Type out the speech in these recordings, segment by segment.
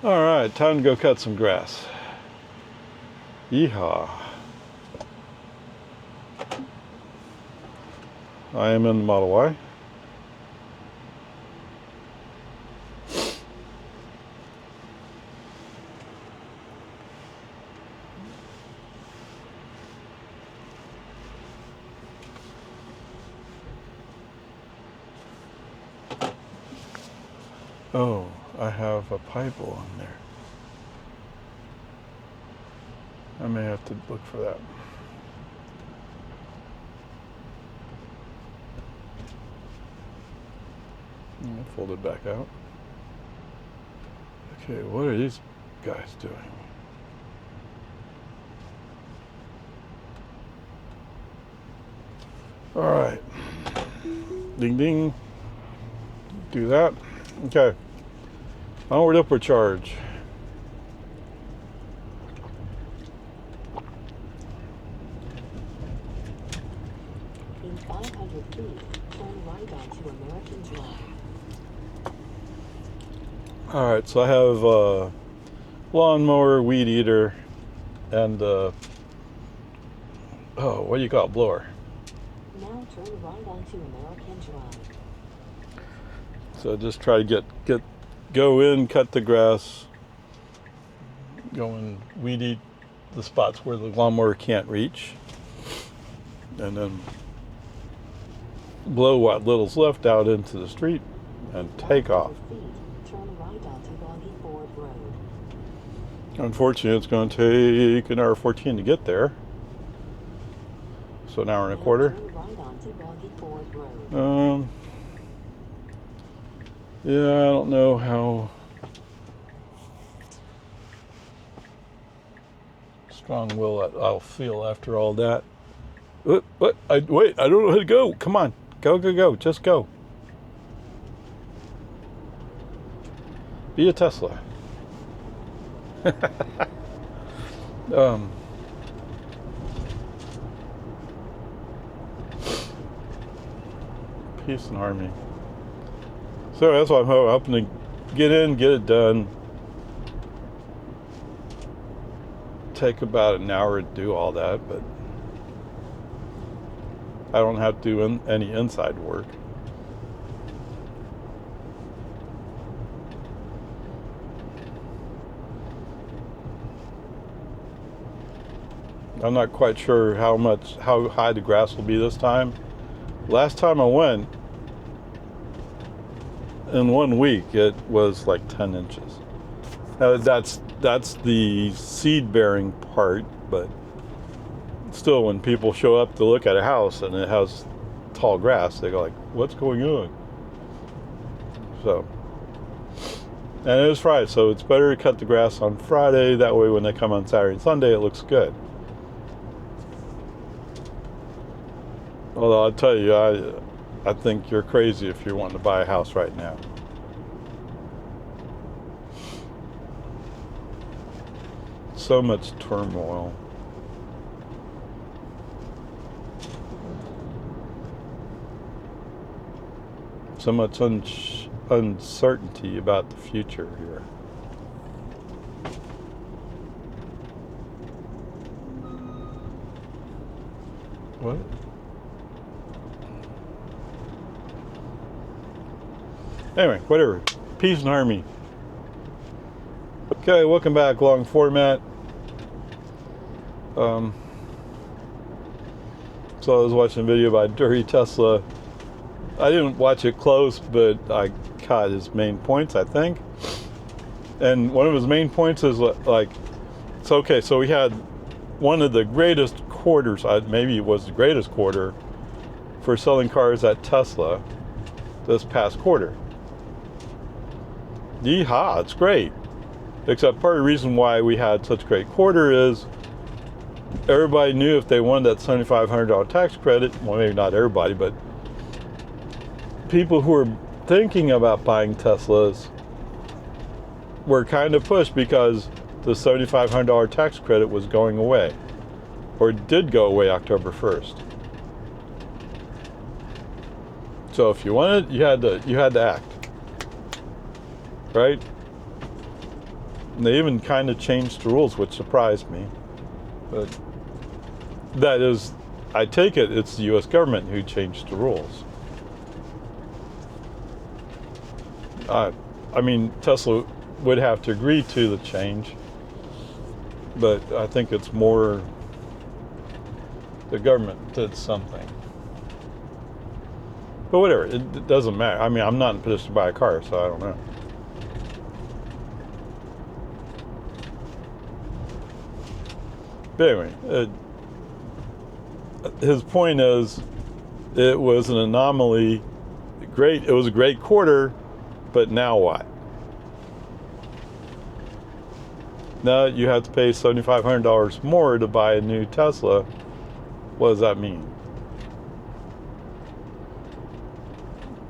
All right, time to go cut some grass. Yeehaw. I am in the Model Y. Oh, I have a pipe on there. I may have to look for that. Fold it back out. Okay, what are these guys doing? All right. Ding ding. Do that. Okay. Onward, upward charge. In 500 feet, turn right onto American Drive. All right, so I have a lawnmower, weed eater, and oh, what do you call it, blower? Now turn right onto American Drive. So just try to go in, cut the grass, go and weed eat the spots where the lawnmower can't reach, and then blow what little's left out into the street and take off. Turn right onto Boggy Ford Road. Unfortunately, it's going to take an hour 14 to get there. So an hour and a quarter. Turn right onto Boggy Ford Road. Yeah, I don't know how strong-willed I'll feel after all that. Wait, I don't know how to go. Come on, go, just go. Be a Tesla. Peace and harmony. So that's what I'm hoping to get in, get it done. Take about an hour to do all that, but I don't have to do any inside work. I'm not quite sure how high the grass will be this time. Last time I went, in 1 week, it was like 10 inches. That's the seed bearing part, but still, when people show up to look at a house and it has tall grass, they go like, "What's going on?" So, and it was Friday, so it's better to cut the grass on Friday. That way, when they come on Saturday and Sunday, it looks good. Although I'll tell you, I think you're crazy if you're wanting to buy a house right now. So much turmoil. So much uncertainty about the future here. What? Anyway, whatever. Peace and harmony. Okay, welcome back. Long format. So I was watching a video by Dirty Tesla. I didn't watch it close, but I caught his main points, I think. And one of his main points is like, it's okay. So we had one of the greatest quarters, maybe it was the greatest quarter for selling cars at Tesla this past quarter. Yeehaw, it's great. Except part of the reason why we had such a great quarter is everybody knew if they wanted that $7,500 tax credit, well, maybe not everybody, but people who were thinking about buying Teslas were kind of pushed because the $7,500 tax credit was going away, or did go away October 1st. So if you wanted, you had to act, right? And they even kind of changed the rules, which surprised me. But that is, I take it, it's the U.S. government who changed the rules. I mean, Tesla would have to agree to the change, but I think it's more the government did something. But whatever, it doesn't matter. I mean, I'm not in a position to buy a car, so I don't know. But anyway, his point is, it was an anomaly. It was a great quarter, but now what? Now you have to pay $7,500 more to buy a new Tesla. What does that mean?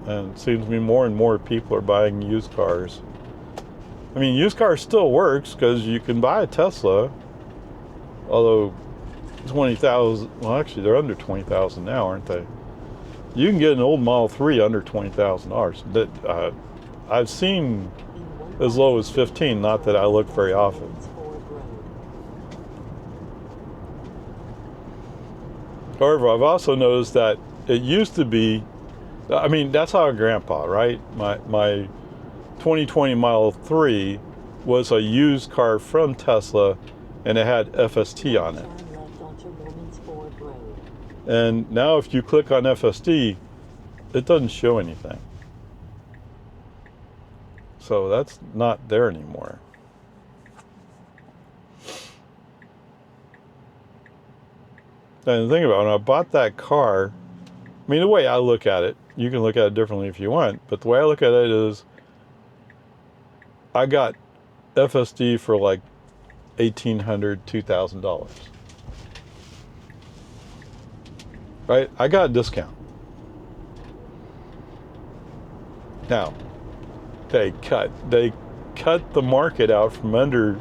And it seems to me more and more people are buying used cars. I mean, used cars still works because you can buy a Tesla, although 20,000, well, actually they're under 20,000 now, aren't they? You can get an old Model 3 under $20,000. That I've seen as low as 15, not that I look very often. However, I've also noticed that it used to be, I mean, that's our grandpa, right? My 2020 Model 3 was a used car from Tesla, and it had FSD on it. And now if you click on FSD, it doesn't show anything. So that's not there anymore. And the thing about it, when I bought that car, I mean, the way I look at it, you can look at it differently if you want, but the way I look at it is, I got FSD for like $1,800, $2,000. Right? I got a discount. Now, they cut the market out from under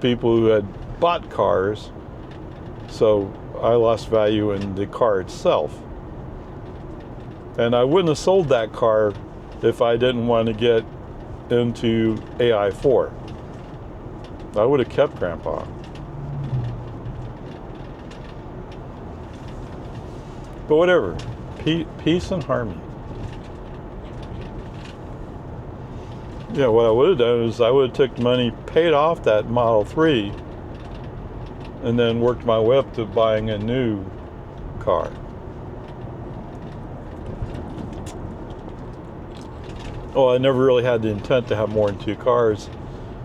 people who had bought cars, so I lost value in the car itself. And I wouldn't have sold that car if I didn't want to get into AI4. I would have kept Grandpa. But whatever, peace and harmony. Yeah, what I would have done is I would have took money, paid off that Model 3, and then worked my way up to buying a new car. Well, I never really had the intent to have more than 2 cars,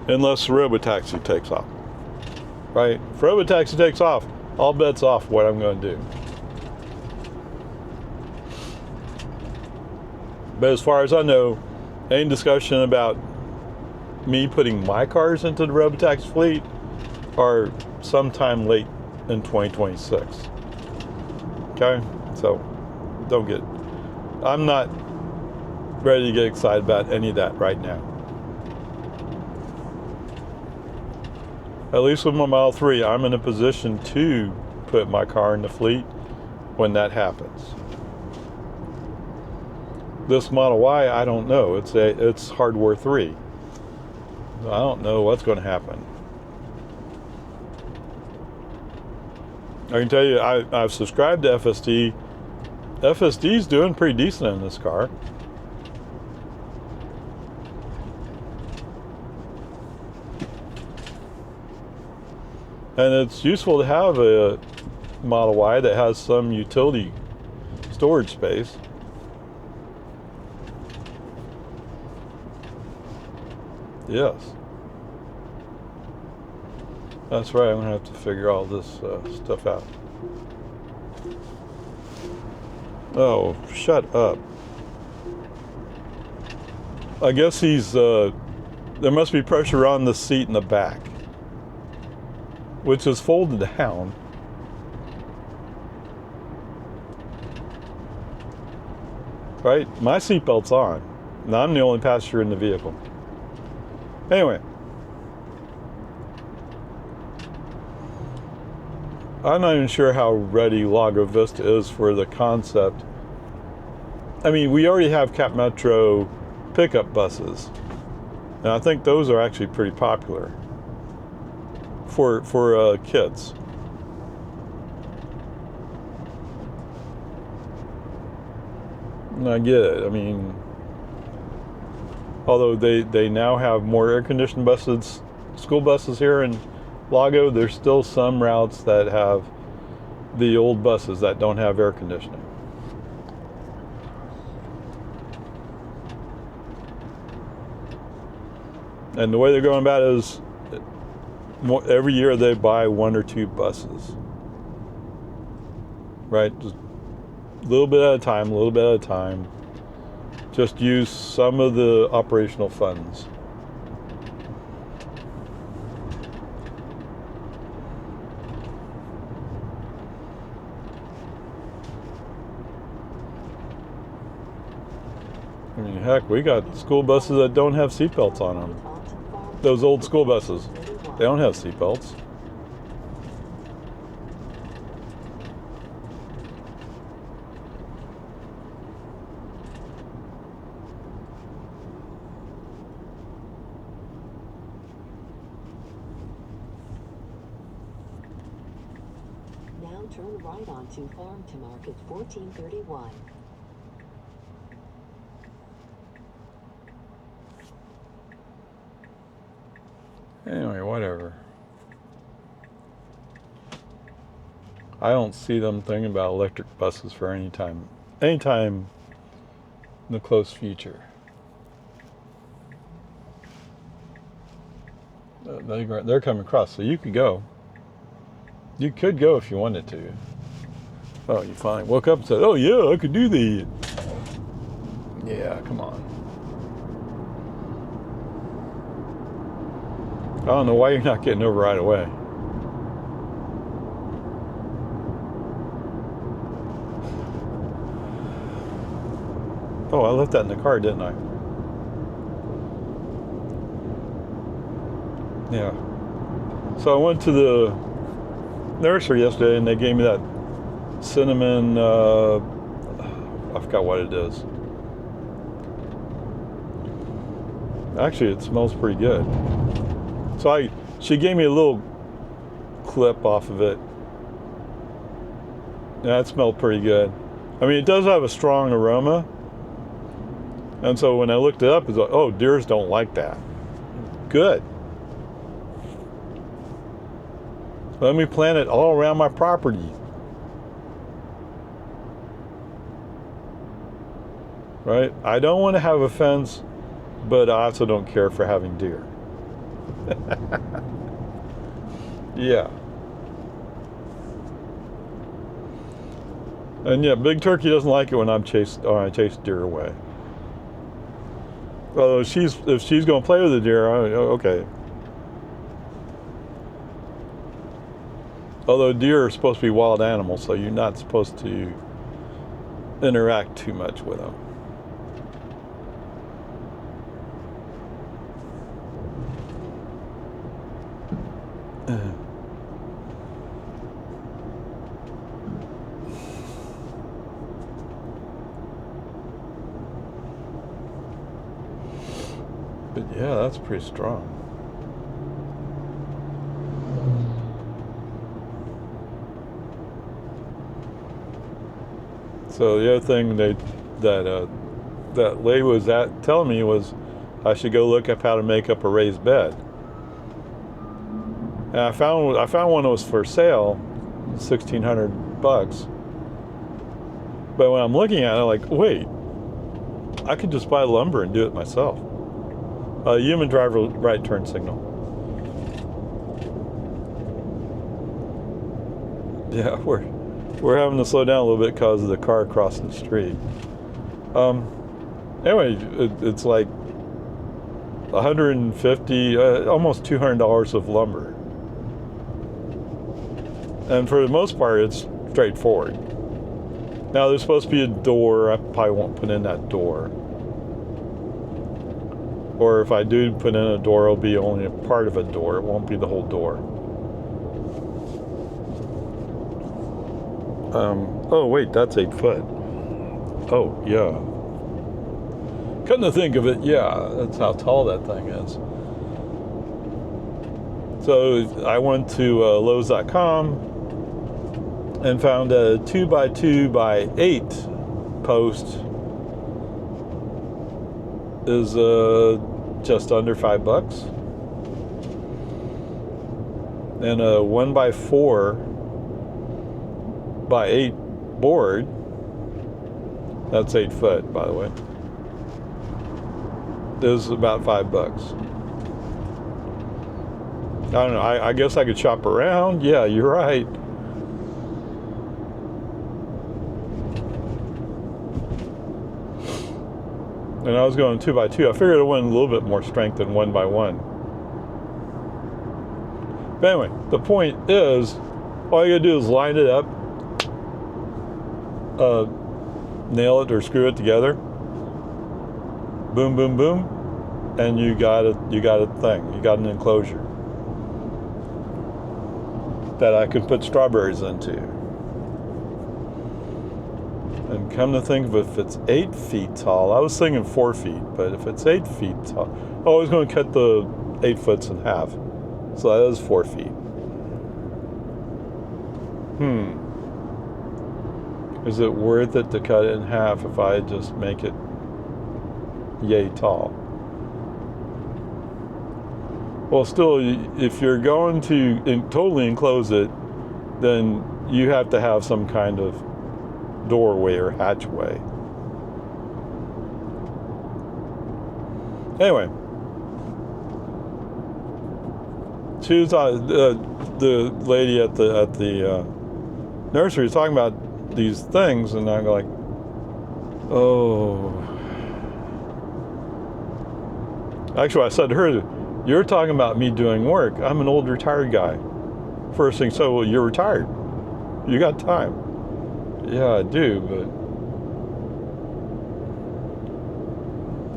unless the robotaxi takes off. Right? If robotaxi takes off, all bets off what I'm going to do. But as far as I know, any discussion about me putting my cars into the robotaxi fleet are sometime late in 2026. Okay? So, I'm not ready to get excited about any of that right now. At least with my Model 3, I'm in a position to put my car in the fleet when that happens. This Model Y, I don't know. It's hardware 3. I don't know what's going to happen. I can tell you, I've subscribed to FSD. FSD's doing pretty decent in this car. And it's useful to have a Model Y that has some utility storage space. Yes. That's right, I'm going to have to figure all this stuff out. Oh, shut up. I guess there must be pressure on the seat in the back, which is folded down. Right? My seatbelt's on. Now I'm the only passenger in the vehicle. Anyway. I'm not even sure how ready Lago Vista is for the concept. I mean, we already have Cap Metro pickup buses. And I think those are actually pretty popular for kids. And I get it. I mean, although they now have more air-conditioned buses, school buses here in Lago, there's still some routes that have the old buses that don't have air conditioning. And the way they're going about it is every year they buy 1 or 2 buses. Right? Just a little bit at a time, a little bit at a time. Just use some of the operational funds. I mean, heck, we got school buses that don't have seatbelts on them. Those old school buses, they don't have seatbelts. Now turn right onto Farm to Market 1431. Anyway, whatever. I don't see them thinking about electric buses for any time in the close future. They're coming across, so you could go. You could go if you wanted to. Oh, you finally woke up and said, "Oh yeah, I could do that." Yeah, come on. I don't know why you're not getting over right away. Oh, I left that in the car, didn't I? Yeah. So I went to the nursery yesterday and they gave me that cinnamon, I forgot what it is. Actually, it smells pretty good. So she gave me a little clip off of it. Yeah, it smelled pretty good. I mean, it does have a strong aroma. And so when I looked it up, it's like, oh, deers don't like that. Good. Let me plant it all around my property. Right? I don't want to have a fence, but I also don't care for having deer. Yeah. And yeah, Big Turkey doesn't like it when I chase deer away. Although if she's going to play with the deer, okay. Although deer are supposed to be wild animals, so you're not supposed to interact too much with them. But yeah, that's pretty strong. So the other thing that lady was telling me was I should go look up how to make up a raised bed. And I found one that was for sale, $1,600. But when I'm looking at it, I'm like, wait, I could just buy lumber and do it myself. Human driver right turn signal. Yeah, we're having to slow down a little bit because of the car crossing the street. Anyway, it's like $150, almost $200 of lumber. And for the most part, it's straightforward. Now, there's supposed to be a door. I probably won't put in that door. Or if I do put in a door, it'll be only a part of a door. It won't be the whole door. Oh, wait, that's 8 foot. Oh, yeah. Come to think of it, yeah, that's how tall that thing is. So I went to Lowe's.com and found a 2x2x8 post is just under $5, and a 1x4x8 board. That's 8 foot, by the way. Is about $5. I don't know. I guess I could shop around. Yeah, you're right. And I was going 2x2. I figured it wanted a little bit more strength than 1x1. But anyway, the point is, all you gotta do is line it up, nail it or screw it together. Boom, boom, boom, and you got a thing. You got an enclosure that I could put strawberries into. And come to think of it, if it's 8 feet tall, I was thinking 4 feet, but if it's 8 feet tall, I was going to cut the 8 foots in half. So that is 4 feet. Is it worth it to cut it in half if I just make it yay tall? Well, still, if you're going to totally enclose it, then you have to have some kind of doorway or hatchway. Anyway, she was the lady at the nursery was talking about these things, and I'm like, oh. Actually, I said to her, "You're talking about me doing work. I'm an old retired guy." First thing, so well, you're retired. You got time. Yeah, I do, but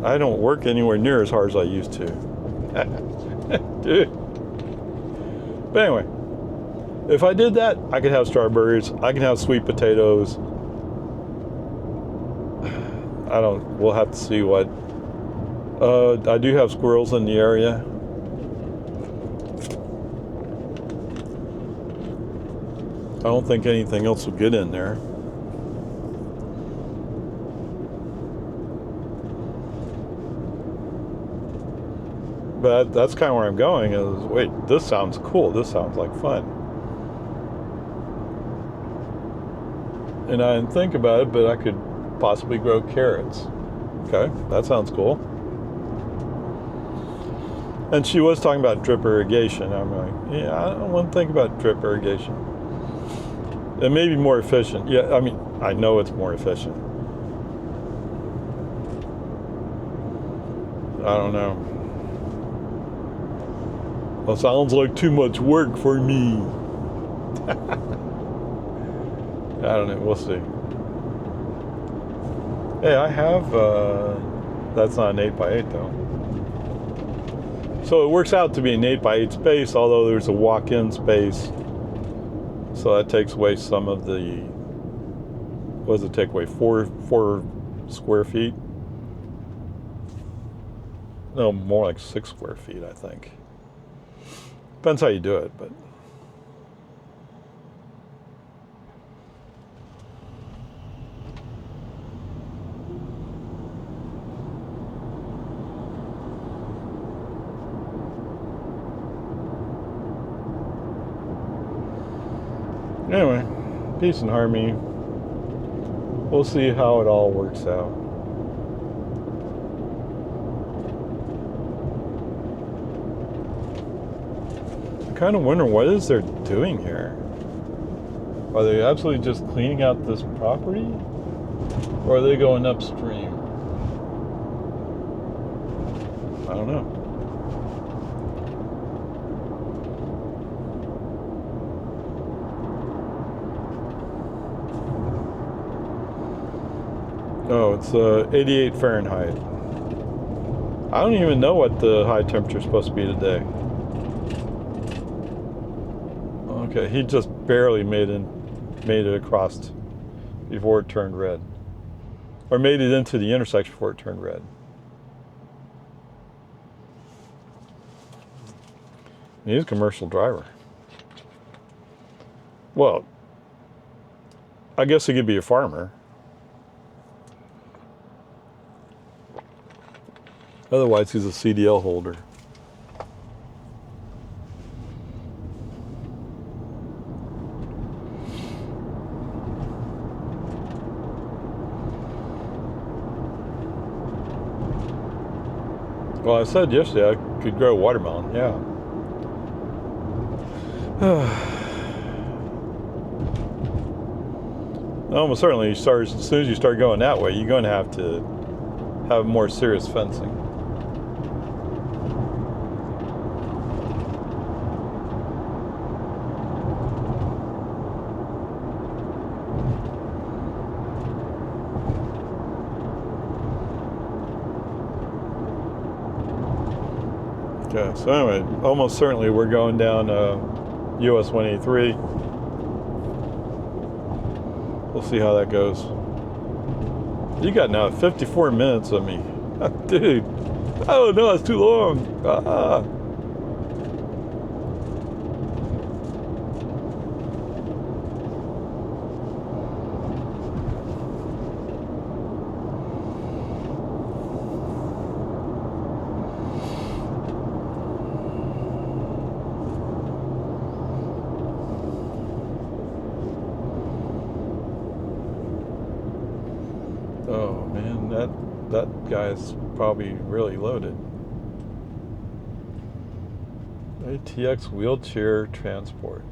I don't work anywhere near as hard as I used to. Dude. But anyway, if I did that, I could have strawberries. I can have sweet potatoes. We'll have to see what. I do have squirrels in the area. I don't think anything else will get in there. But that's kind of where I'm going is, wait, this sounds cool. This sounds like fun. And I didn't think about it, but I could possibly grow carrots. Okay, that sounds cool. And she was talking about drip irrigation. I'm like, yeah, I don't want to think about drip irrigation. It may be more efficient. Yeah, I mean, I know it's more efficient. I don't know. Well, sounds like too much work for me. I don't know. We'll see. Hey, I have, that's not an 8x8 though. So it works out to be an 8x8 space, although there's a walk-in space. So that takes away some of the, what does it take away? 4 square feet? No, more like 6 square feet, I think. Depends how you do it, but. Anyway, peace and harmony. We'll see how it all works out. I kind of wonder what is they're doing here. Are they absolutely just cleaning out this property? Or are they going upstream? I don't know. Oh, it's 88 Fahrenheit. I don't even know what the high temperature is supposed to be today. Okay, he just barely made it across before it turned red. Or made it into the intersection before it turned red. He's a commercial driver. Well, I guess he could be a farmer. Otherwise, he's a CDL holder. Well, I said yesterday I could grow watermelon, yeah. Almost certainly, as soon as you start going that way, you're going to have more serious fencing. Okay, so anyway, almost certainly we're going down US 183. We'll see how that goes. You got now 54 minutes of me. Dude, oh no, it's too long. Ah. Oh man, that guy's probably really loaded. ATX wheelchair transport.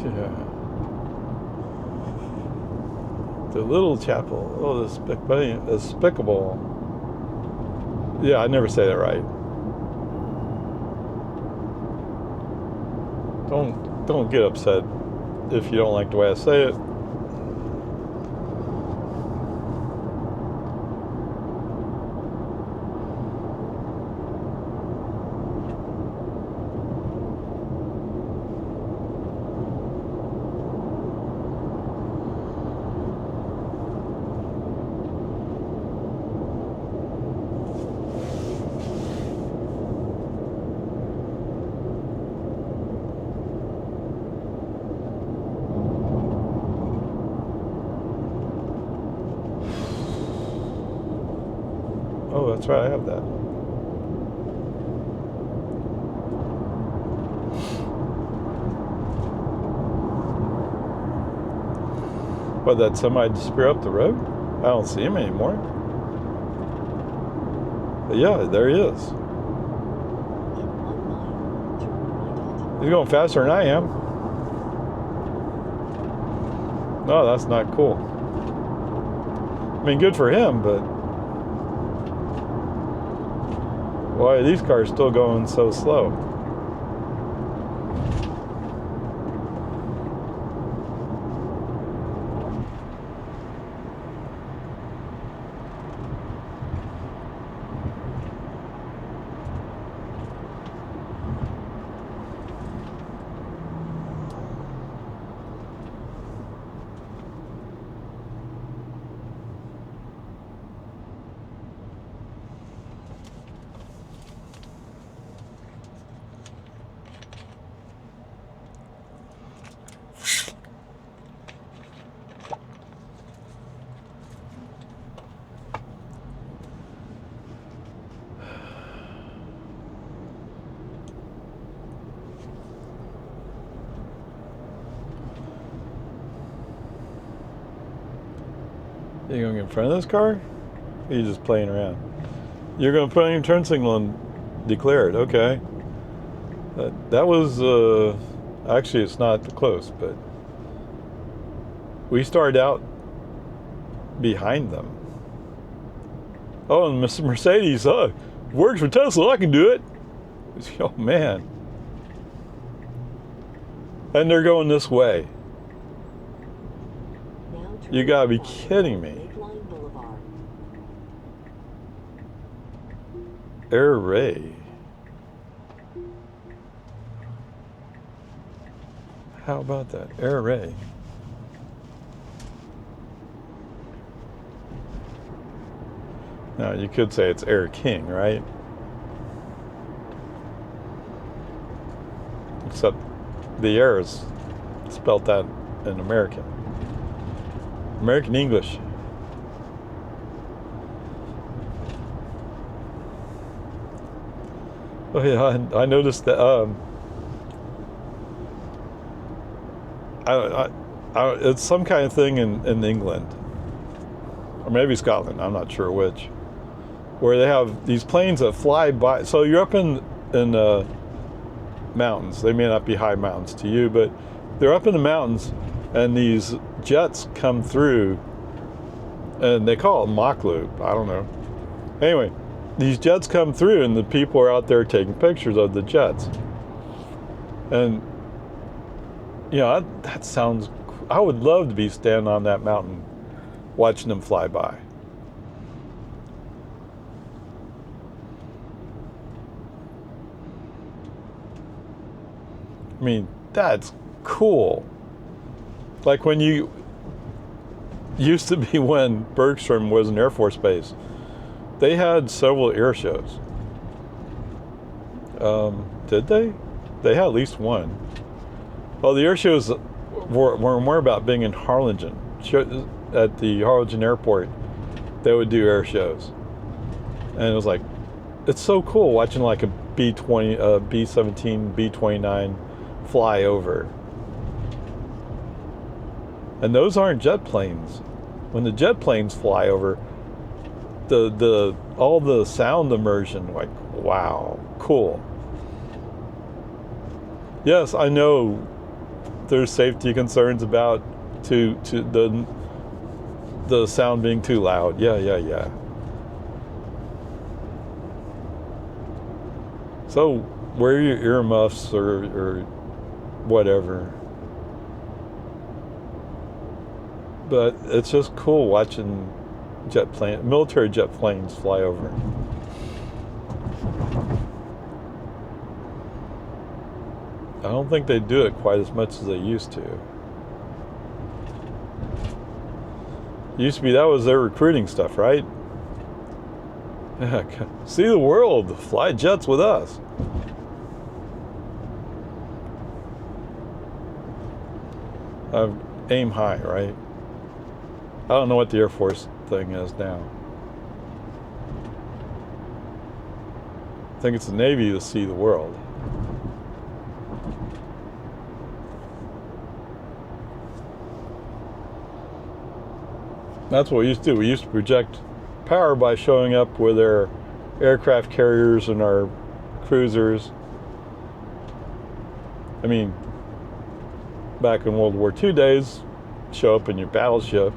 Yeah. The little chapel. Oh, despicable. Yeah, I never say that right. Don't get upset if you don't like the way I say it. Oh, that's right, I have that. What, that semi disappear up the road? I don't see him anymore. But yeah, there he is. He's going faster than I am. No, that's not cool. I mean, good for him, but why are these cars still going so slow? You gonna get in front of this car? Or are you just playing around? You're gonna put on your turn signal and declare it, okay. That was, actually it's not close, but we started out behind them. Oh, and Mr. Mercedes, works for Tesla, I can do it. Oh man. And they're going this way. You gotta be kidding me. Lakeline Boulevard. Array. How about that? Array. Now you could say it's Air King, right? Except the air is spelt out in American English. Oh yeah, I noticed that. It's some kind of thing in England, or maybe Scotland. I'm not sure which, where they have these planes that fly by. So you're up in mountains. They may not be high mountains to you, but they're up in the mountains, and these jets come through, and they call it Mach Loop. I don't know. Anyway, these jets come through, and the people are out there taking pictures of the jets. And you know, that sounds. I would love to be standing on that mountain, watching them fly by. I mean, that's cool. Like when you used to be when Bergstrom was an Air Force base, they had several air shows. Did they? They had at least one. Well, the air shows were more about being in Harlingen. At the Harlingen Airport, they would do air shows. And it was like, it's so cool watching like a B-20, B-17, B-29 fly over. And those aren't jet planes. When the jet planes fly over, all the sound immersion, like, wow, cool. Yes, I know there's safety concerns about the sound being too loud. Yeah. So wear your earmuffs or whatever. But it's just cool watching military jet planes fly over. I don't think they do it quite as much as they used to. Used to be that was their recruiting stuff, right? Yeah, see the world, fly jets with us. Aim high, right? I don't know what the Air Force thing is now. I think it's the Navy to see the world. That's what we used to do. We used to project power by showing up with our aircraft carriers and our cruisers. I mean, back in World War II days, show up in your battleship.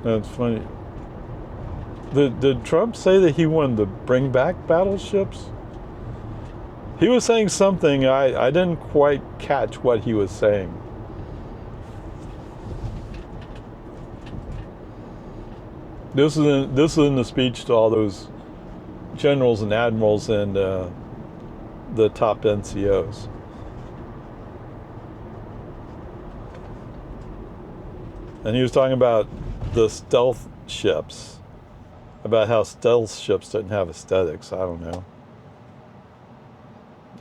That's funny. Did Trump say that he wanted to bring back battleships? He was saying something, I didn't quite catch what he was saying. This is in the speech to all those generals and admirals and the top NCOs. And he was talking about the stealth ships, about how stealth ships didn't have aesthetics. I don't know.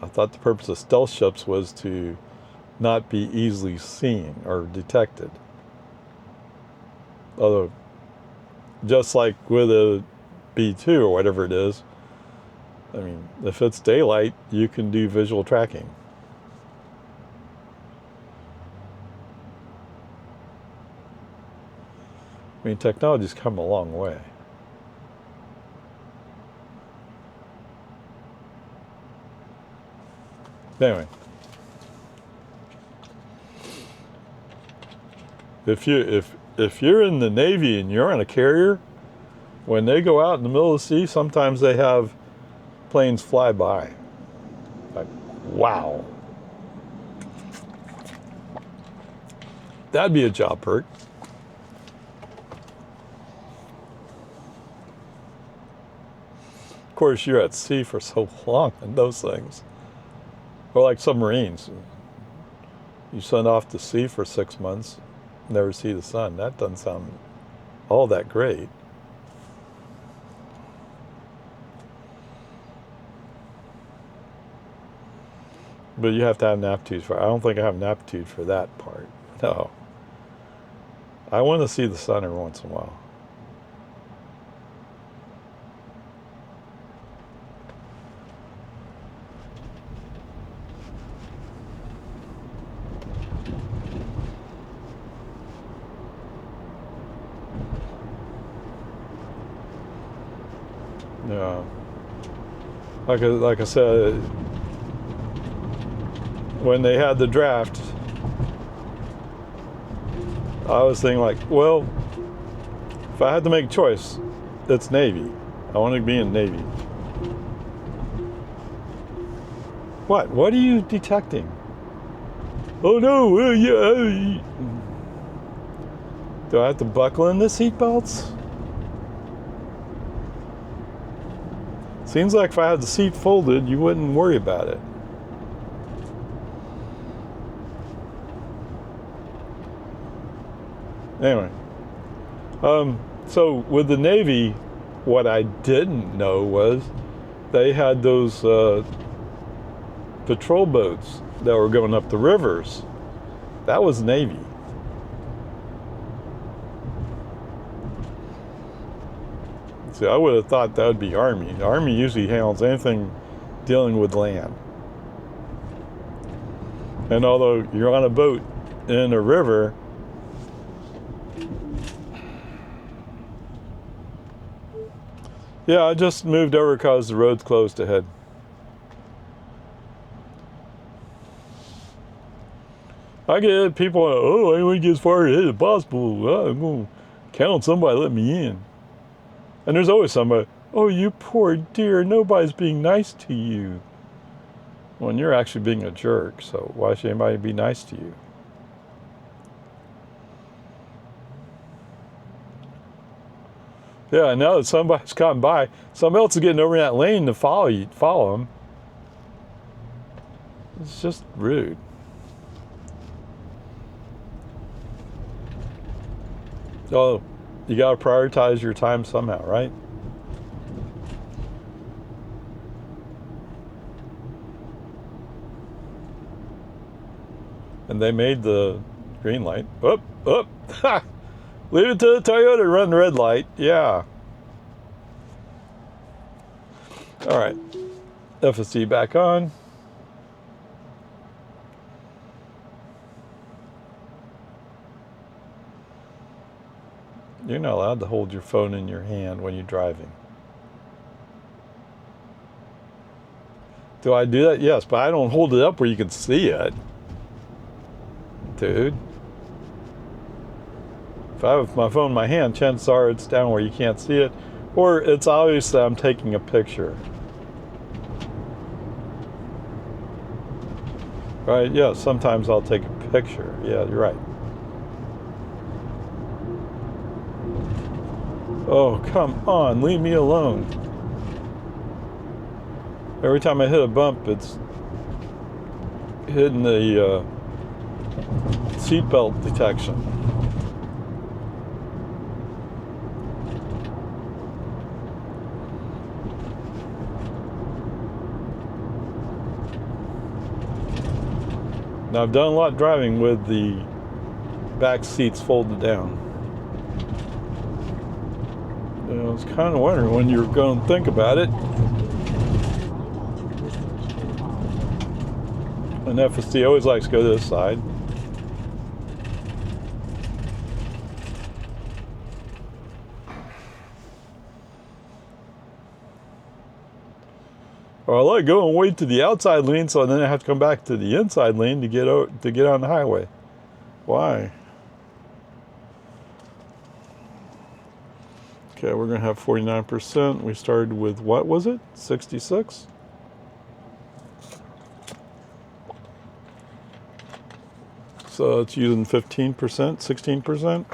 I thought the purpose of stealth ships was to not be easily seen or detected. Although, just like with a B-2 or whatever it is, I mean, if it's daylight, you can do visual tracking. I mean, technology's come a long way. Anyway, if you're in the Navy and you're on a carrier, when they go out in the middle of the sea, sometimes they have planes fly by. Like, wow. That'd be a job perk. Of course, you're at sea for so long in those things. Or like submarines. You send off to sea for 6 months, never see the sun. That doesn't sound all that great. But you have to have an aptitude for it. I don't think I have an aptitude for that part. No. I want to see the sun every once in a while. Yeah. Like I said, when they had the draft, I was thinking like, well, if I had to make a choice, it's Navy. I want to be in Navy. What? What are you detecting? Oh no, yeah. Do I have to buckle in the seatbelts? Seems like if I had the seat folded, you wouldn't worry about it. Anyway, so with the Navy, what I didn't know was they had those patrol boats that were going up the rivers. That was Navy. See, I would have thought that would be Army. The Army usually handles anything dealing with land. And although you're on a boat in a river, yeah, I just moved over because the road's closed ahead. I get it, people, oh, I want to get as far ahead as possible. I'm going to count on somebody to let me in. And there's always somebody, oh, you poor dear, nobody's being nice to you. When you're actually being a jerk, so why should anybody be nice to you? Yeah, now that somebody's gotten by, somebody else is getting over in that lane to follow them. It's just rude. Oh, you got to prioritize your time somehow, right? And they made the green light. Up. Leave it to the Toyota to run the red light. Yeah. All right. FSD back on. You're not allowed to hold your phone in your hand when you're driving. Do I do that? Yes, but I don't hold it up where you can see it. Dude. If I have my phone in my hand, chances are it's down where you can't see it, or it's obvious that I'm taking a picture. Right? Yeah, sometimes I'll take a picture. Yeah, you're right. Oh, come on, leave me alone. Every time I hit a bump, it's hitting the seatbelt detection. Now, I've done a lot of driving with the back seats folded down. I was kind of wondering when you were going to think about it. And FSD always likes to go to this side. Or I let go and wait to the outside lane, so then I have to come back to the inside lane to get on the highway. Why? Okay, we're going to have 49%. We started with, what was it? 66? So it's using 15%, 16%.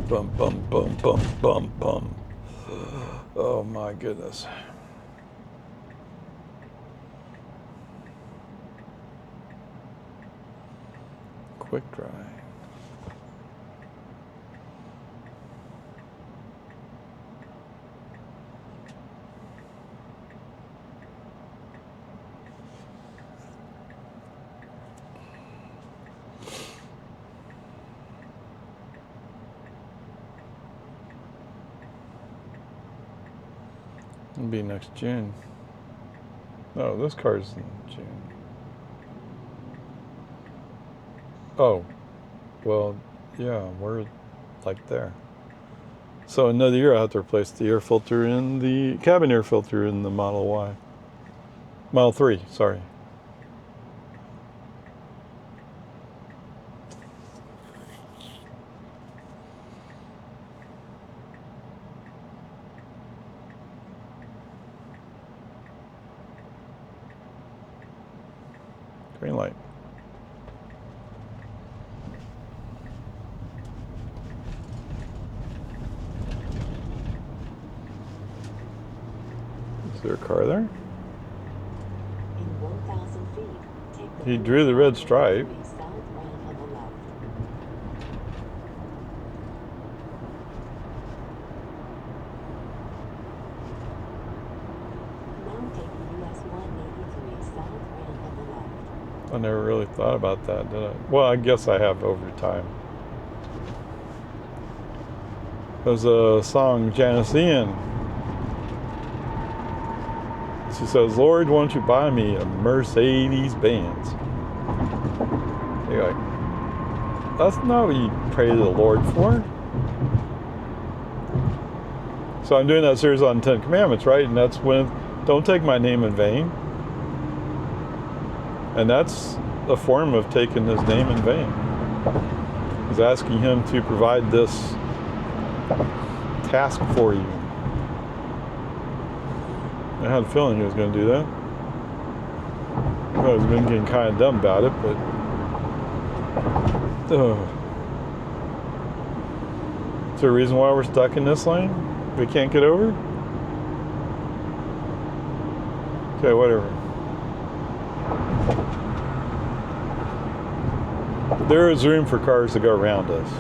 Bum, bum, bum, bum, bum, bum. Oh my goodness. Quick dry. It'll be next June. Oh, this car's in June. Oh, well, yeah, we're like there. So another year I have to replace the air filter in the cabin air filter in the Model Y. Model 3, sorry. Green light. Is there a car there? In 1,000 feet, take the He drew the red stripe. south round on the left. Now take US 183 south round on the left. I never really thought about that, did I? Well, I guess I have over time. There's a song, Janice Ian. She says, Lord, won't you buy me a Mercedes-Benz? You're like, that's not what you pray to the Lord for. So I'm doing that series on 10 Commandments, right? And that's when, don't take my name in vain. And that's a form of taking his name in vain. He's asking him to provide this task for you. I had a feeling he was going to do that. Well, he's been getting kind of dumb about it, but... Is there a reason why we're stuck in this lane? We can't get over? Okay, whatever. There is room for cars to go around us.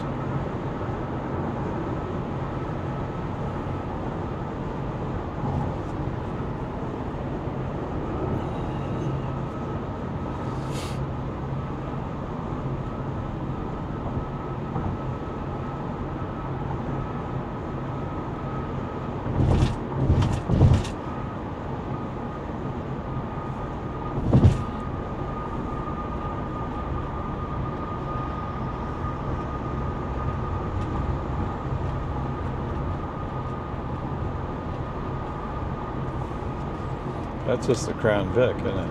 That's just the Crown Vic, isn't it?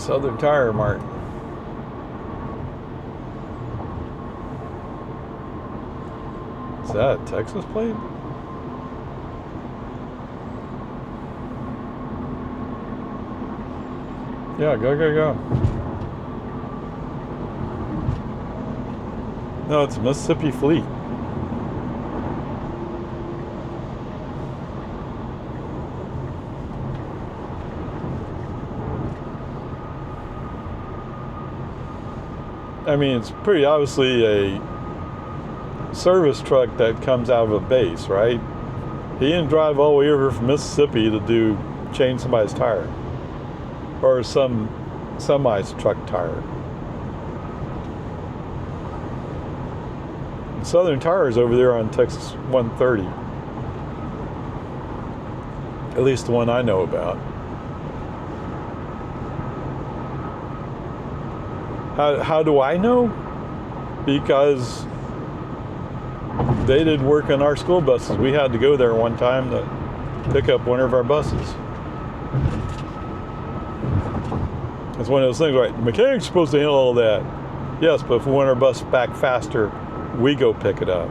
Southern Tire Mart. Is that a Texas plate? Yeah, go, go, go. No, it's Mississippi Fleet. I mean, it's pretty obviously a service truck that comes out of a base, right? He didn't drive all the way over from Mississippi to change somebody's tire or some semi's truck tire. Southern Tire is over there on Texas 130. At least the one I know about. How do I know? Because they did work on our school buses. We had to go there one time to pick up one of our buses. It's one of those things, right? The mechanic's supposed to handle all that. Yes, but if we want our bus back faster, we go pick it up.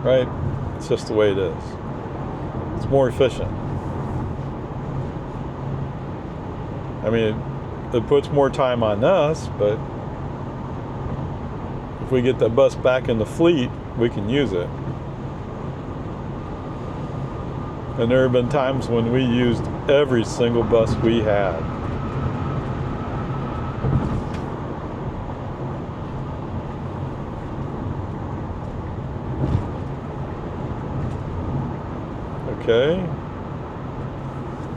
Right? It's just the way it is. It's more efficient. I mean, it puts more time on us, but if we get that bus back in the fleet, we can use it. And there have been times when we used every single bus we had. Okay.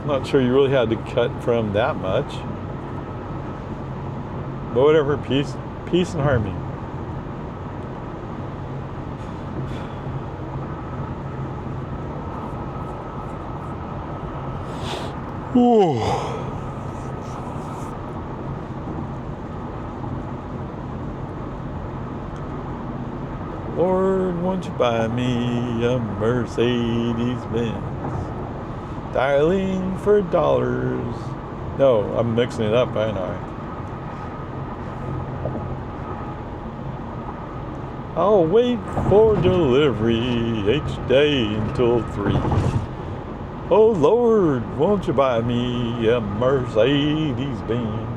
Not sure you really had to cut from that much. But whatever, peace and harmony. Ooh. Lord, won't you buy me a Mercedes-Benz? Dialing for dollars. No, I'm mixing it up, ain't I? I'll wait for delivery each day until 3. Oh Lord, won't you buy me a Mercedes-Benz?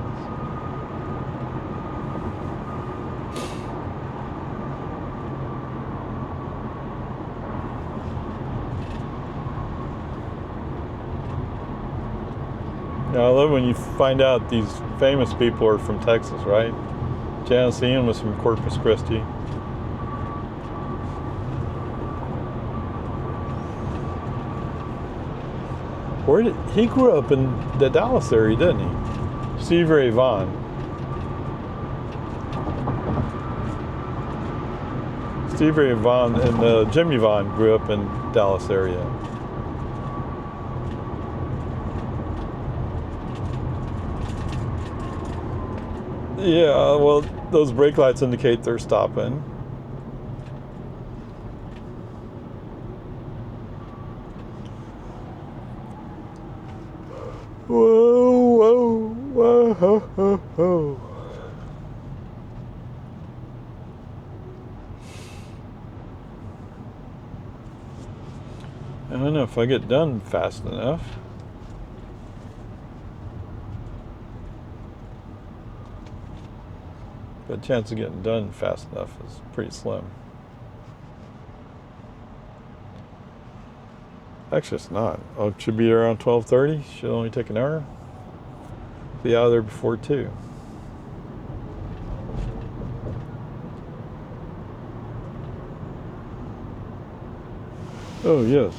Now, I love when you find out these famous people are from Texas, right? Janice Ian was from Corpus Christi. He grew up in the Dallas area, didn't he? Steve Ray Vaughan. Steve Ray Vaughan and Jimmy Vaughan grew up in Dallas area. Yeah, well, those brake lights indicate they're stopping. Whoa, whoa, whoa, ho, ho, ho. I don't know if I get done fast enough. But the chance of getting done fast enough is pretty slim. Actually, it's not. Oh, it should be around 12:30. Should only take an hour. Be out of there before 2. Oh, yes.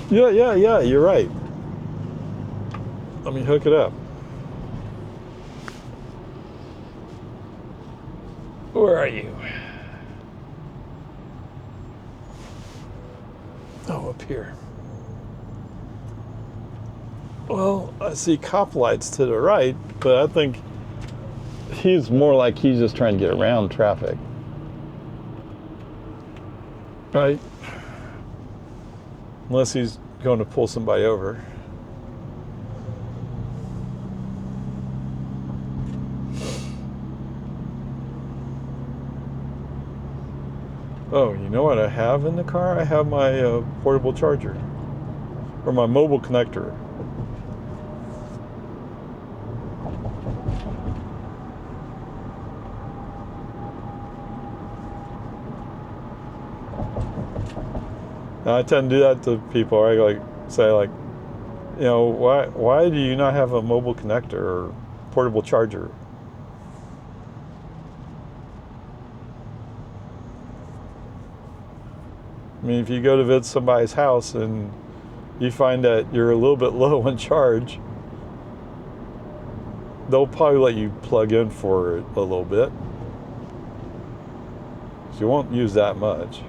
Yeah, you're right. Let me hook it up. Where are you? Oh, up here. Well, I see cop lights to the right, but I think he's more like he's just trying to get around traffic. Right? Unless he's going to pull somebody over. Oh, you know what I have in the car? I have my portable charger. Or my mobile connector. Now, I tend to do that to people. I say, you know, why do you not have a mobile connector? Or portable charger. I mean, if you go to visit somebody's house and you find that you're a little bit low on charge, they'll probably let you plug in for a little bit. So you won't use that much.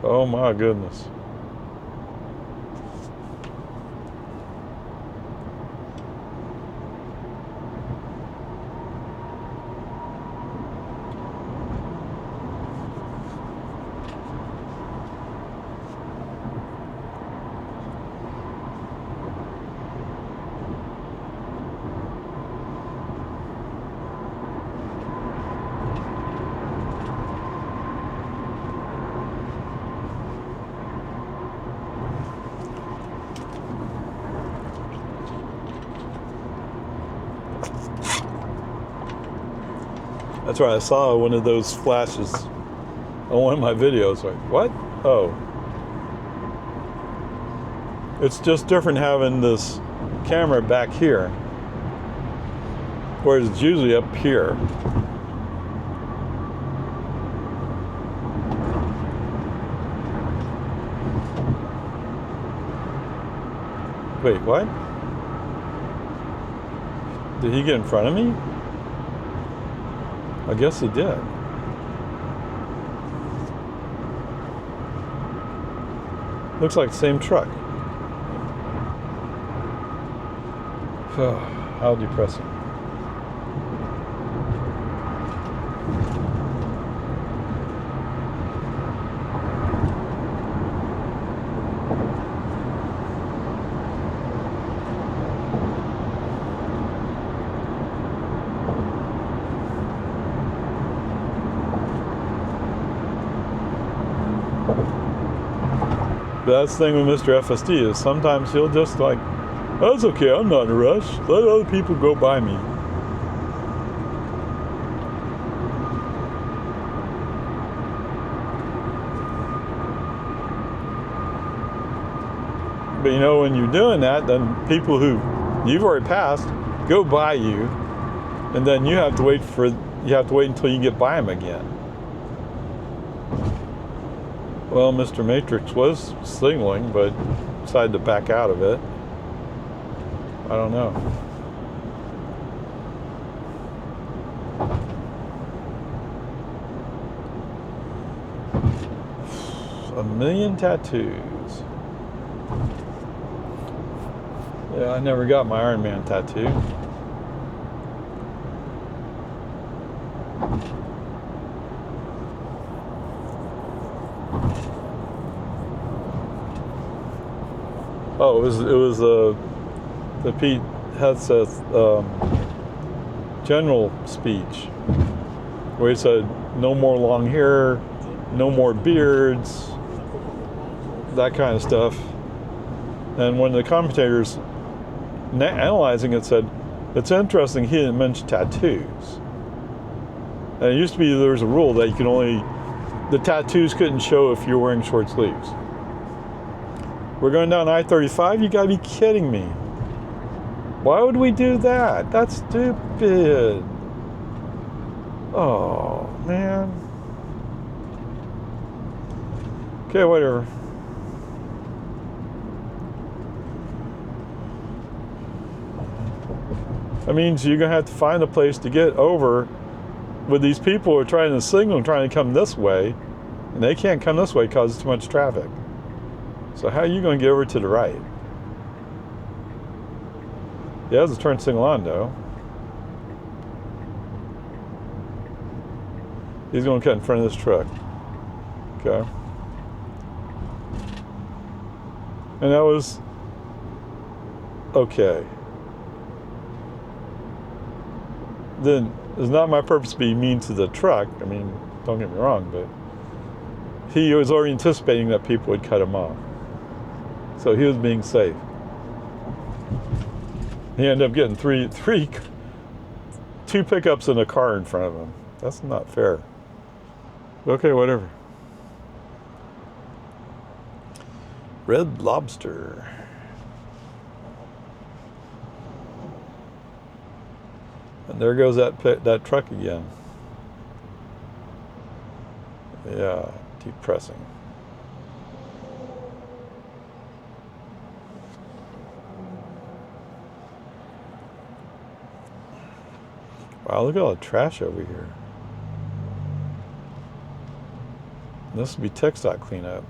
Oh my goodness. That's right, I saw one of those flashes on one of my videos. Like, what? Oh. It's just different having this camera back here, whereas it's usually up here. Wait, what? Did he get in front of me? I guess he did. Looks like the same truck. How depressing. But that's the thing with Mr. FSD is sometimes he'll just like, oh, that's okay, I'm not in a rush. Let other people go by me. But you know, when you're doing that, then people who you've already passed go by you, and then you have to wait until you get by them again. Well, Mr. Matrix was signaling, but decided to back out of it. I don't know. A million tattoos. Yeah, I never got my Iron Man tattoo. Oh, it was the Pete Hegseth general speech where he said no more long hair, no more beards, that kind of stuff. And when the commentators analyzing it said, it's interesting he didn't mention tattoos. And it used to be there was a rule that you could the tattoos couldn't show if you're wearing short sleeves. We're going down I-35? You gotta be kidding me. Why would we do that? That's stupid. Oh, man. Okay, whatever. That means you're gonna have to find a place to get over with these people who are trying to signal and trying to come this way, and they can't come this way because it's too much traffic. So how are you going to get over to the right? He has a turn signal on though. He's going to cut in front of this truck. Okay. And that was okay. Then it's not my purpose to be mean to the truck. I mean, don't get me wrong, but he was already anticipating that people would cut him off. So he was being safe. He ended up getting two pickups and a car in front of him. That's not fair. Okay, whatever. Red Lobster. And there goes that truck again. Yeah, depressing. Wow, look at all the trash over here. This would be TxDOT cleanup.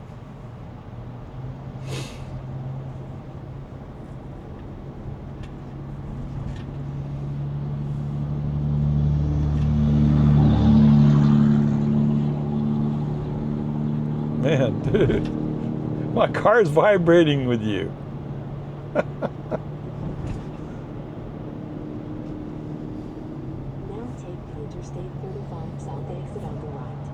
Man, dude, my car's vibrating with you. Now take the Interstate 35 south exit on the right.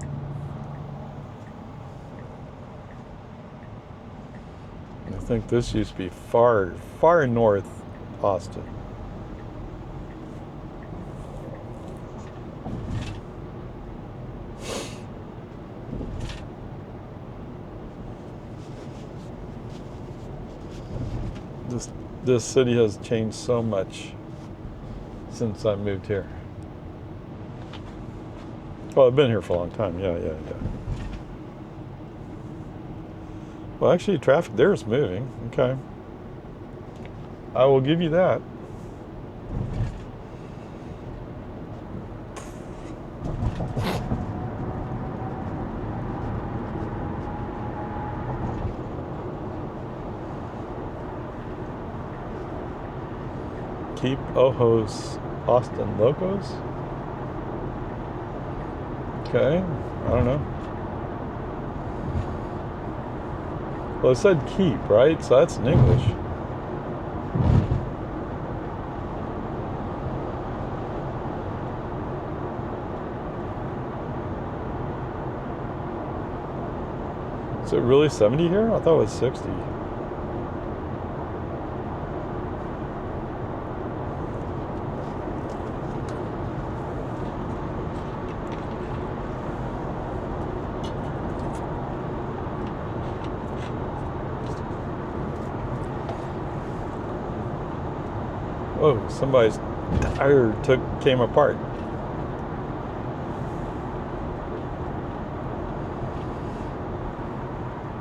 I think this used to be far, far north Austin. This city has changed so much since I moved here. Well, I've been here for a long time. Yeah. Well, actually, traffic there is moving. Okay. I will give you that. Keep Ojos Austin Locos. Okay, I don't know. Well, it said keep, right? So that's in English. Is it really 70 here? I thought it was 60. Oh, somebody's tire came apart.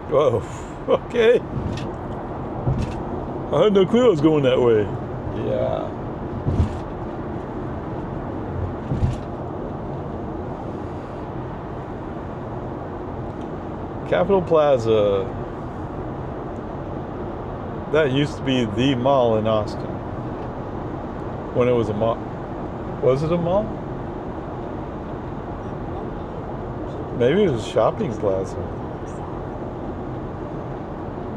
Whoa, okay. I had no clue I was going that way. Yeah. Capitol Plaza. That used to be the mall in Austin. When it was a mall. Was it a mall? Maybe it was a shopping plaza.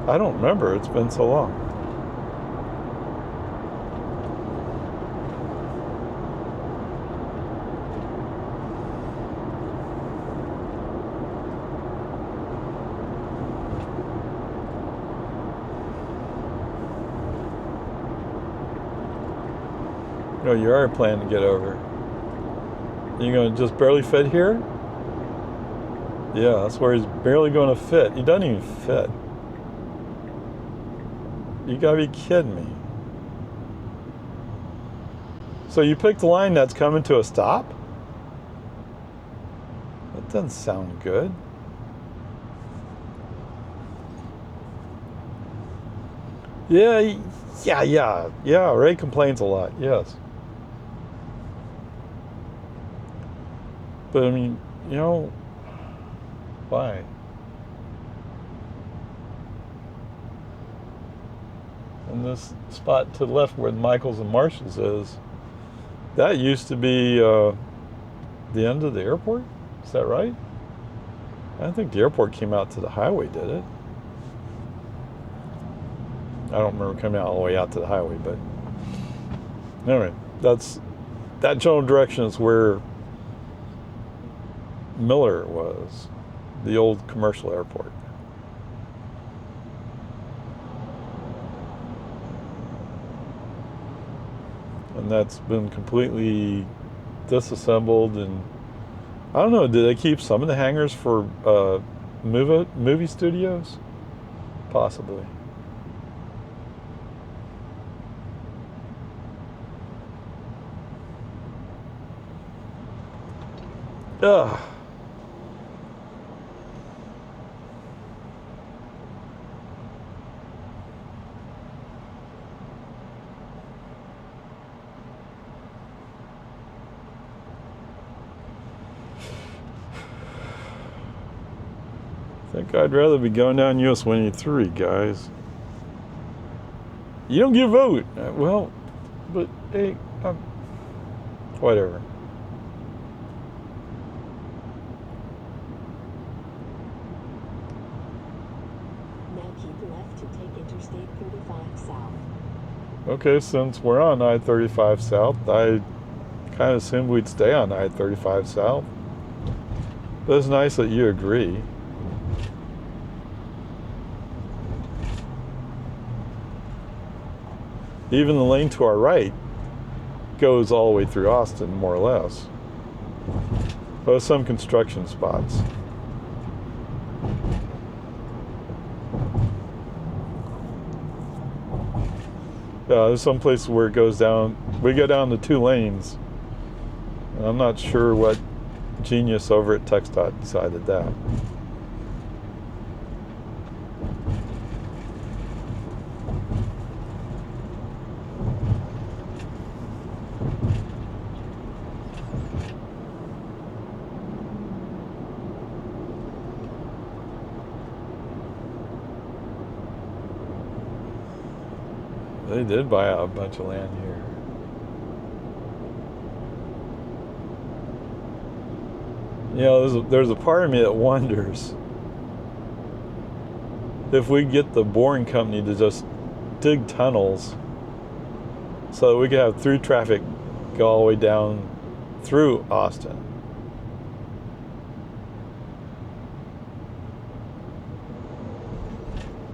I don't remember. It's been so long. No, you are planning to get over. You're going to just barely fit here? Yeah, that's where he's barely going to fit. He doesn't even fit. You gotta be kidding me. So you picked the line that's coming to a stop? That doesn't sound good. Yeah, Ray complains a lot, yes. But I mean, you know, why? And this spot to the left where Michael's and Marshall's is, that used to be the end of the airport? Is that right? I don't think the airport came out to the highway, did it? I don't remember coming out all the way out to the highway, but anyway, that general direction is where Miller was, the old commercial airport. And that's been completely disassembled, and I don't know, do they keep some of the hangars for movie studios? Possibly. Ugh. I think I'd rather be going down US 183, guys. You don't get a vote. Well, but hey, whatever. Now keep left to take Interstate 35 south. Okay, since we're on I-35 South, I kind of assumed we'd stay on I-35 South. But it's nice that you agree. Even the lane to our right goes all the way through Austin, more or less. But with some construction spots. There's some places where it goes down, we go down to 2 lanes. And I'm not sure what genius over at TxDOT decided that. They did buy out a bunch of land here. You know, there's a part of me that wonders if we get the boring company to just dig tunnels so that we could have through traffic go all the way down through Austin.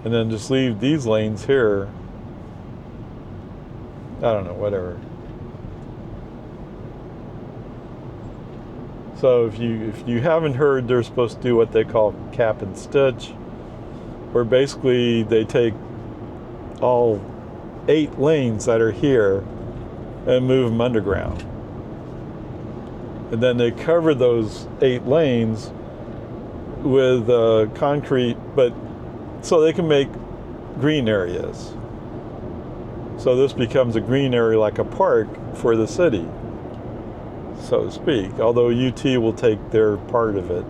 And then just leave these lanes here. I don't know, whatever. So if you haven't heard, they're supposed to do what they call cap and stitch, where basically they take all 8 lanes that are here and move them underground. And then they cover those 8 lanes with concrete, but so they can make green areas. So this becomes a green area like a park for the city, so to speak, although UT will take their part of it.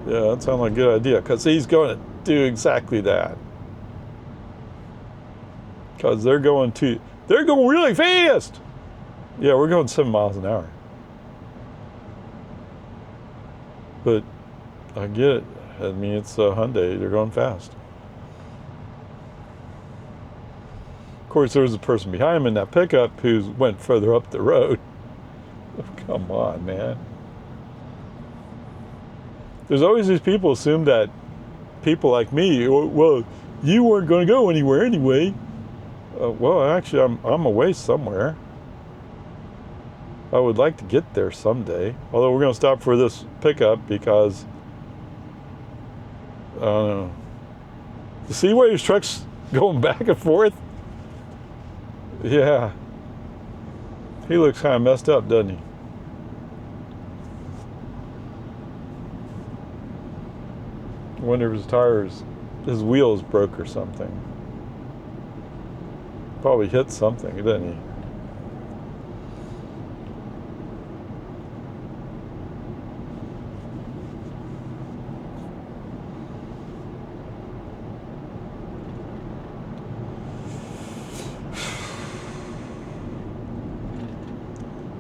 Yeah, that sounds like a good idea, because he's going to do exactly that. Because they're going really fast! Yeah, we're going 7 miles an hour. But I get it. I mean, it's a Hyundai, they're going fast. Of course, there was a person behind him in that pickup who went further up the road. Oh, come on, man. There's always these people assume that people like me, well, you weren't going to go anywhere anyway. Well, actually, I'm away somewhere. I would like to get there someday. Although we're going to stop for this pickup because I don't know. You see where his truck's going back and forth? Yeah. He looks kind of messed up, doesn't he? I wonder if his wheels broke or something. Probably hit something, didn't he?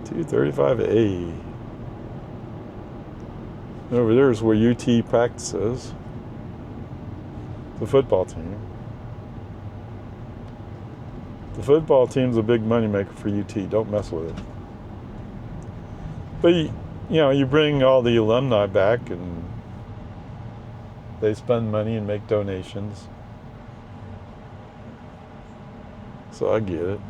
$235A. Over there is where UT practices. The football team. The football team's a big moneymaker for UT. Don't mess with it. But you bring all the alumni back and they spend money and make donations. So I get it.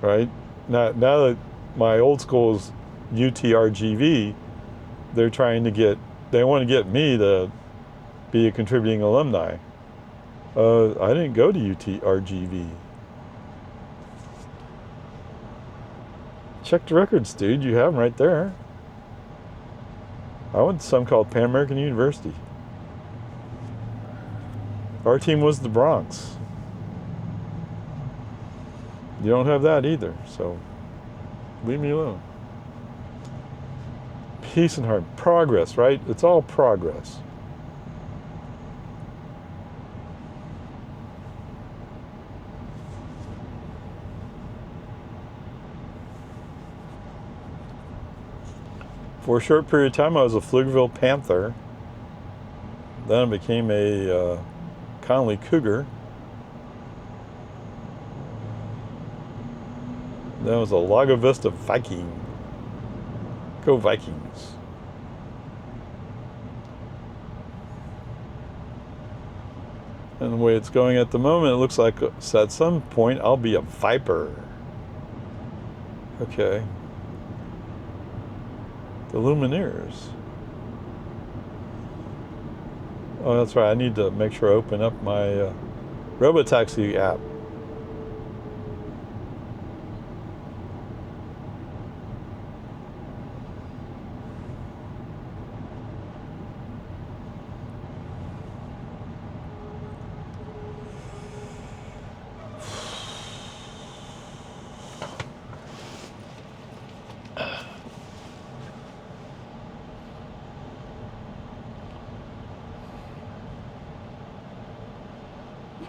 right? Now that my old school is UTRGV, they're trying to they want to get me to be a contributing alumni. I didn't go to UTRGV. Check the records, dude. You have them right there. I went to some called Pan American University. Our team was the Bronx. You don't have that either, so leave me alone. Peace and heart. Progress, right? It's all progress. For a short period of time, I was a Pflugerville Panther. Then I became a Connolly Cougar. Then I was a Lago Vista Viking. Go Vikings. And the way it's going at the moment, it looks like at some point I'll be a Viper. Okay. The Lumineers. Oh, that's right. I need to make sure I open up my Robotaxi app.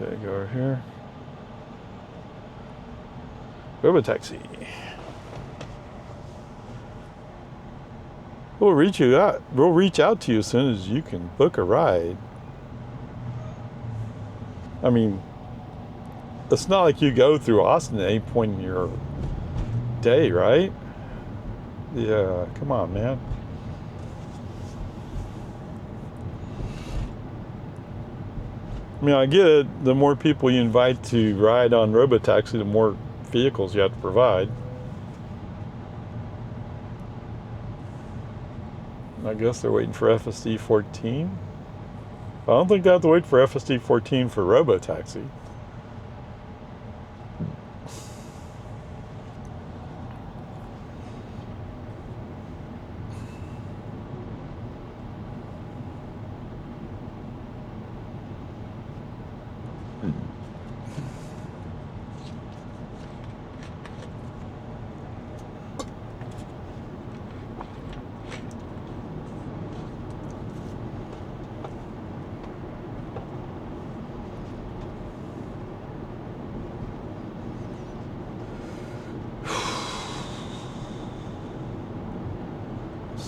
Okay, go over here. Robotaxi. We'll reach you out. We'll reach out to you as soon as you can book a ride. I mean, it's not like you go through Austin at any point in your day, right? Yeah, come on, man. I mean, I get it. The more people you invite to ride on Robotaxi, the more vehicles you have to provide. I guess they're waiting for FSD 14. I don't think they have to wait for FSD 14 for Robotaxi.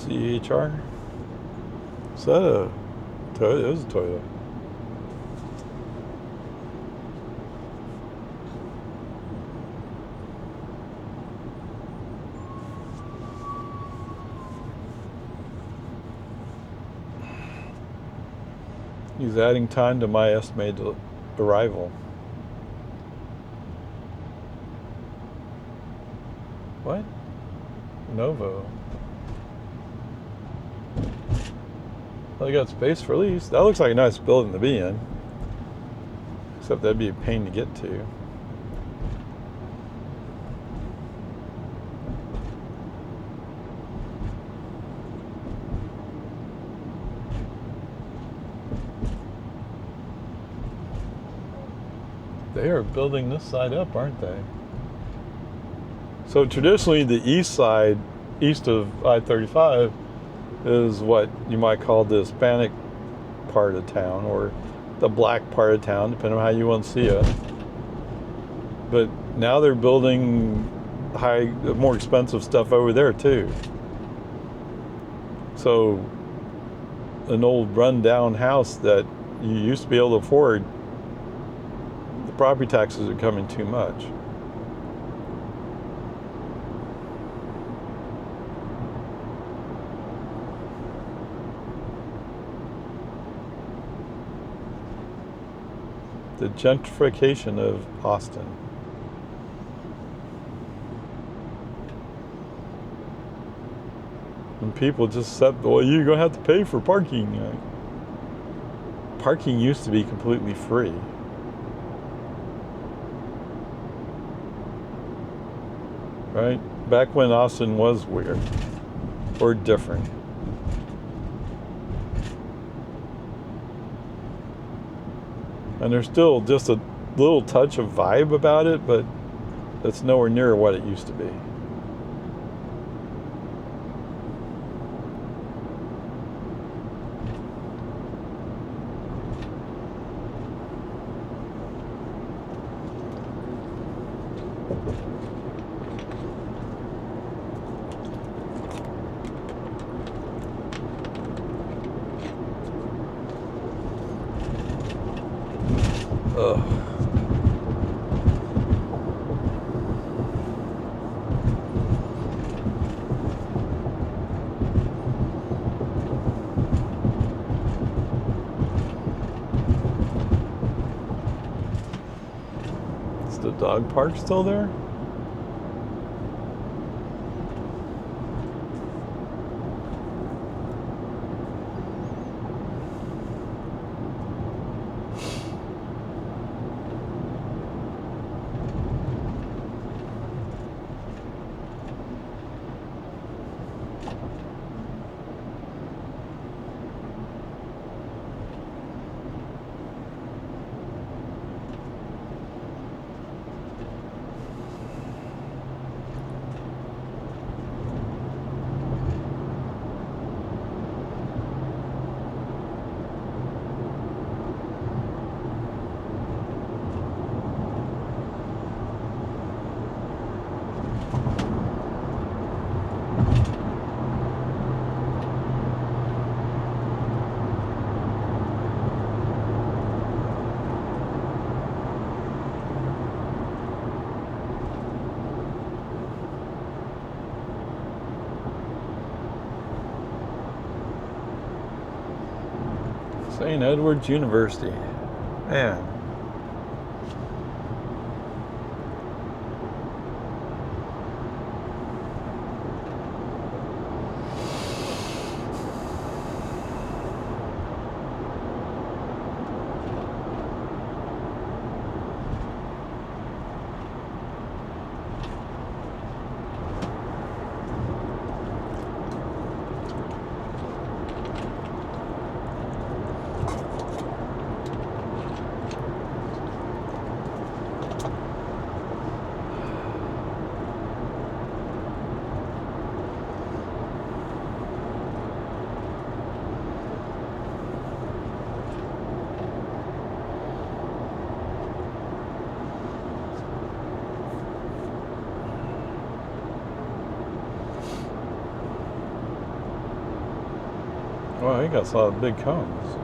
CHR? Is that a Toyota? It is a Toyota. He's adding time to my estimated arrival. What? Novo. Well, you got space for lease. That looks like a nice building to be in. Except that'd be a pain to get to. They are building this side up, aren't they? So traditionally, the east side, east of I-35, is what you might call the Hispanic part of town, or the black part of town, depending on how you want to see it. But now they're building more expensive stuff over there too. So an old run-down house that you used to be able to afford, the property taxes are coming too much. The gentrification of Austin. And people just said, well, you're going to have to pay for parking. Parking used to be completely free. Right? Back when Austin was weird or different. And there's still just a little touch of vibe about it, but it's nowhere near what it used to be. Ugh. Is the dog park still there? St. Edward's University. Man. Wow, he got a lot of big cones.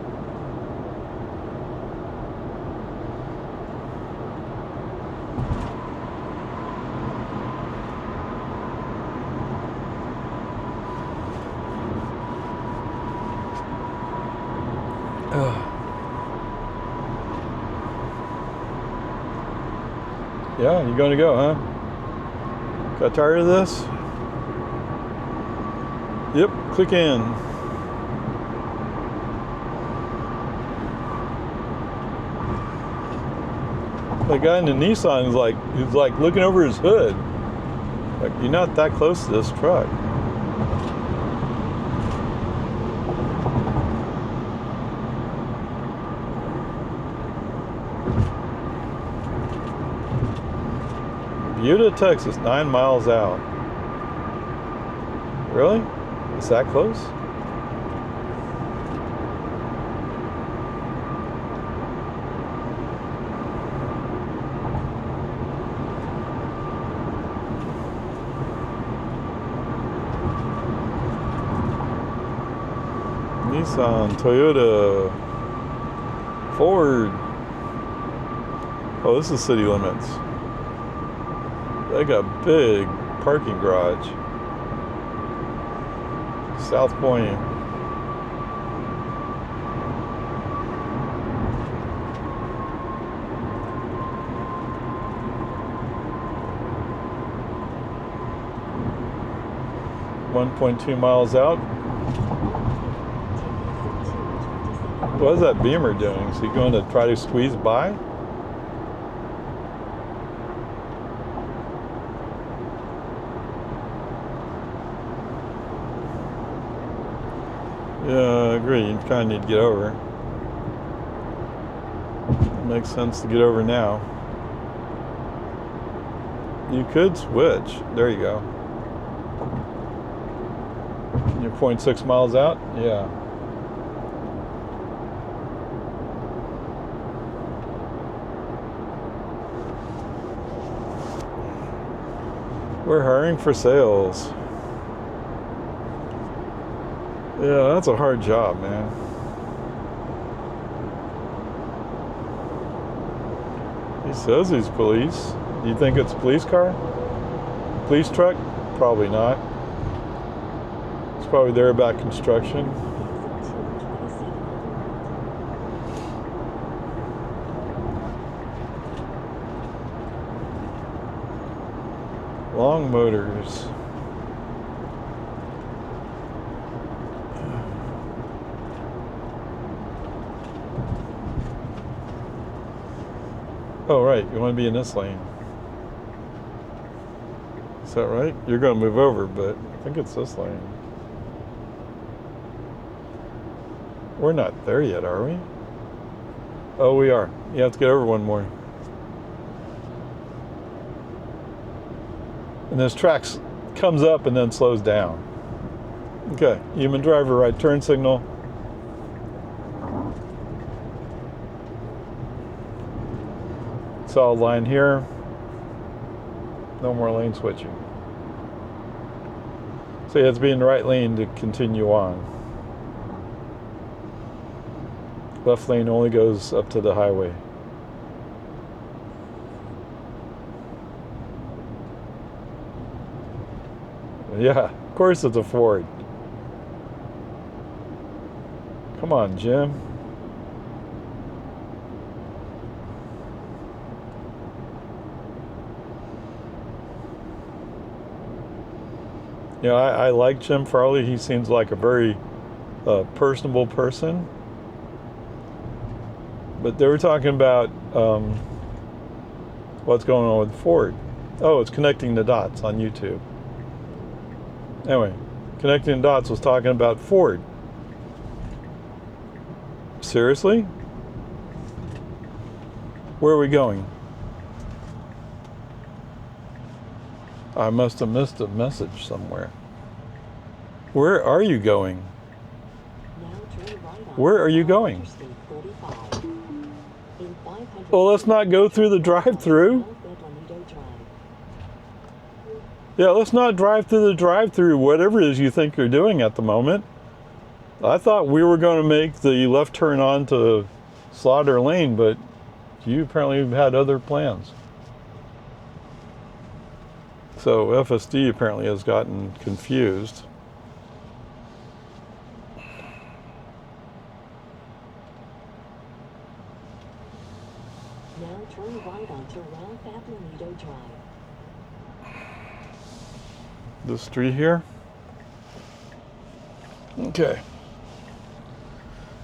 Yeah, you gonna go, huh? Got tired of this? Yep, click in. The guy in the Nissan is he's like looking over his hood. Like, you're not that close to this truck. Buda, Texas, 9 miles out. Really? Is that close? Nissan, Toyota, Ford. Oh, this is city limits. They got big parking garage. South Point. 1.2 miles out. What is that Beamer doing? Is he going to try to squeeze by? Yeah, I agree. You kind of need to get over. It makes sense to get over now. You could switch. There you go. You're 0.6 miles out? Yeah. We're hiring for sales. Yeah, that's a hard job, man. He says he's police. Do you think it's a police car? Police truck? Probably not. It's probably there about construction. Long Motors. Oh, right. You want to be in this lane. Is that right? You're going to move over, but I think it's this lane. We're not there yet, are we? Oh, we are. You have to get over one more. And this track comes up and then slows down. Okay, human driver, right turn signal. Solid line here. No more lane switching. So you have to be in the right lane to continue on. Left lane only goes up to the highway. Yeah, of course it's a Ford. Come on, Jim. You know, I like Jim Farley. He seems like a very personable person. But they were talking about what's going on with Ford. Oh, it's Connecting the Dots on YouTube. Anyway, Connecting the Dots was talking about Ford. Seriously? Where are we going? I must have missed a message somewhere. Where are you going? Where are you going? Well, let's not go through the drive-through. Yeah, let's not drive through the drive-through, whatever it is you think you're doing at the moment. I thought we were going to make the left turn onto Slaughter Lane, but you apparently had other plans. So FSD apparently has gotten confused. Now turn right onto Ralph Apolido Drive. This street here? Okay.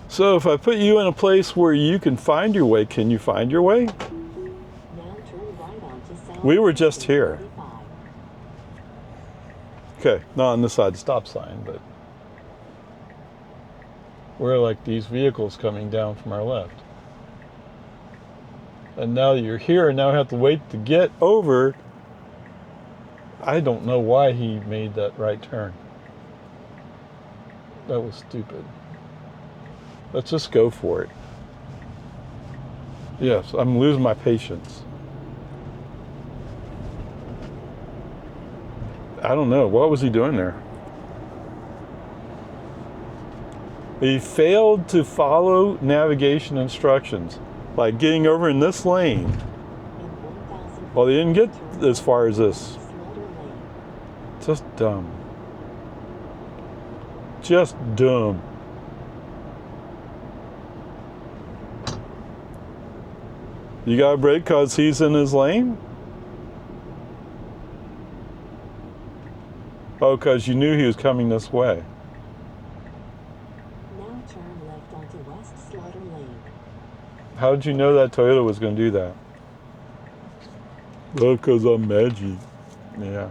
So if I put you in a place where you can find your way, can you find your way? Now turn right onto South. We were just here. Okay, not on this side stop sign, but we're like these vehicles coming down from our left. And now that you're here, now I have to wait to get over. I don't know why he made that right turn. That was stupid. Let's just go for it. Yes, I'm losing my patience. I don't know. What was he doing there? He failed to follow navigation instructions, like getting over in this lane. Well, he didn't get as far as this. Just dumb. Just dumb. You got to brake because he's in his lane? Oh, because you knew he was coming this way. Now turn left onto West Slaughter Lane. How did you know that Toyota was going to do that? Well, because I'm magic. Yeah.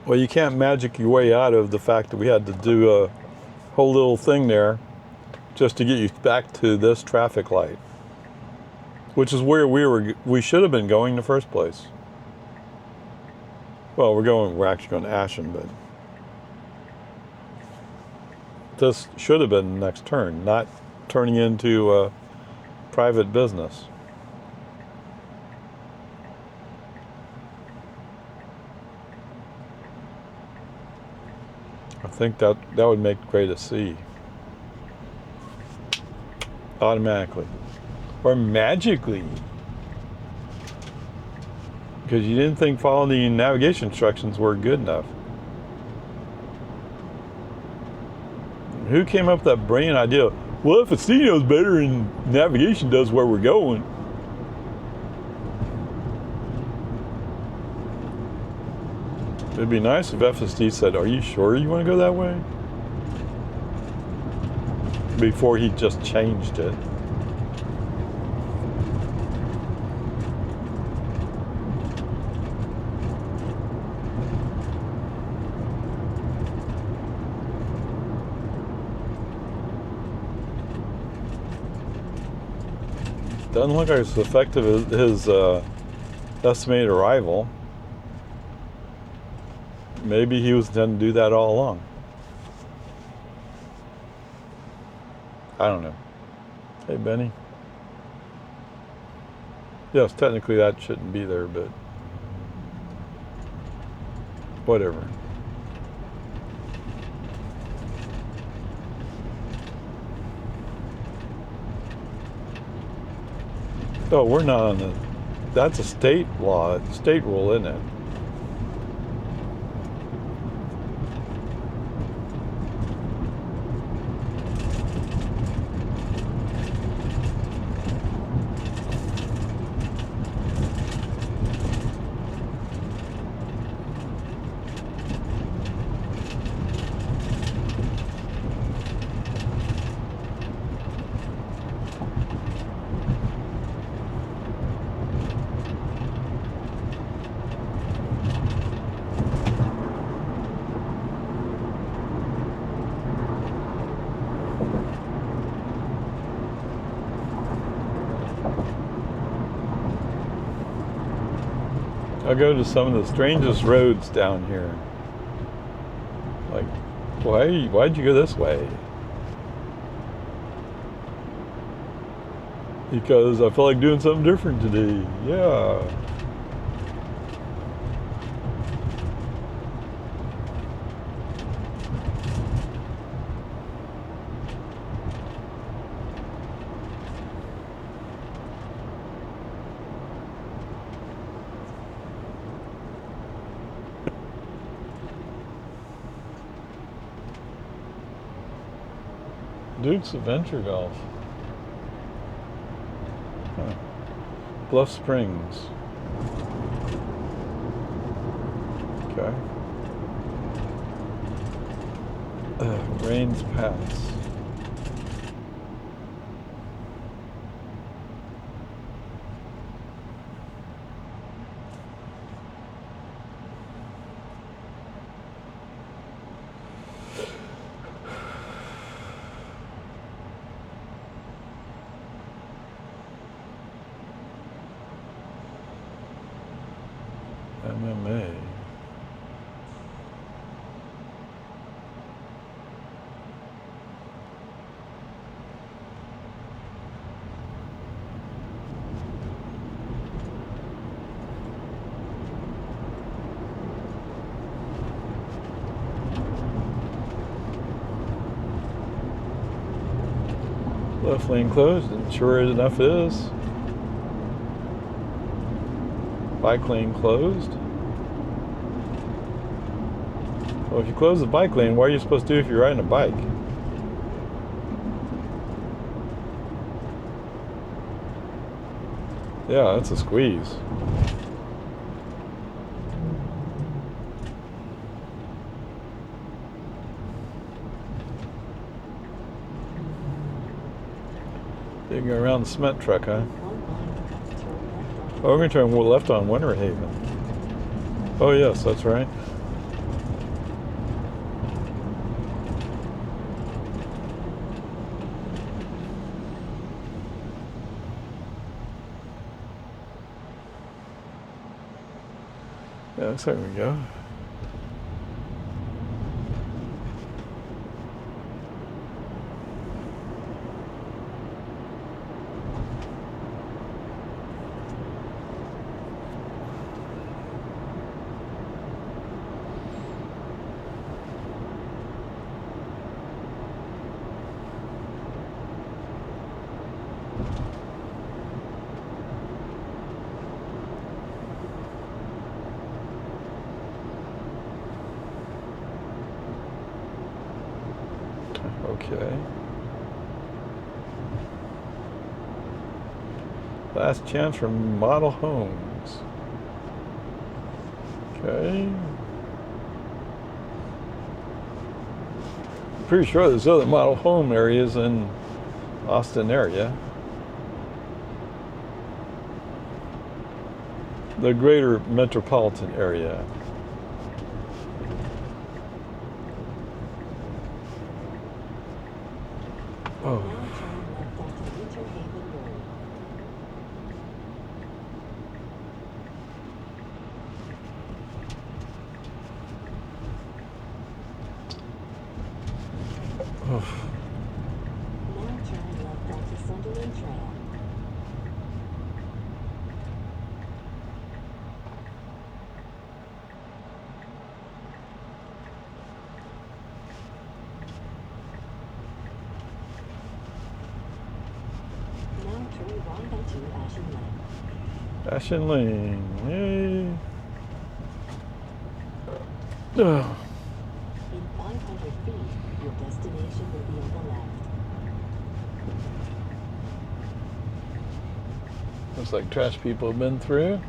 Well, you can't magic your way out of the fact that we had to do a whole little thing there just to get you back to this traffic light, which is where we should have been going in the first place. Well, we're actually going to Ashen, but this should have been the next turn, not turning into a private business. I think that would make Gray to see automatically or magically, because you didn't think following the navigation instructions were good enough. Who came up with that brilliant idea? Well, FSD knows better than navigation does where we're going. It'd be nice if FSD said, "Are you sure you want to go that way?" Before he just changed it. Doesn't look like it's effective as his estimated arrival. Maybe he was intending to do that all along. I don't know. Hey, Benny. Yes, technically that shouldn't be there, but whatever. Oh, we're not on the... That's a state law, state rule, isn't it? I go to some of the strangest roads down here. Like, why'd you go this way? Because I feel like doing something different today. Yeah. Duke's Adventure Golf. Huh. Bluff Springs. Okay. Rains Pass. MMA. Left lane closed, and sure enough it is. Bike lane closed. Well, if you close the bike lane, what are you supposed to do if you're riding a bike? Yeah, that's a squeeze. Digging around the cement truck, huh? Oh, we're going to turn left on Winter Haven. Oh, yes, that's right. Yeah, looks like we go. Okay. Last chance for model homes. Okay. Pretty sure there's other model home areas in Austin area. The greater metropolitan area. Oh. Ashen Lane, yay! In 500 feet, your destination will be on the left. Looks like trash people have been through. And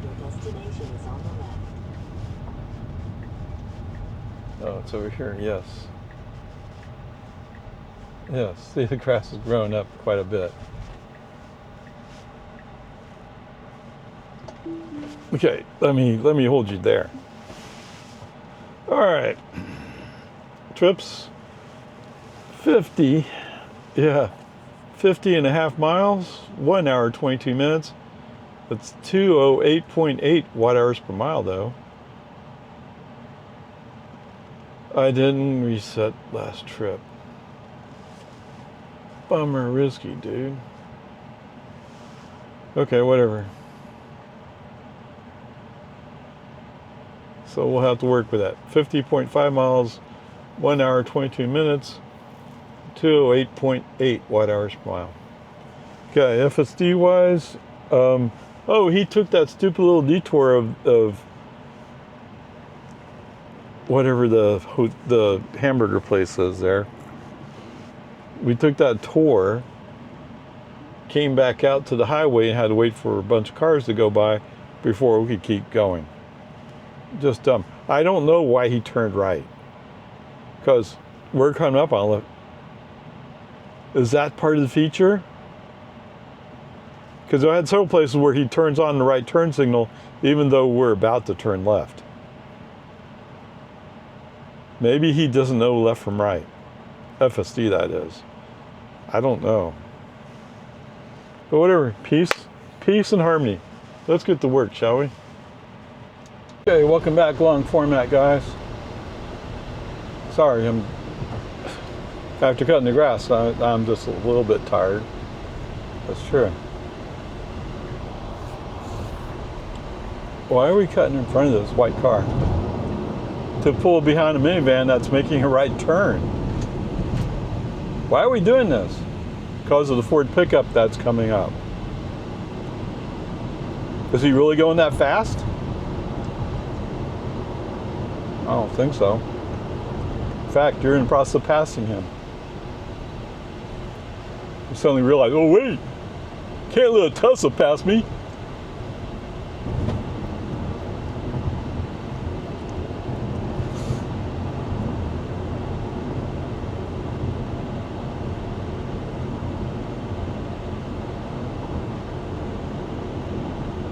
your destination is on the left. Oh, it's over here, yes. Yes, see, the grass has grown up quite a bit. Okay, let me hold you there. All right. Trips 50. Yeah. 50 and a half miles, 1 hour 22 minutes. That's 208.8 watt hours per mile though. I didn't reset last trip. Bummer, risky, dude. Okay, whatever. So we'll have to work with that. 50.5 miles, 1 hour 22 minutes, 208.8 watt hours per mile. Okay, FSD wise, oh, he took that stupid little detour of whatever the hamburger place is there. We took that tour, came back out to the highway and had to wait for a bunch of cars to go by before we could keep going. Just dumb. I don't know why he turned right. Because we're coming up on it. Is that part of the feature? Because I had several places where he turns on the right turn signal even though we're about to turn left. Maybe he doesn't know left from right. FSD, that is. I don't know. But whatever, peace and harmony. Let's get to work, shall we? Okay, welcome back, long format guys. Sorry, after cutting the grass, I'm just a little bit tired. That's true. Why are we cutting in front of this white car? To pull behind a minivan that's making a right turn. Why are we doing this? Because of the Ford pickup that's coming up. Is he really going that fast? I don't think so. In fact, you're in the process of passing him. I suddenly realized, oh wait, can't let a Tesla pass me.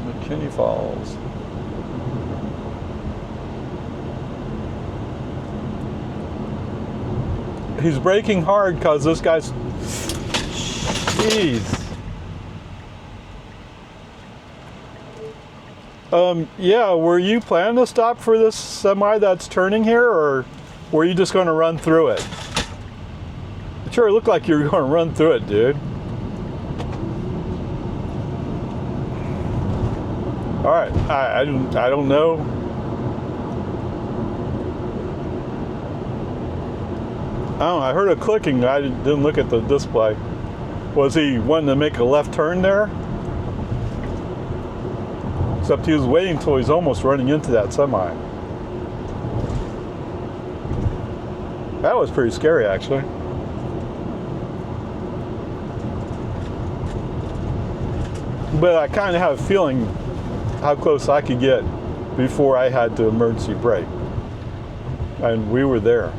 McKinney Falls. He's braking hard because this guy's, jeez. Yeah, were you planning to stop for this semi that's turning here, or were you just going to run through it? It sure looked like you were going to run through it, dude. All right, I don't know. I don't know, I heard a clicking. I didn't look at the display. Was he wanting to make a left turn there? Except he was waiting until he's almost running into that semi. That was pretty scary, actually. But I kind of have a feeling how close I could get before I had to emergency brake. And we were there.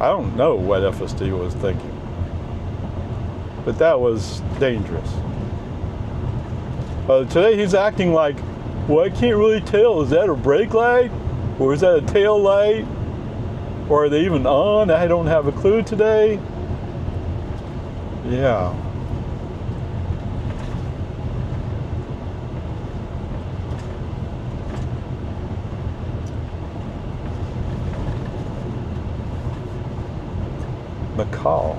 I don't know what FSD was thinking. But that was dangerous. Today he's acting like, well, I can't really tell. Is that a brake light? Or is that a tail light? Or are they even on? I don't have a clue today. Yeah. McCall.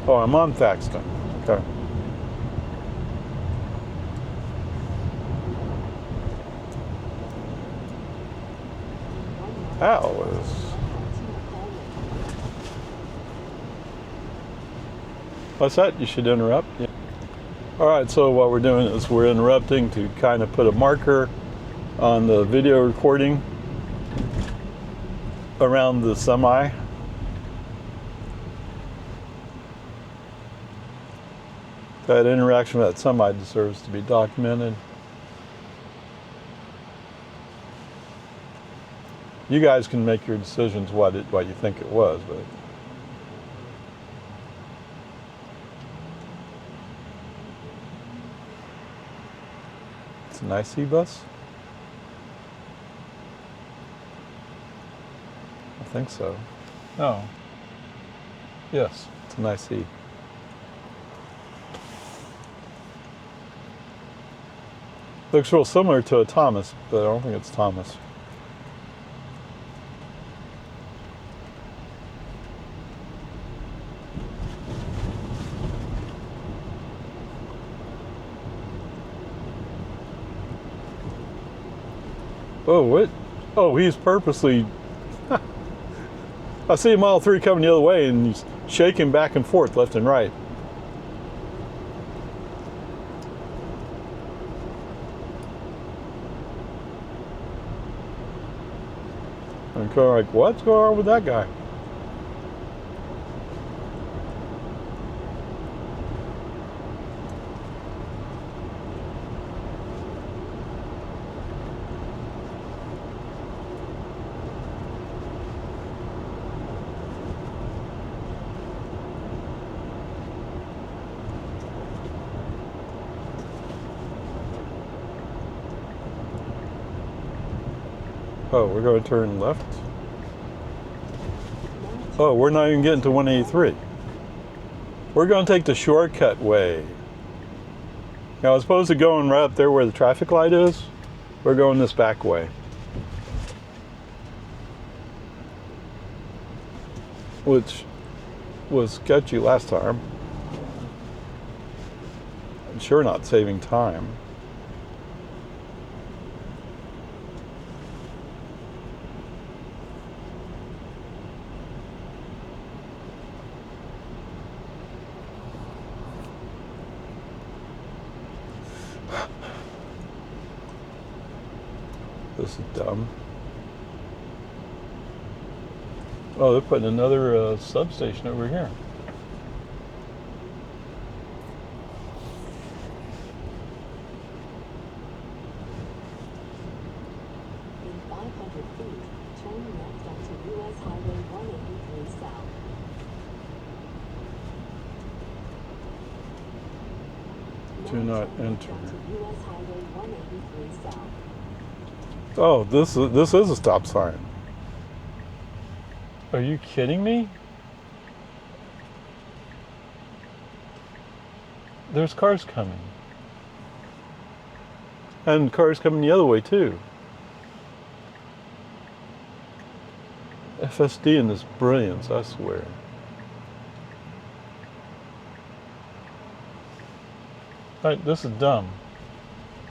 Oh, I'm on Thaxton. Okay. That was... What's that? You should interrupt? Yeah. All right, so what we're doing is we're interrupting to kind of put a marker on the video recording around the semi. That interaction with that semi deserves to be documented. You guys can make your decisions what you think it was, but it's a nice E-bus. I think so. Oh. Yes, it's a nice E. Looks real similar to a Thomas, but I don't think it's Thomas. Oh, what? Oh, he's purposely... I see a Model 3 coming the other way, and he's shaking back and forth, left and right. I'm kind of like, what's going on with that guy? Oh, we're going to turn left? Oh, we're not even getting to 183. We're going to take the shortcut way. Now, as opposed to going right up there where the traffic light is, we're going this back way. Which was sketchy last time. I'm sure not saving time. This is dumb. Oh, they're putting another substation over here. In 500 feet, turn left onto US Highway 183 South. Do not Turn left enter. onto US Highway 183 South. Oh, this is a stop sign. Are you kidding me? There's cars coming. And cars coming the other way too. FSD in this brilliance, I swear. Alright, this is dumb.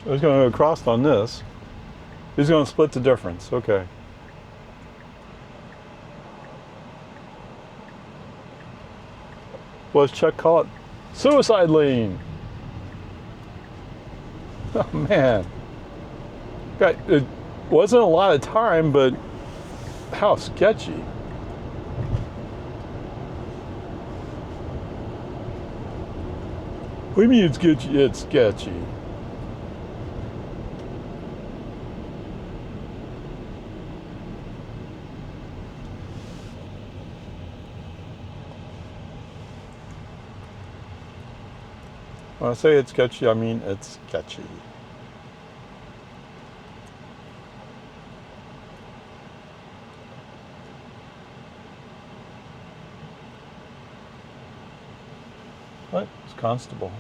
I was going to go across on this. He's going to split the difference. Okay. What does Chuck call it? Suicide lane. Oh man. God, it wasn't a lot of time, but how sketchy. What do you mean it's sketchy? It's sketchy. When I say it's sketchy, I mean it's sketchy. What? It's constable.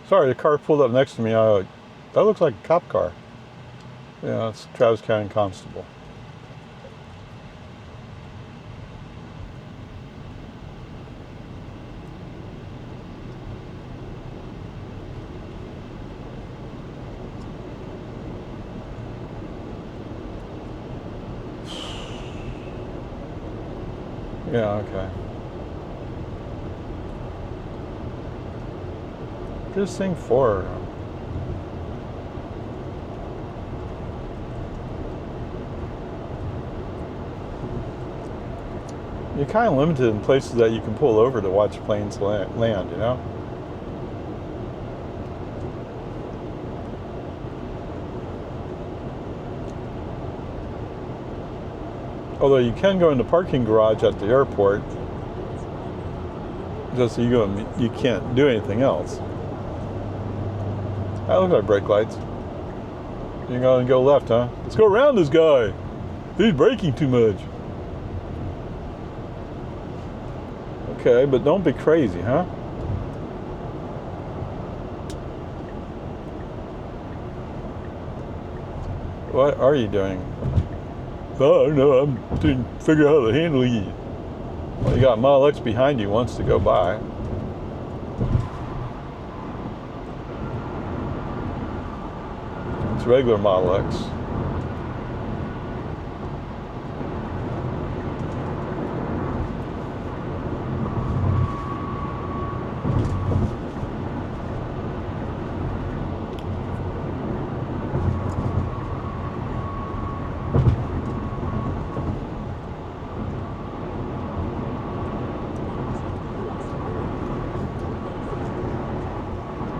Sorry, the car pulled up next to me. That looks like a cop car. Yeah, it's Travis County Constable. Yeah, okay. This thing for. You're kind of limited in places that you can pull over to watch planes land, you know? Although you can go in the parking garage at the airport, just so you can't do anything else. That looks like brake lights. You're gonna go left, huh? Let's go around this guy. He's braking too much. Okay, but don't be crazy, huh? What are you doing? Oh, I don't know. I'm trying to figure out how to handle you. Well, you got Model X behind you, wants to go by. It's regular Model X.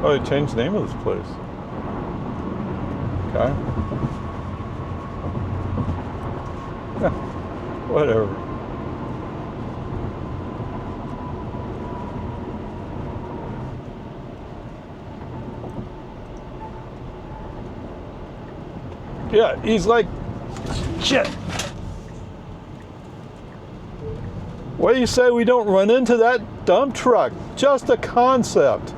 Oh, they changed the name of this place. Okay. Yeah, whatever. Yeah, he's like, shit. What do you say we don't run into that dump truck? Just a concept.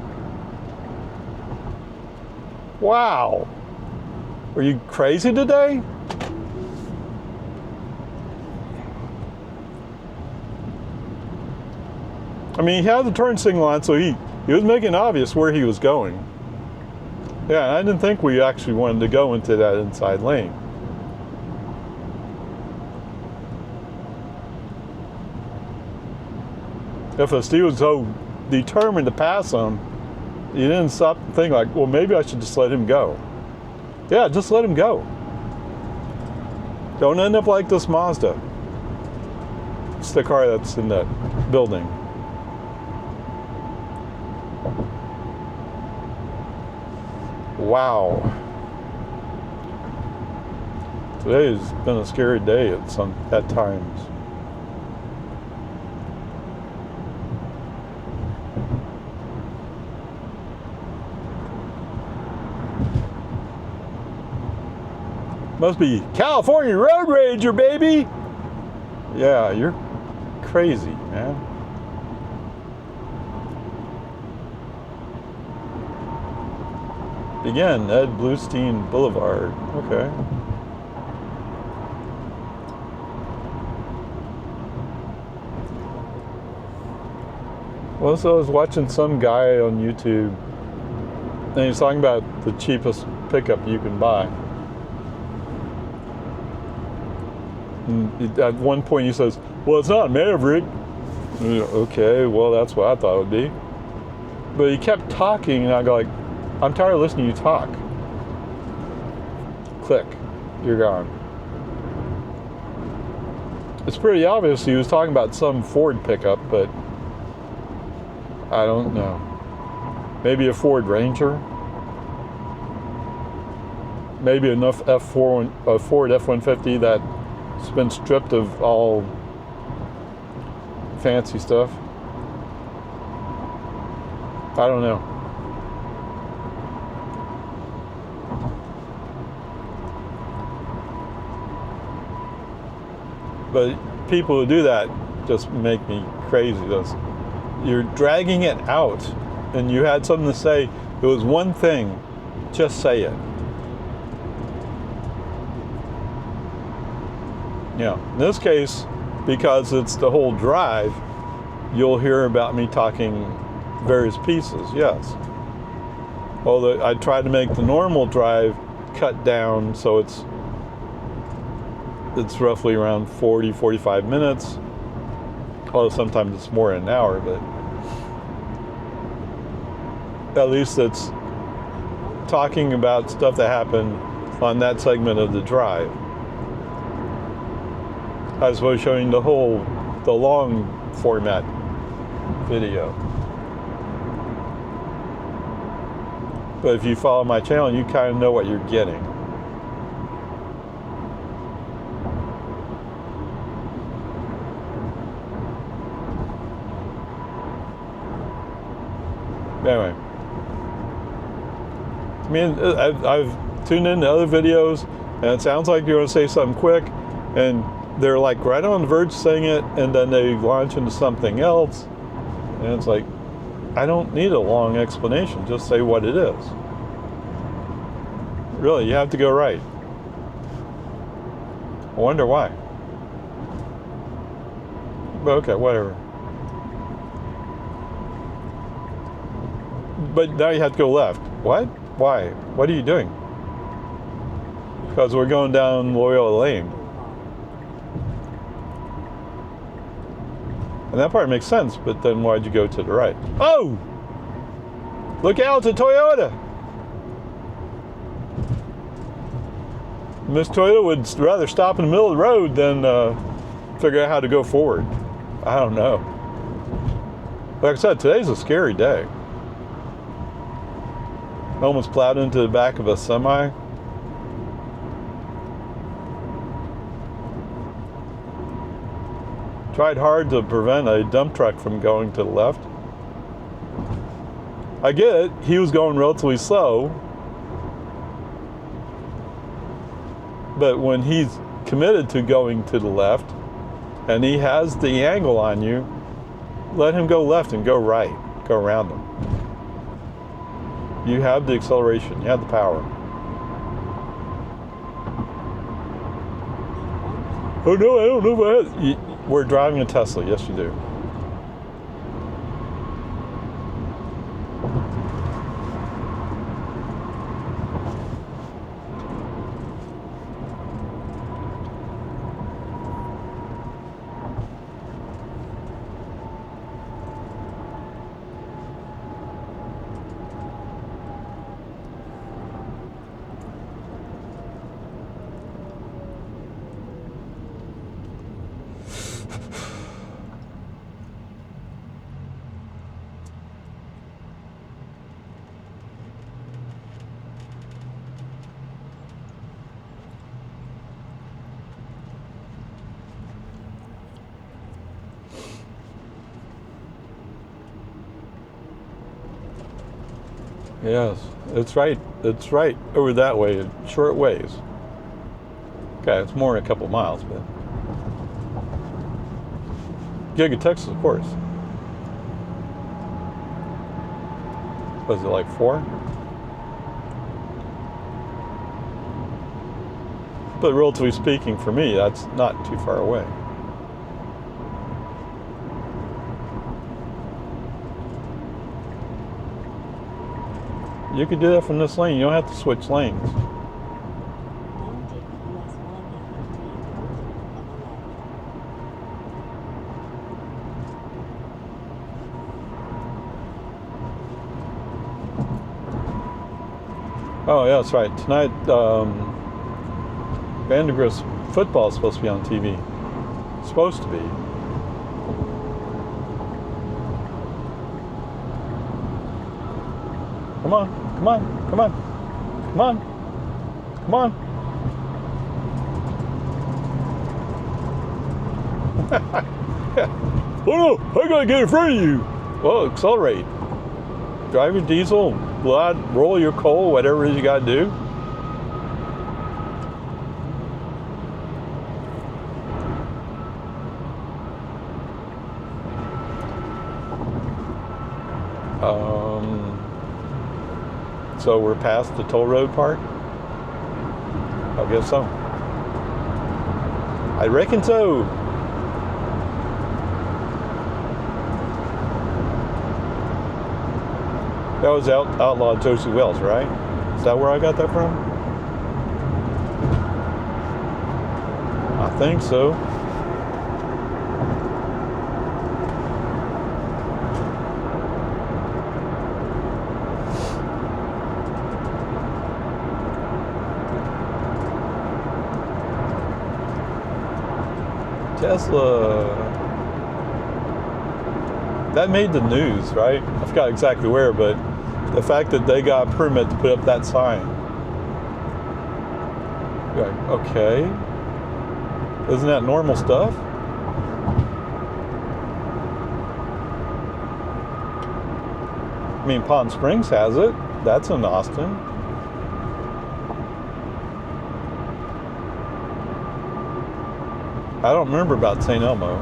Wow. Are you crazy today? I mean, he had the turn signal on, so he was making obvious where he was going. Yeah, I didn't think we actually wanted to go into that inside lane. FSD was so determined to pass him, you didn't stop and think like, well, maybe I should just let him go. Yeah, just let him go. Don't end up like this Mazda. It's the car that's in that building. Wow. Today has been a scary day at times. Must be California Road Ranger, baby. Yeah, you're crazy, man. Again, Ed Bluestein Boulevard. Okay. Well, so I was watching some guy on YouTube, and he's talking about the cheapest pickup you can buy. And at one point he says, well, it's not Maverick. Okay, well, that's what I thought it would be. But he kept talking, and I go like, I'm tired of listening to you talk. Click. You're gone. It's pretty obvious he was talking about some Ford pickup, but I don't know. Maybe a Ford Ranger? Maybe enough a Ford F-150 that's been stripped of all fancy stuff. I don't know. But people who do that just make me crazy. You're dragging it out, and you had something to say. It was one thing. Just say it. Yeah. In this case, because it's the whole drive, you'll hear about me talking various pieces. Yes. Although I tried to make the normal drive cut down so it's roughly around 40-45 minutes. Although sometimes it's more than an hour, but at least it's talking about stuff that happened on that segment of the drive, as opposed to showing the long format video. But if you follow my channel, you kind of know what you're getting. Anyway, I mean, I've tuned into other videos, and it sounds like you're going to say something quick, and they're like right on the verge of saying it, and then they launch into something else, and it's like, I don't need a long explanation, just say what it is. Really, you have to go right. I wonder why. But okay, whatever. But now you have to go left. What? Why? What are you doing? Because we're going down Loyola Lane. And that part makes sense, but then why'd you go to the right? Oh! Look out, it's a Toyota! Miss Toyota would rather stop in the middle of the road than figure out how to go forward. I don't know. Like I said, today's a scary day. I almost plowed into the back of a semi. Tried hard to prevent a dump truck from going to the left. I get it, he was going relatively slow. But when he's committed to going to the left, and he has the angle on you, let him go left and go right. Go around him. You have the acceleration, you have the power. Oh no, I don't know what. We're driving a Tesla, yes you do. Yes, it's right. It's right over that way, short ways. Okay, it's more than a couple miles, but Giga Texas, of course. Was it like 4? But relatively speaking, for me, that's not too far away. You could do that from this lane. You don't have to switch lanes. Now take US 1 and 3 north on the left. Oh, yeah, that's right. Tonight, Vandergrift's football is supposed to be on TV. Supposed to be. Come on, come on, come on, come on, come on. Oh, I gotta get in front of you. Well, accelerate. Drive your diesel, roll your coal, whatever it is you gotta do. So we're past the toll road part? I guess so. I reckon so. That was Outlaw Josie Wells, right? Is that where I got that from? I think so. Tesla. That made the news, right? I forgot exactly where, but the fact that they got a permit to put up that sign. You're like, okay. Isn't that normal stuff? I mean, Palm Springs has it. That's in Austin. I don't remember about St. Elmo.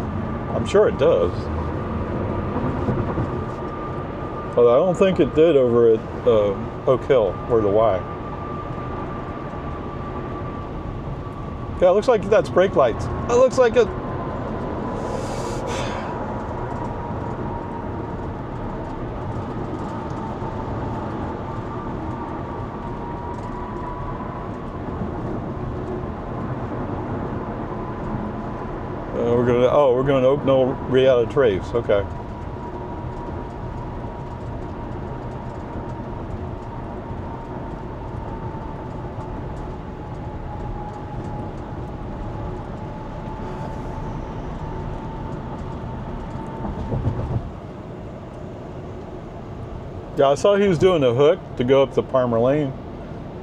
I'm sure it does. Although I don't think it did over at Oak Hill, or the Y. Yeah, it looks like that's brake lights. It looks like it. We're gonna open no reality traves. Okay. Yeah, I saw he was doing a hook to go up the Palmer Lane,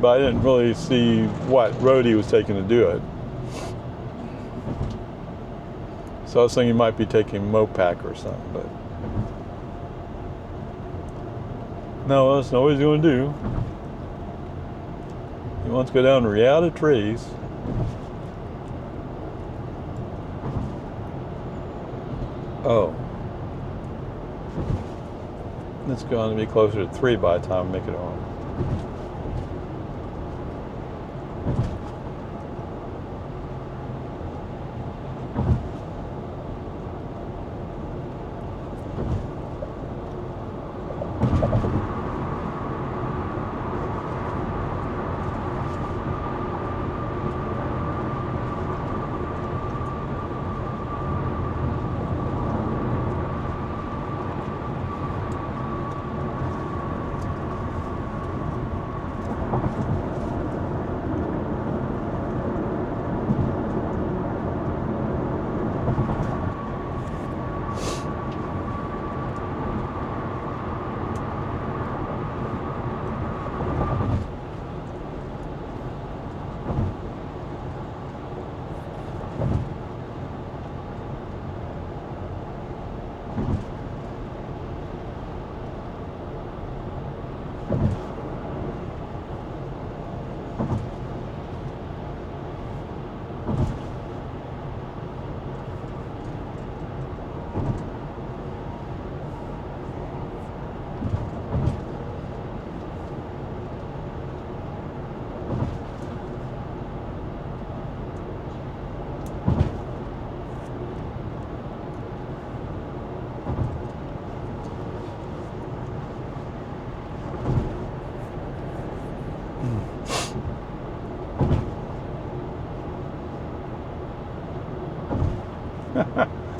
but I didn't really see what road he was taking to do it. So I was thinking he might be taking Mopac or something, but no, that's not what he's going to do. He wants to go down to reality trees. Oh. It's going to be closer to 3 by the time I make it home.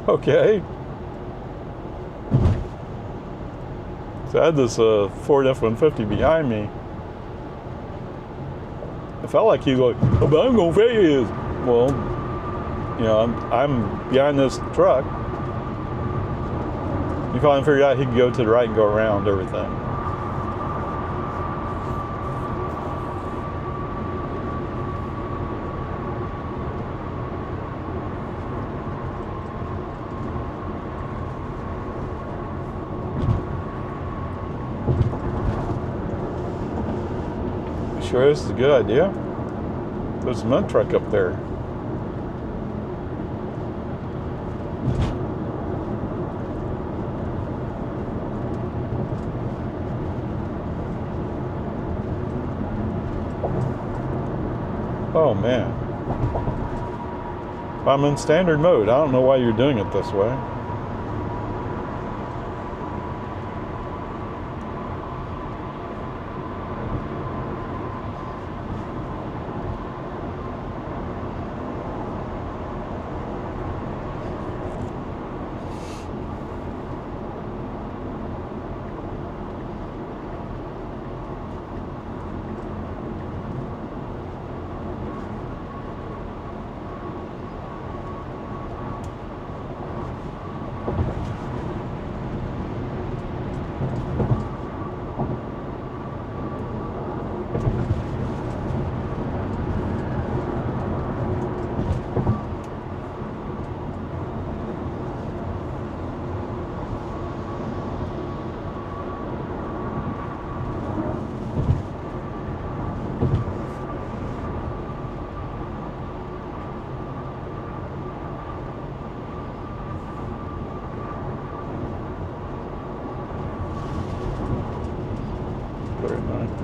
Okay. So I had this Ford F-150 behind me. It felt like he was like, oh, but I'm going fast. Well, you know, I'm behind this truck. He finally figured out he could go to the right and go around everything. Sure, this is a good idea. There's a cement truck up there. Oh man. I'm in standard mode. I don't know why you're doing it this way.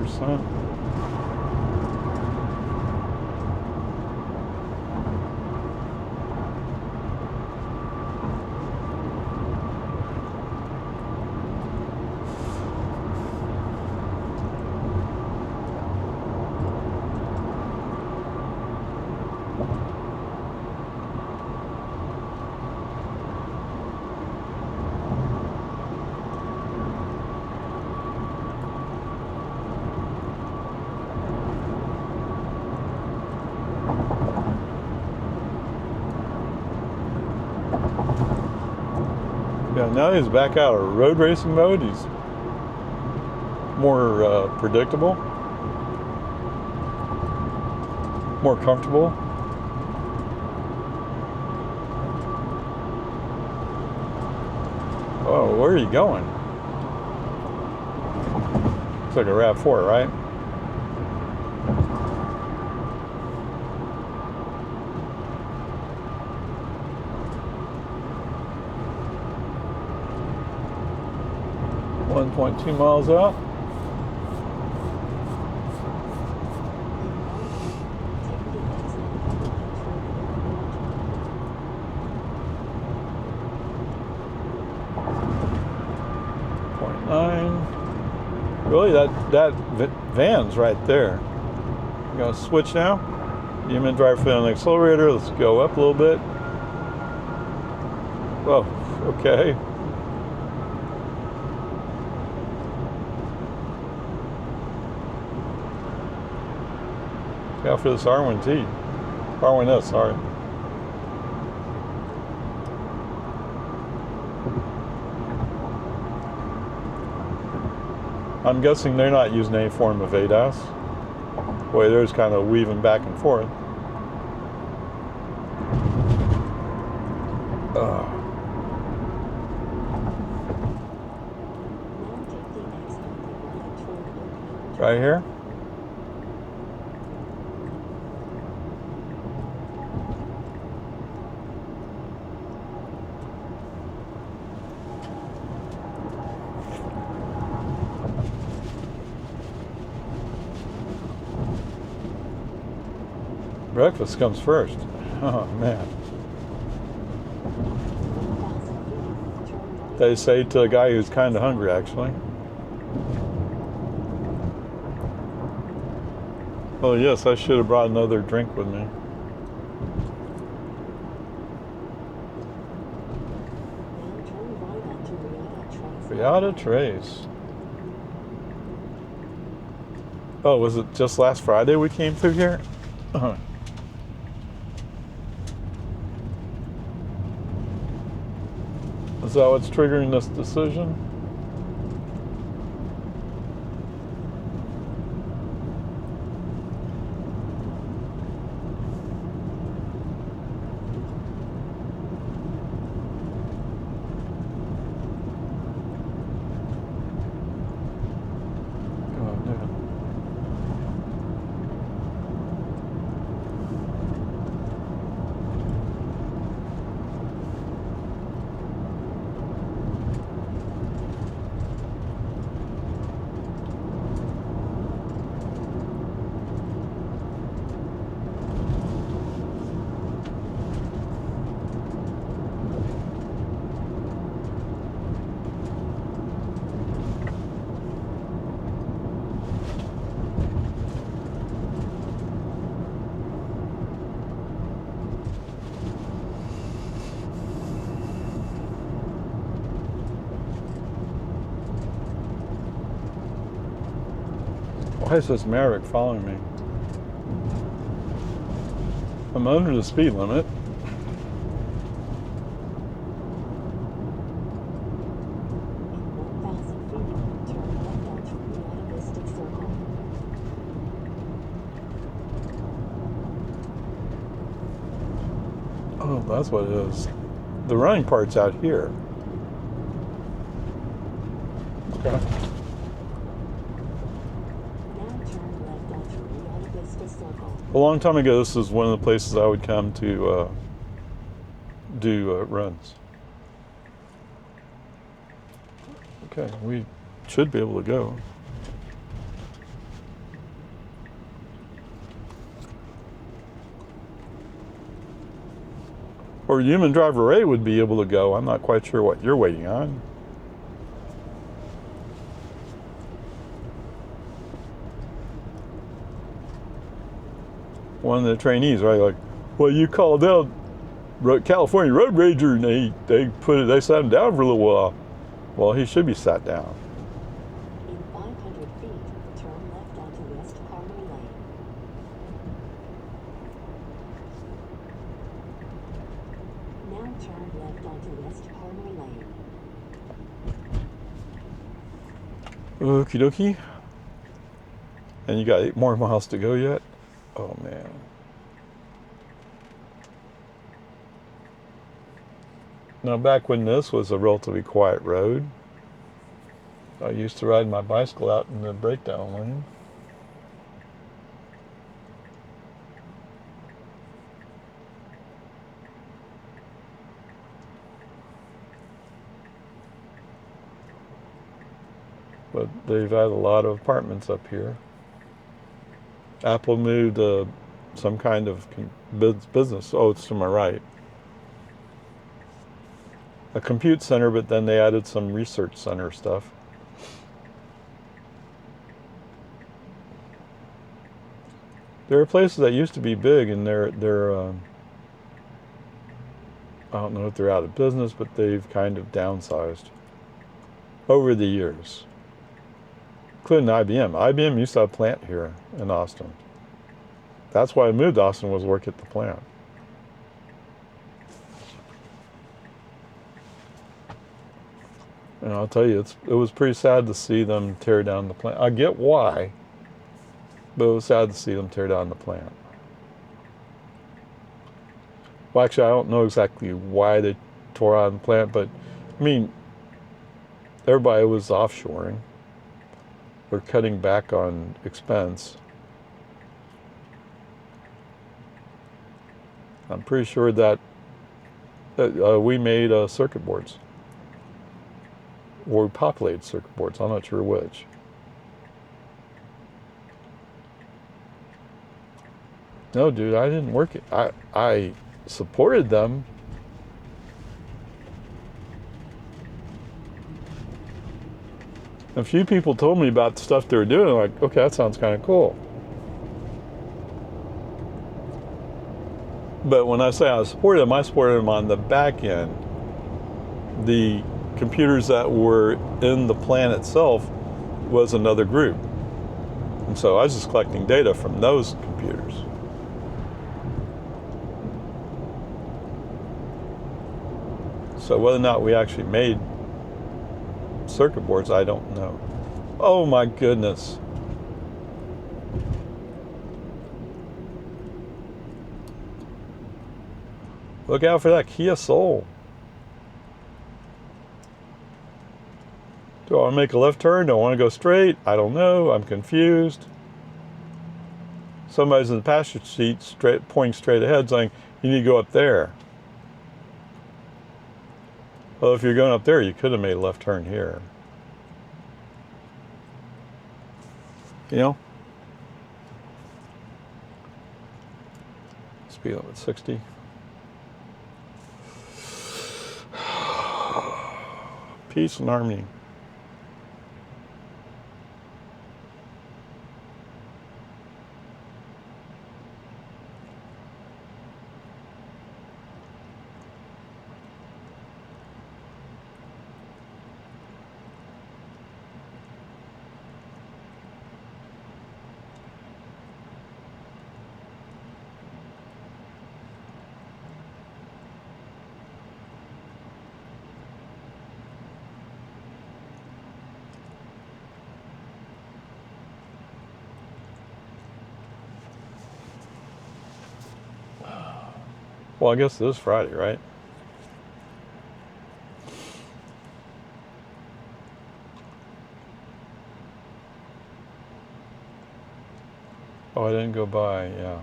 %. Yeah, now he's back out of road racing mode. He's more predictable, more comfortable. Oh, where are you going? Looks like a RAV4, right? .2 miles out. .9. Really, that van's right there. I'm gonna switch now. Human drive foot on the accelerator. Let's go up a little bit. Whoa. Okay. Out for this R1T. R1S, sorry. I'm guessing they're not using any form of ADAS. Boy, they're just kind of weaving back and forth. Right here. Breakfast comes first. Oh man. They say to a guy who's kind of hungry, actually. Oh yes, I should have brought another drink with me. Without a trace. Oh, was it just last Friday we came through here? Is that what's triggering this decision? Why is this Maverick following me? I'm under the speed limit. Oh, that's what it is. The running part's out here. Okay. A long time ago, this was one of the places I would come to do runs. Okay, we should be able to go. Or human driver Ray would be able to go. I'm not quite sure what you're waiting on. One of the trainees, right? Like, well, you called out California Road Ranger, and they sat him down for a little while. Well, he should be sat down. In 500 feet, turn left onto West Palmer Lane. Now turn left onto West Palmer Lane. Okie dokie. And you got 8 more miles to go yet? Oh man. Now back when this was a relatively quiet road, I used to ride my bicycle out in the breakdown lane. But they've had a lot of apartments up here. Apple moved some kind of business. Oh, it's to my right. A compute center, but then they added some research center stuff. There are places that used to be big, and they're I don't know if they're out of business, but they've kind of downsized over the years. Including IBM. IBM used to have a plant here in Austin. That's why I moved to Austin, was work at the plant. And I'll tell you, it was pretty sad to see them tear down the plant. I get why, but it was sad to see them tear down the plant. Well, actually, I don't know exactly why they tore down the plant, but I mean, everybody was offshoring. We're cutting back on expense. I'm pretty sure that we made circuit boards. Or we populated circuit boards. I'm not sure which. No, dude, I didn't work it. I supported them. A few people told me about the stuff they were doing. I'm like, okay, that sounds kind of cool. But when I say I supported them on the back end. The computers that were in the plan itself was another group. And so I was just collecting data from those computers. So whether or not we actually made circuit boards, I don't know. Oh my goodness. Look out for that Kia Soul. Do I want to make a left turn? Do I want to go straight? I don't know. I'm confused. Somebody's in the passenger seat pointing straight ahead saying, you need to go up there. Well, if you're going up there, you could have made a left turn here. You know? Speed limit 60. Peace and harmony. Well, I guess it is Friday, right? Oh, I didn't go by, yeah.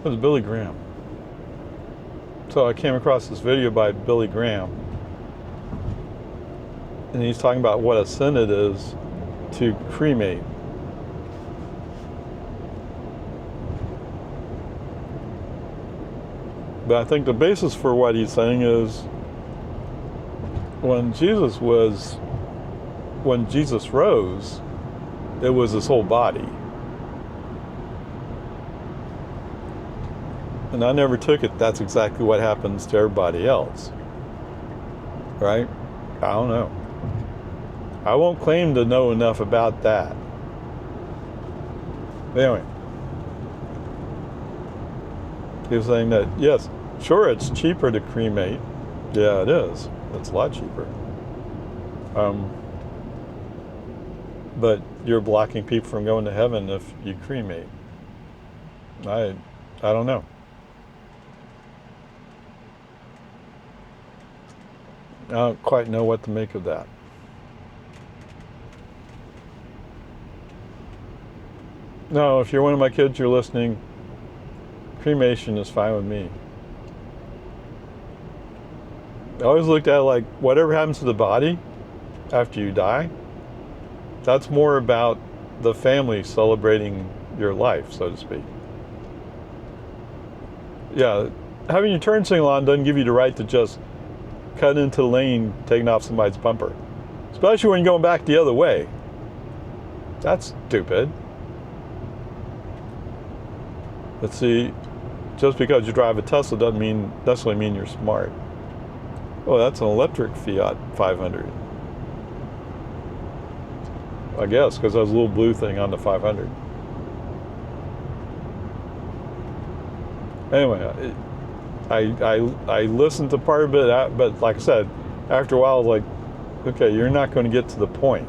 It was Billy Graham. So I came across this video by Billy Graham, and he's talking about what a sin it is to cremate. But I think the basis for what he's saying is when Jesus rose, it was his whole body. And I never took it that's exactly what happens to everybody else. Right? I don't know. I won't claim to know enough about that. But anyway. He was saying that, yes, sure, it's cheaper to cremate. Yeah, it is. It's a lot cheaper. But you're blocking people from going to heaven if you cremate. I don't know. I don't quite know what to make of that. No, if you're one of my kids, you're listening, cremation is fine with me. I always looked at it like whatever happens to the body after you die, that's more about the family celebrating your life, so to speak. Yeah, having your turn signal on doesn't give you the right to just cut into the lane, taking off somebody's bumper. Especially when you're going back the other way. That's stupid. But see, just because you drive a Tesla doesn't necessarily mean you're smart. Oh, that's an electric Fiat 500. I guess, because there's a little blue thing on the 500. Anyway, I listened to part of it, but like I said, after a while, I was like, okay, you're not going to get to the point.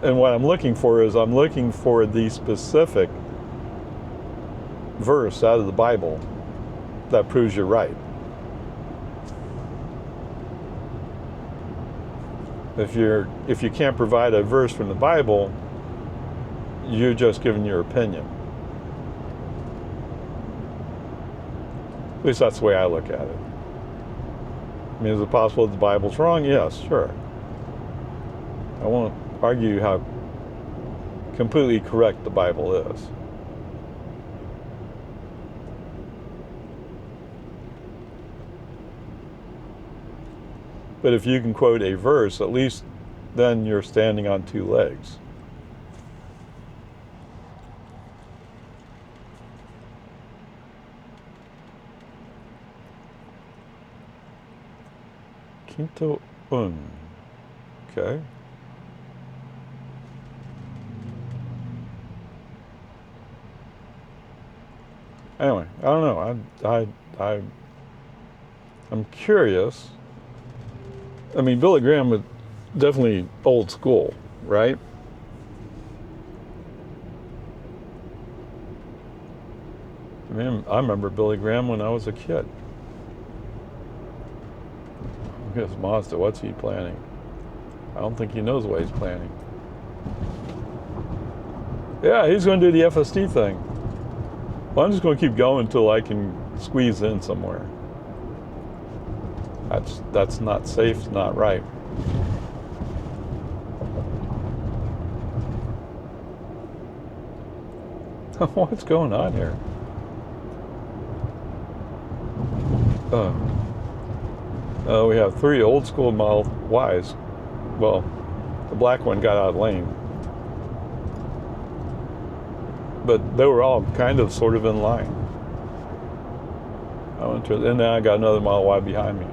And what I'm looking for is the specific verse out of the Bible that proves you're right. If you can't provide a verse from the Bible, you're just giving your opinion. At least that's the way I look at it. I mean, is it possible that the Bible's wrong? Yes, sure. I won't argue how completely correct the Bible is. But if you can quote a verse, at least then you're standing on two legs. Quinto un. Okay. Anyway, I don't know. I'm curious. I mean, Billy Graham was definitely old school, right? I mean, I remember Billy Graham when I was a kid. Yes, Mazda, what's he planning? I don't think he knows what he's planning. Yeah, he's going to do the FSD thing. Well, I'm just going to keep going until I can squeeze in somewhere. That's not safe, not right. What's going on here? We have 3 old school Model Ys. Well, the black one got out of lane. But they were all kind of sort of in line. And then I got another Model Y behind me.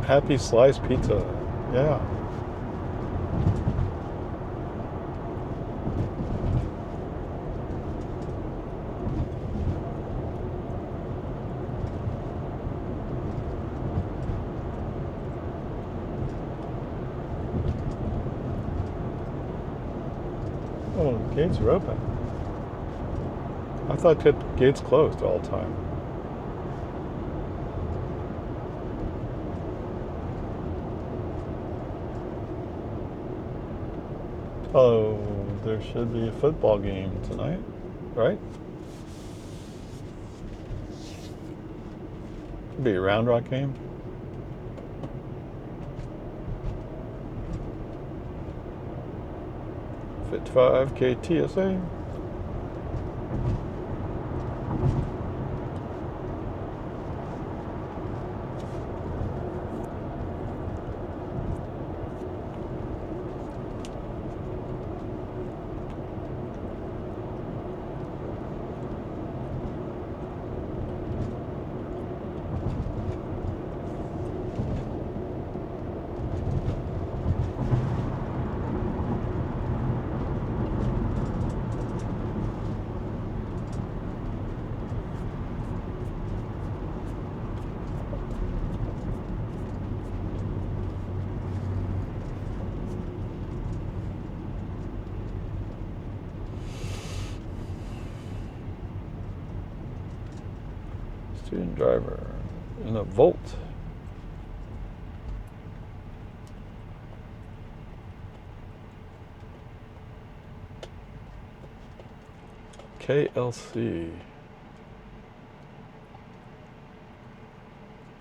Happy Slice Pizza. Yeah. Oh, the gates are open. I thought the gates closed all the time. Oh, there should be a football game tonight, right? Could be a Round Rock game. $55 KTSA. Student driver in a Volt. KLC.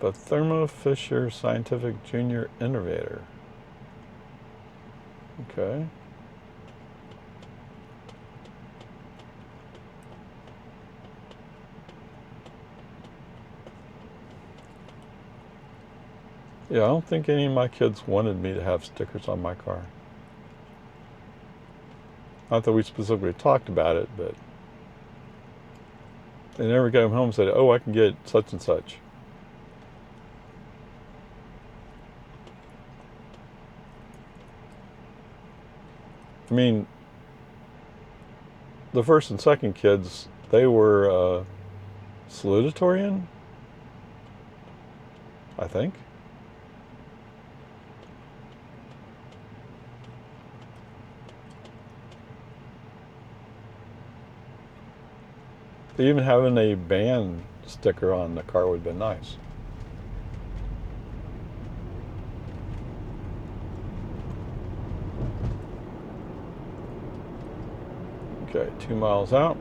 The Thermo Fisher Scientific Junior Innovator. Okay. Yeah, I don't think any of my kids wanted me to have stickers on my car. Not that we specifically talked about it, but they never came home and said, oh, I can get such and such. I mean, the first and second kids, they were salutatorian, I think. Even having a band sticker on the car would have been nice. Okay, 2 miles out.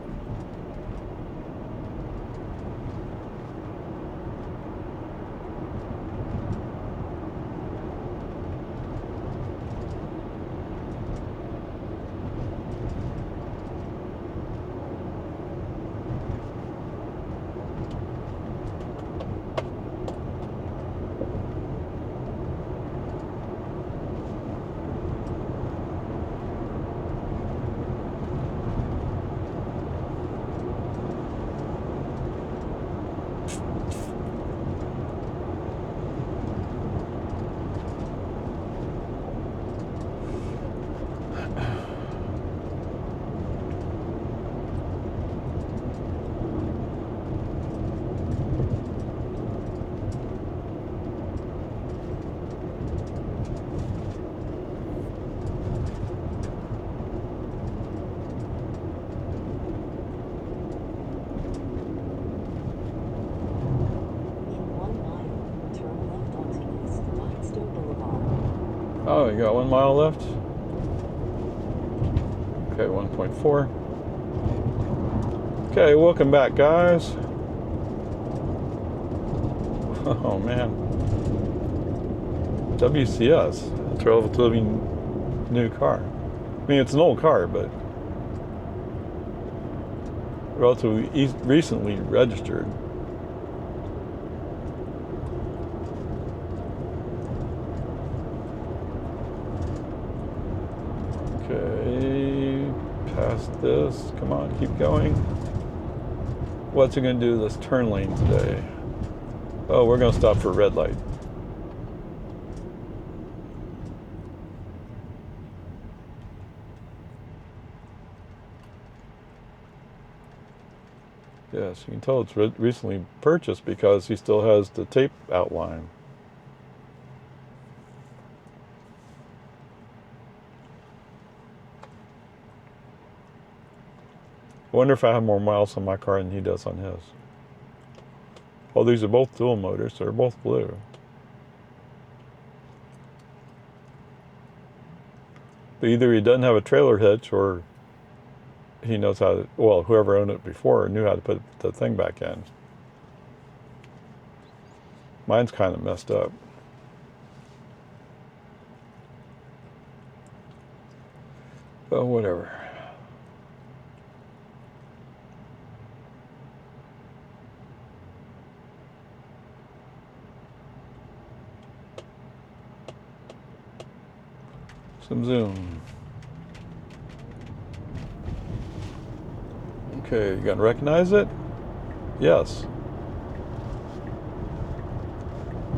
Oh, you got 1 mile left. Okay, 1.4. Okay, welcome back, guys. Oh man, WCS, it's a relatively new car. I mean, it's an old car, but relatively recently registered. Okay, past this. Come on, keep going. What's it going to do this turn lane today? Oh, we're going to stop for a red light. Yes, you can tell it's recently purchased because he still has the tape outline. I wonder if I have more miles on my car than he does on his. Oh, these are both dual motors, so they're both blue. But either he doesn't have a trailer hitch or he knows how to, well, whoever owned it before knew how to put the thing back in. Mine's kind of messed up. Oh, whatever. Some zoom. Okay, you gonna recognize it? Yes.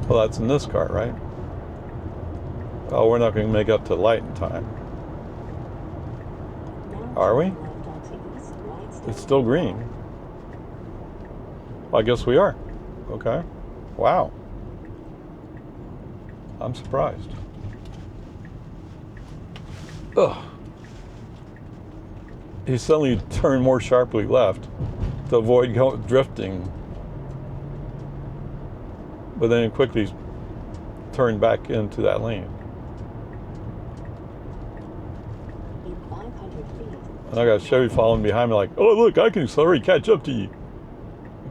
Well, that's in this car, right? Oh, we're not going to make up to light in time. Are we? It's still green. Well, I guess we are. Okay. Wow. I'm surprised. Ugh. He suddenly turned more sharply left to avoid drifting, but then he quickly turned back into that lane. In 500 feet. And I got Chevy following behind me like, oh look, I can accelerate, catch up to you.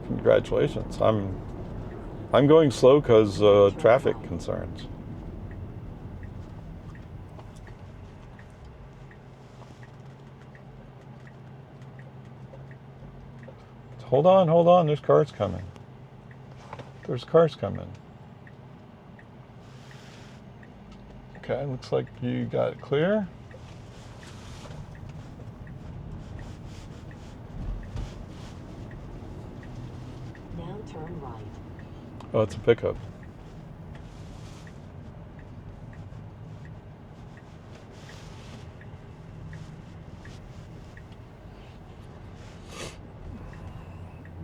Congratulations. I'm going slow because traffic concerns. Hold on, there's cars coming. There's cars coming. Okay, looks like you got it clear. Now turn right. Oh, it's a pickup.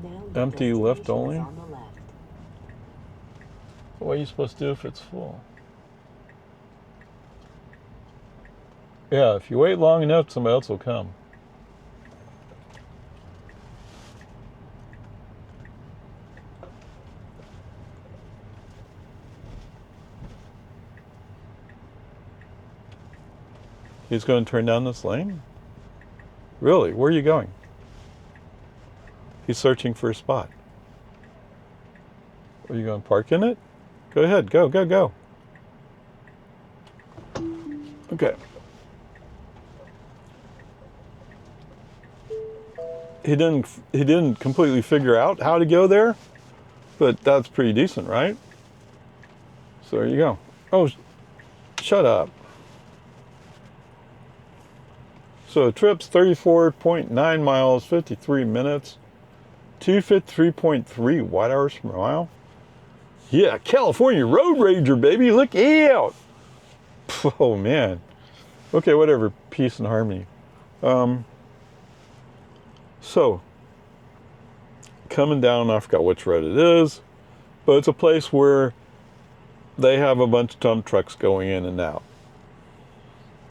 Now Empty left destination only? is on the left. What are you supposed to do if it's full? Yeah, if you wait long enough, somebody else will come. He's going to turn down this lane? Really? Where are you going? He's searching for a spot. Are you going to park in it? Go ahead. Go, go, go. Okay. He didn't completely figure out how to go there, but that's pretty decent, right? So there you go. Oh, shut up. So trip's 34.9 miles, 53 minutes, 253.3 watt-hours per mile. Yeah, California Road Rager, baby, look out. Oh, man. Okay, whatever, peace and harmony. So, coming down, I forgot which road it is, but it's a place where they have a bunch of dump trucks going in and out.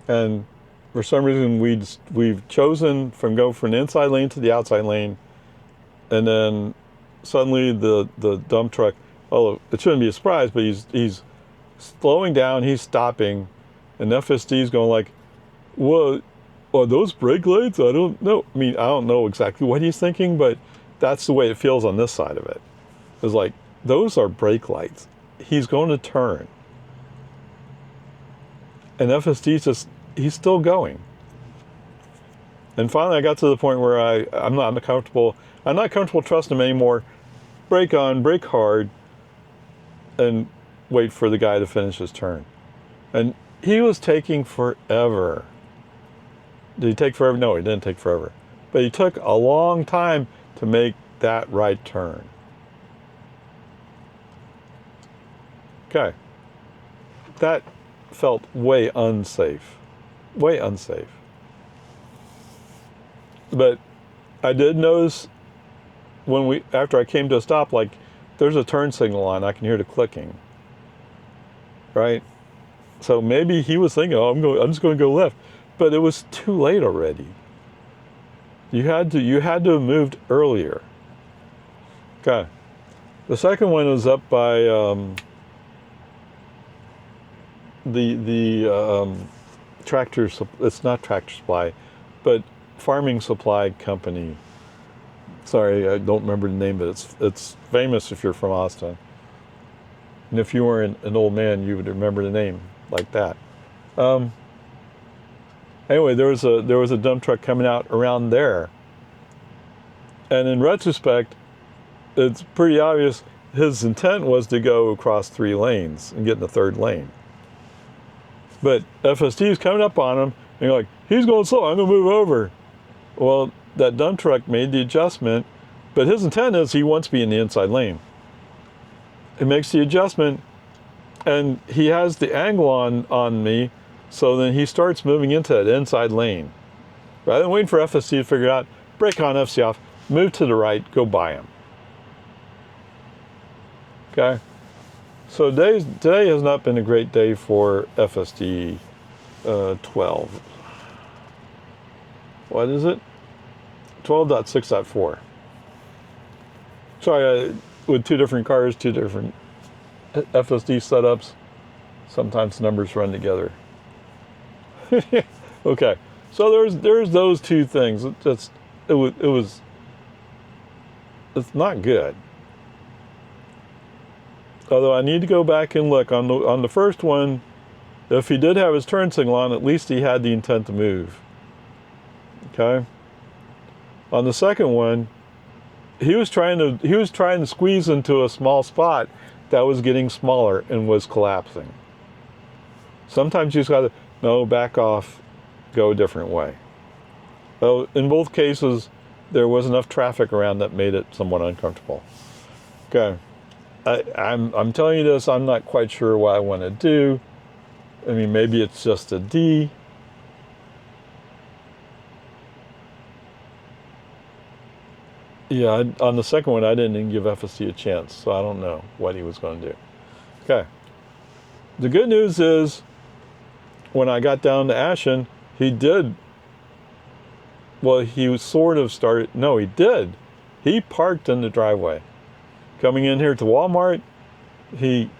And for some reason, we've chosen from go from the inside lane to the outside lane, and then suddenly the dump truck, oh, it shouldn't be a surprise, but he's slowing down, he's stopping, And FSD is going like, well, are those brake lights? I don't know. I mean, I don't know exactly what he's thinking, but that's the way it feels on this side of it. It's like, those are brake lights. He's going to turn. And FSD's just, he's still going. And finally I got to the point where I'm not comfortable trusting him anymore. Brake on, brake hard, and wait for the guy to finish his turn. And he was taking forever. Did he take forever? No, he didn't take forever. But he took a long time to make that right turn. Okay. That felt way unsafe. Way unsafe. But I did notice after I came to a stop, like, there's a turn signal on, I can hear the clicking. Right? So maybe he was thinking, I'm just going to go left. But it was too late already. You had to have moved earlier. Okay. The second one was up by the tractor. It's not Tractor Supply, but farming supply company. Sorry, I don't remember the name, but it's famous if you're from Austin. And if you were an old man, you would remember the name like that. Anyway, there was a dump truck coming out around there. And in retrospect, it's pretty obvious his intent was to go across 3 lanes and get in the 3rd lane. But FSD is coming up on him, and you're like, he's going slow, I'm going to move over. Well, that dump truck made the adjustment, but his intent is he wants to be in the inside lane. It makes the adjustment, and he has the angle on me, so then he starts moving into that inside lane. Rather than waiting for FSD to figure it out, brake on, FC off, move to the right, go by him. Okay? So today has not been a great day for FSD 12. What is it? 12.6.4. Sorry, with 2 different cars, 2 different FSD setups, sometimes numbers run together. Okay, so there's those 2 things. It's not good. Although I need to go back and look on the first one. If he did have his turn signal on, at least he had the intent to move. Okay. On the second one, he was trying to squeeze into a small spot that was getting smaller and was collapsing. Sometimes you just got to back off, go a different way. So in both cases, there was enough traffic around that made it somewhat uncomfortable. Okay. I'm telling you this, I'm not quite sure what I want to do. I mean, maybe it's just a D. Yeah, on the second one, I didn't even give FSD a chance, so I don't know what he was going to do. Okay. The good news is, when I got down to Ashen, he did. Well, he sort of started. No, he did. He parked in the driveway. Coming in here to Walmart, he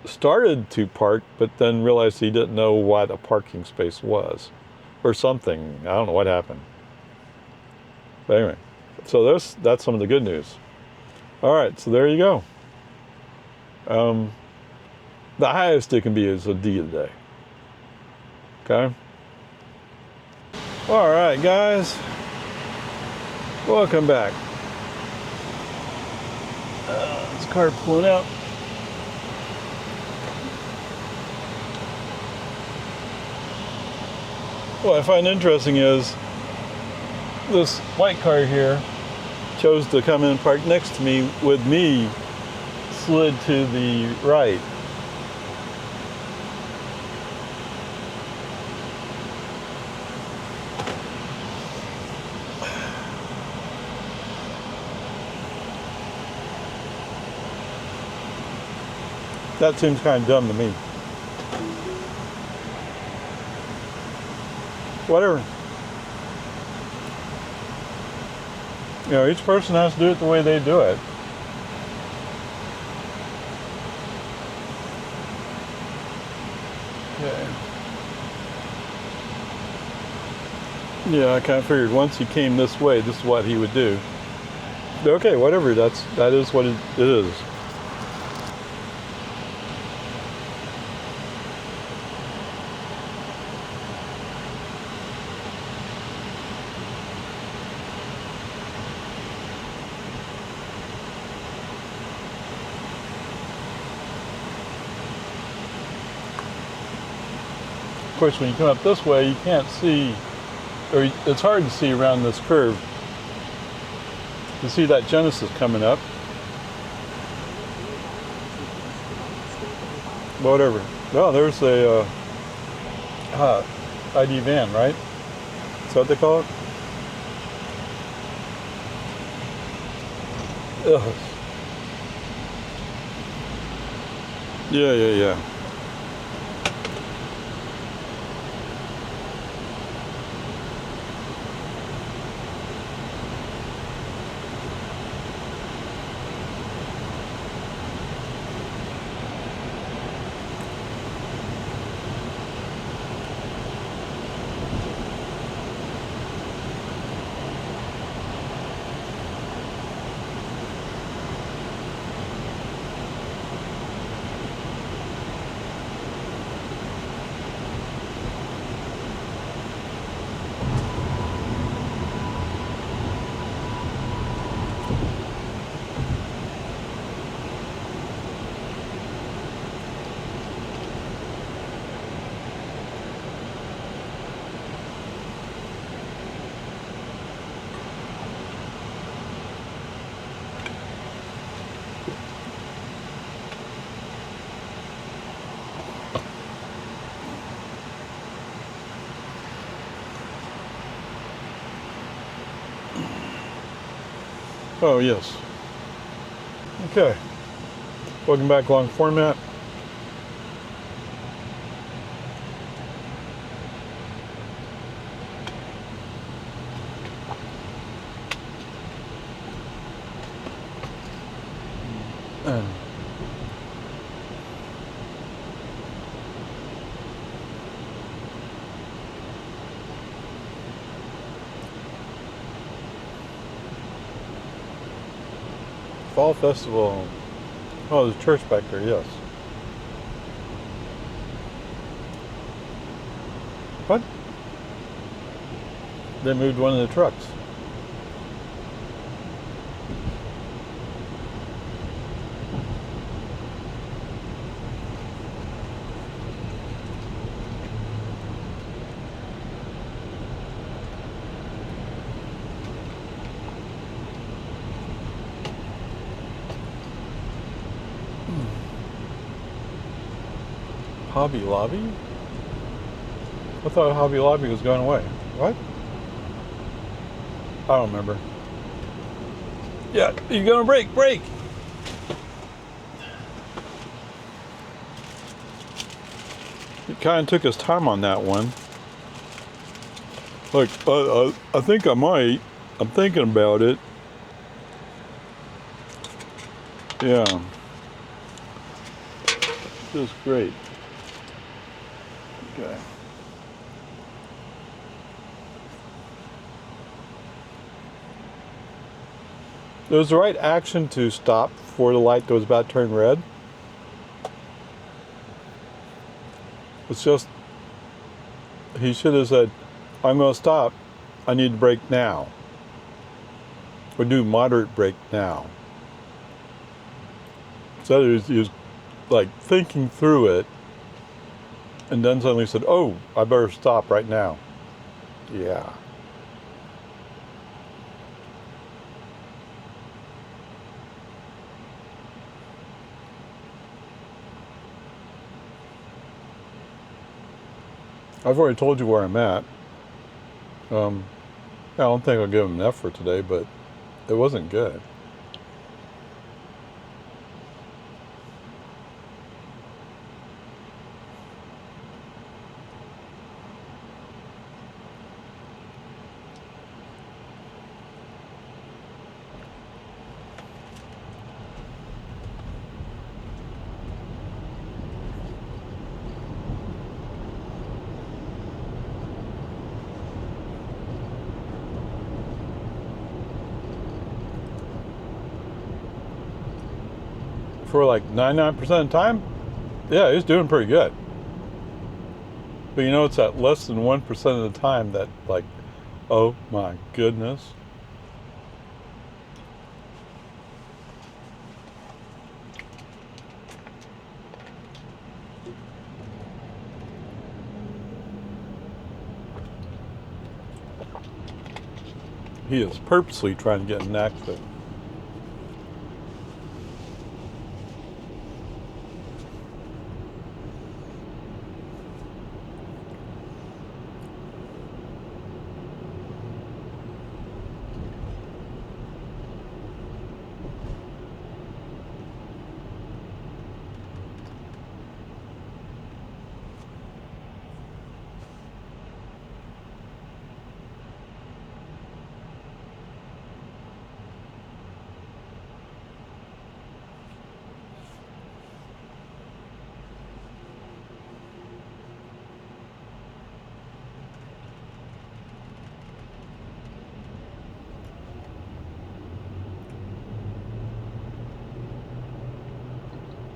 started to park, but then realized he didn't know what a parking space was, or something. I don't know what happened. But anyway, so that's some of the good news. All right, so there you go. The highest it can be is a D today. Okay. All right, guys. Welcome back. This car pulling out. What I find interesting is this white car here chose to come in and park next to me with me slid to the right. That seems kind of dumb to me. Whatever. You know, each person has to do it the way they do it. Okay. Yeah, I kind of figured once he came this way, this is what he would do. Okay, whatever. That is what it is. Of course, when you come up this way, you can't see, or it's hard to see around this curve. You see that Genesis coming up. Whatever. Well, there's a ID van, right? Is that what they call it? Ugh. Yeah. Oh, yes. Okay. Welcome back, long format. Fall Festival. Oh, there's a church back there, yes. What? They moved one of the trucks. Hobby Lobby? I thought Hobby Lobby was going away. What? I don't remember. Yeah, you're gonna break! It kind of took his time on that one. Like, I think I might. I'm thinking about it. Yeah. Just great. Okay. It was the right action to stop before the light was about to turn red. It's just, he should have said, I'm going to stop. I need to brake now. Or do moderate brake now. So he was like thinking through it. And then suddenly said, oh, I better stop right now. Yeah. I've already told you where I'm at. I don't think I'll give him an F for today, but it wasn't good. for like 99% of the time, yeah, he's doing pretty good. But you know, it's at less than 1% of the time that, like, oh my goodness. He is purposely trying to get an accident.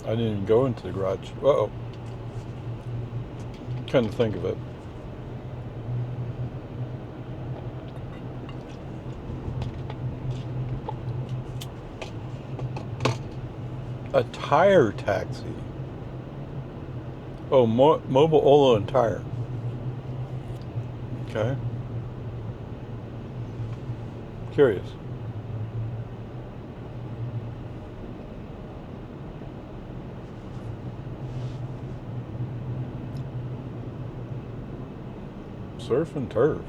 I didn't even go into the garage. Uh-oh. Couldn't think of it. A tire taxi. Oh, mobile oil and tire. Okay. Curious. Surf and turf.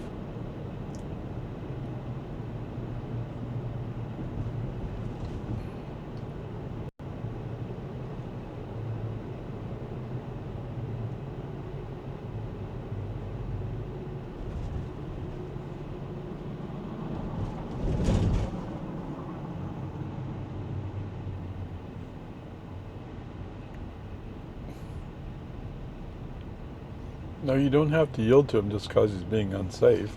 No, you don't have to yield to him just because he's being unsafe.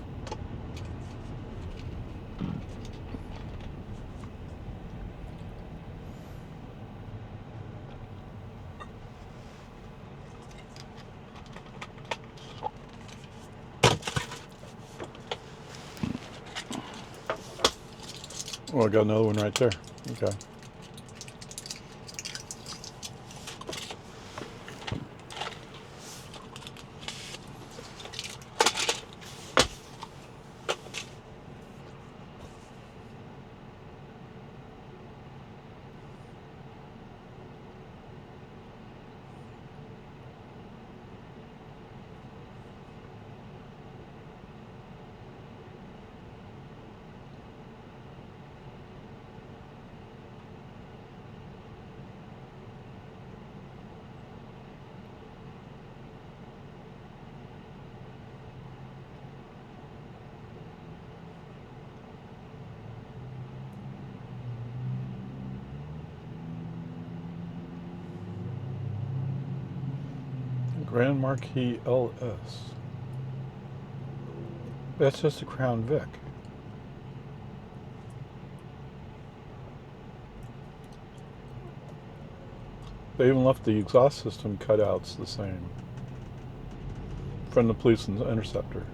Oh, I got another one right there. Okay. Grand Marquis LS. That's just a Crown Vic. They even left the exhaust system cutouts the same from the police interceptor.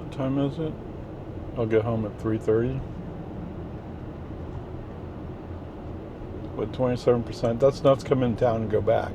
What time is it? I'll get home at 3:30. With 27%, that's enough to come in town and go back.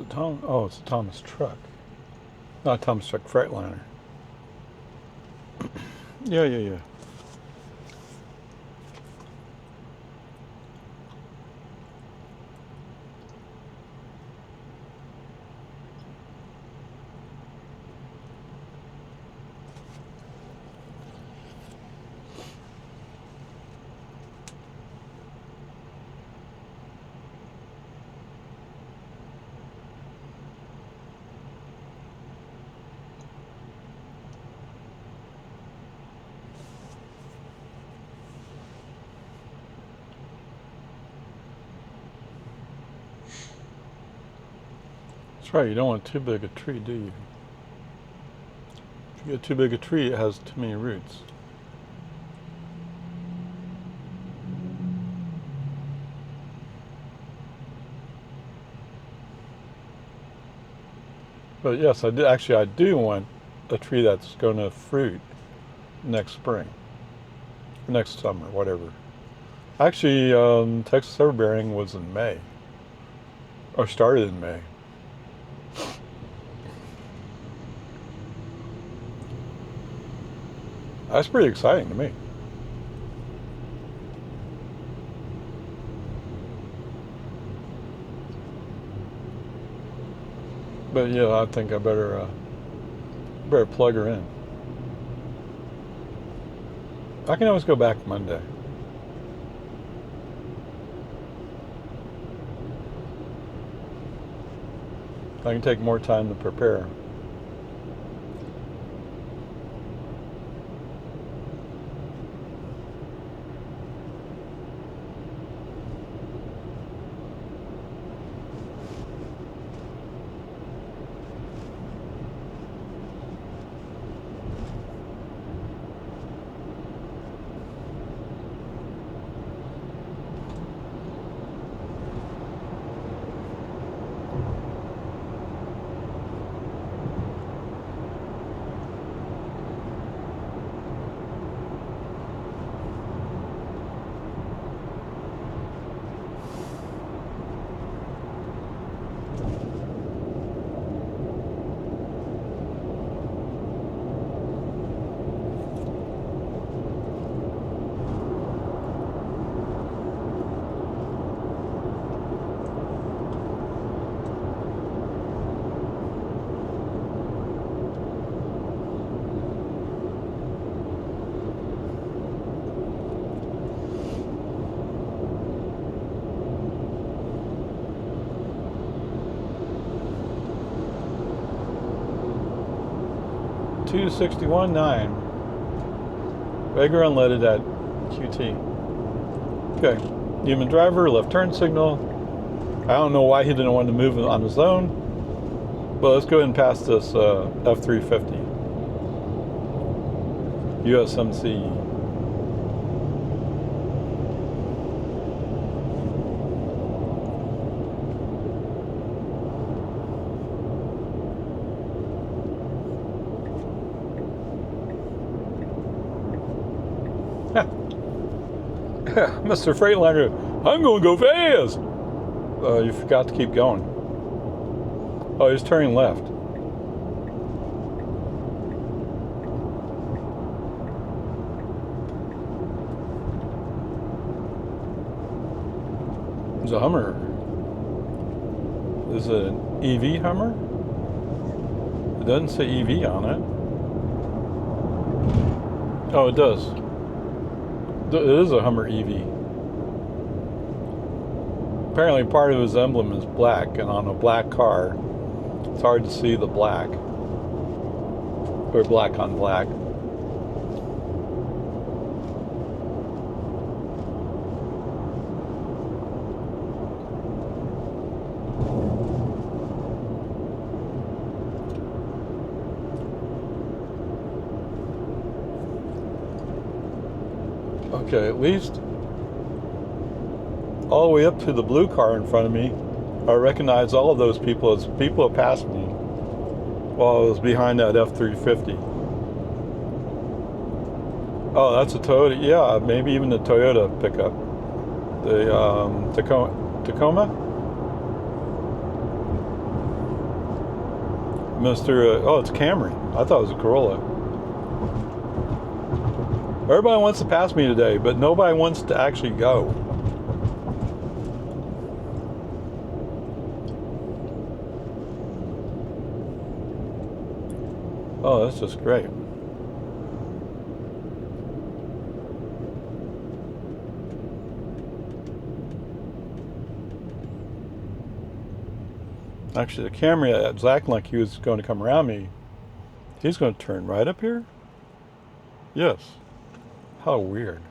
It's a it's a Thomas truck. Not a Thomas truck, Freightliner. Yeah. That's right, you don't want too big a tree, do you? If you get too big a tree, it has too many roots. But yes, I do want a tree that's going to fruit next spring, next summer, whatever. Actually, Texas Everbearing was in May, or started in May. That's pretty exciting to me. But yeah, I think I better plug her in. I can always go back Monday. I can take more time to prepare. $261.9. Regular unleaded at QT. Okay. Human driver, left turn signal. I don't know why he didn't want to move on his own. But let's go ahead and pass this F350. USMC. Mr. Freightliner, I'm going to go fast. You forgot to keep going. Oh, he's turning left. There's a Hummer. Is it an EV Hummer? It doesn't say EV on it. Oh, it does. It is a Hummer EV. Apparently part of his emblem is black, and on a black car, it's hard to see the black. Or black on black. Okay, at least all the way up to the blue car in front of me, I recognize all of those people as people who passed me while I was behind that F350. Oh, that's a Toyota. Yeah, maybe even the Toyota pickup. The Tacoma? Mr. Oh, it's Camry. I thought it was a Corolla. Everybody wants to pass me today, but nobody wants to actually go. Oh, that's just great. Actually, the Camry was acting like he was going to come around me. He's going to turn right up here? Yes. How weird.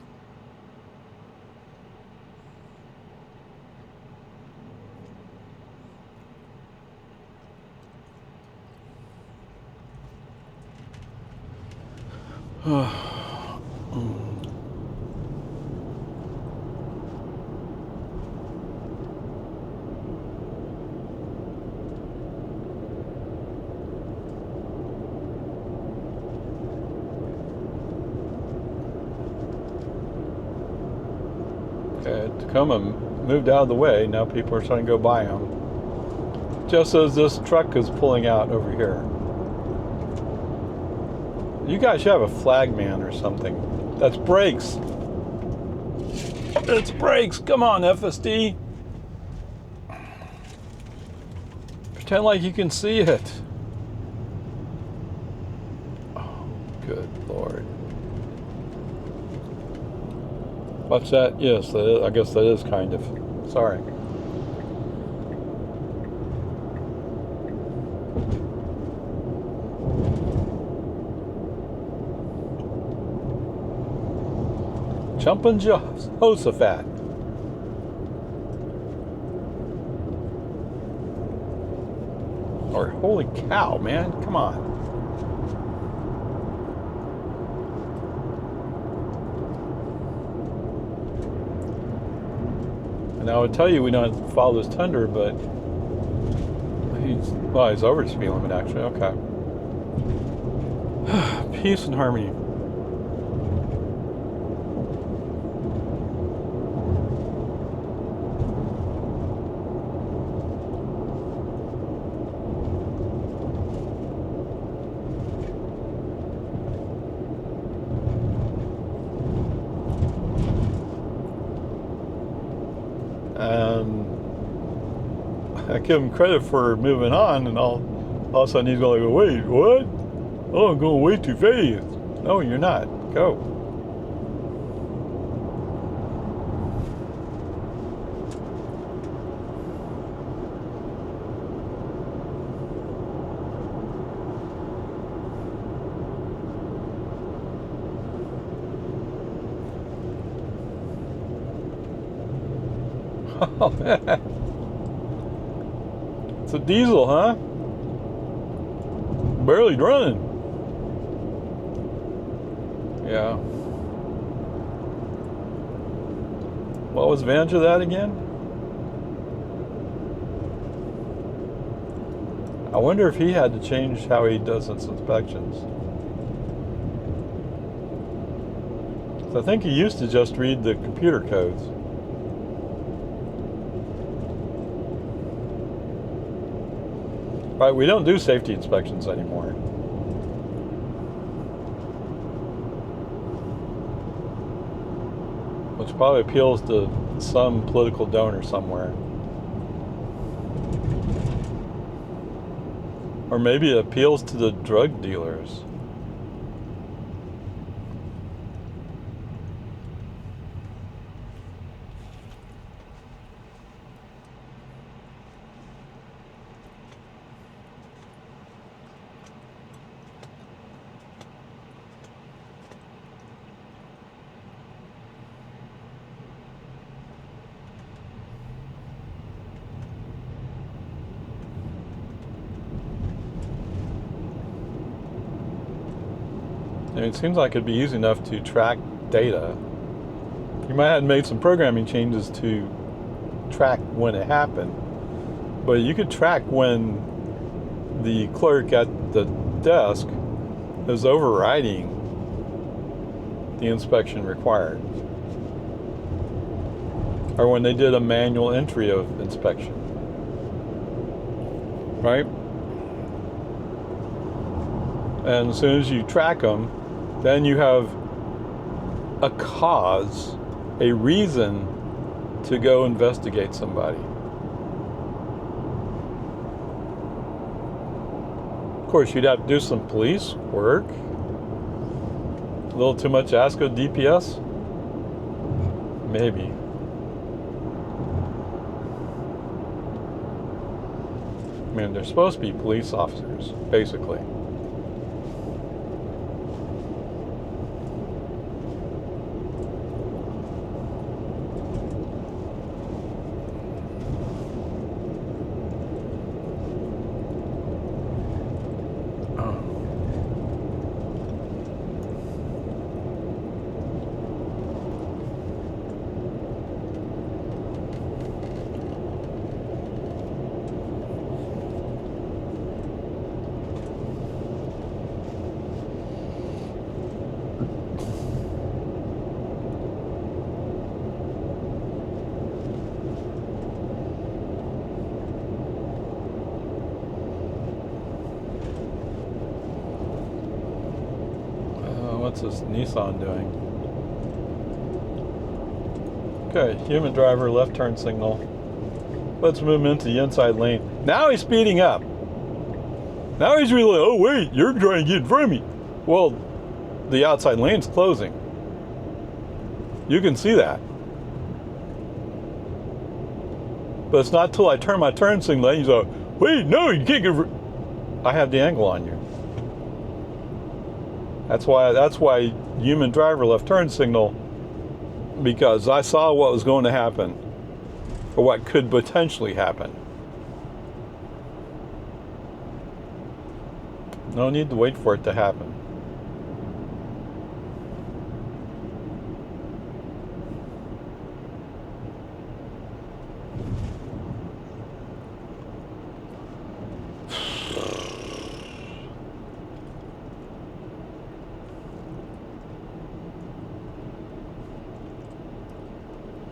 Okay, Tacoma moved out of the way. Now people are trying to go by him. Just as this truck is pulling out over here. You guys should have a flag man or something. That's brakes. It's brakes. Come on, FSD. Pretend like you can see it. Oh, good Lord. What's that? Yes, that is, I guess that is kind of. Sorry. Jumping Jehoshaphat. Or holy cow, man. Come on. And I would tell you we don't have to follow this Thunder, but he's over the speed limit actually. Okay. Peace and harmony. I give him credit for moving on, and all of a sudden he's going to go, wait, what? Oh, I'm going way too fast. No, you're not. Go. Oh, man. It's a diesel, huh? Barely running. Yeah. What was the advantage of that again? I wonder if he had to change how he does his inspections. So I think he used to just read the computer codes. Right, we don't do safety inspections anymore. Which probably appeals to some political donor somewhere. Or maybe it appeals to the drug dealers. I mean, it seems like it'd be easy enough to track data. You might have made some programming changes to track when it happened, but you could track when the clerk at the desk is overriding the inspection required, or when they did a manual entry of inspection, right? And as soon as you track them, then you have a cause, a reason to go investigate somebody. Of course, you'd have to do some police work. A little too much ask of DPS? Maybe. I mean, they're supposed to be police officers, basically. What's this Nissan doing? Okay, human driver, left turn signal. Let's move him into the inside lane. Now he's speeding up. Now he's really, oh wait, you're trying to get in front of me. Well, the outside lane's closing. You can see that. But it's not till I turn my turn signal, he's like, wait, no, you can't get, I have the angle on you. That's why human driver left turn signal, because I saw what was going to happen, or what could potentially happen. No need to wait for it to happen.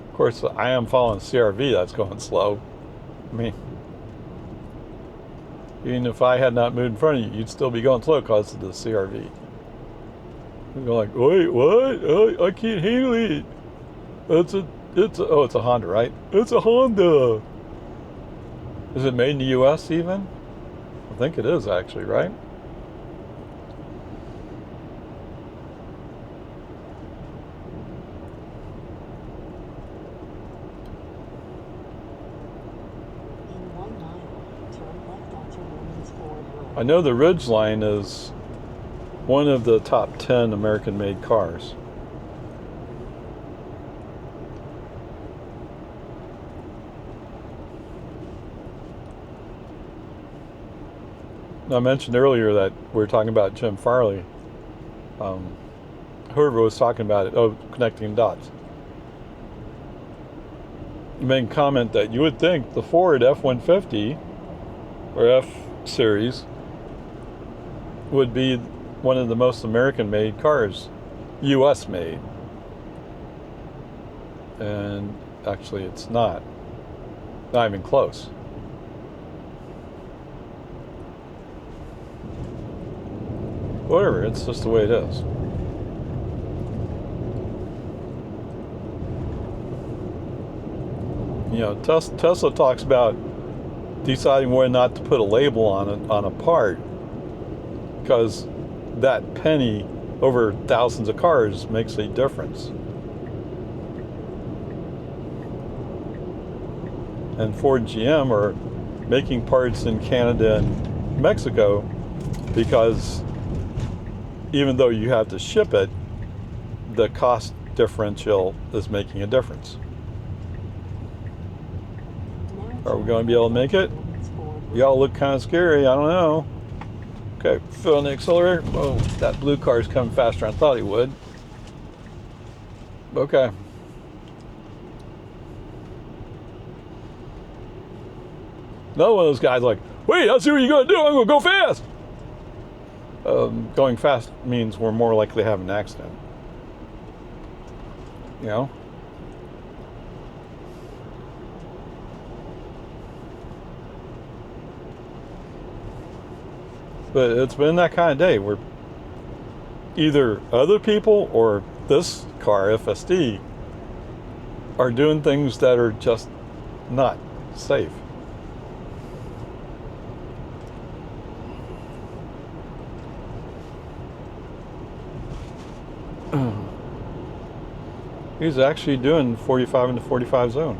Of course, I am following CRV, that's going slow. I mean, even if I had not moved in front of you, you'd still be going slow because of the CRV. You're like, wait, what? Oh, I can't handle it. It's a Honda, right? It's a Honda. Is it made in the US even? I think it is actually, right? I know the Ridgeline is one of the top 10 American-made cars. I mentioned earlier that we were talking about Jim Farley. Whoever was talking about it, connecting dots. You made a comment that you would think the Ford F-150 or F-Series would be one of the most American-made cars, U.S.-made. And actually it's not even close. Whatever, it's just the way it is. You know, Tesla talks about deciding whether or not to put a label on a part, because that penny over thousands of cars makes a difference. And Ford and GM are making parts in Canada and Mexico because even though you have to ship it, the cost differential is making a difference. Are we going to be able to make it? Y'all look kind of scary. I don't know. Okay, fill in the accelerator. Whoa, that blue car is coming faster than I thought he would. Okay. Another one of those guys like, wait, I see what you're going to do. I'm going to go fast. Going fast means we're more likely to have an accident. You know? But it's been that kind of day where either other people or this car, FSD, are doing things that are just not safe. He's actually doing 45 in the 45 zone.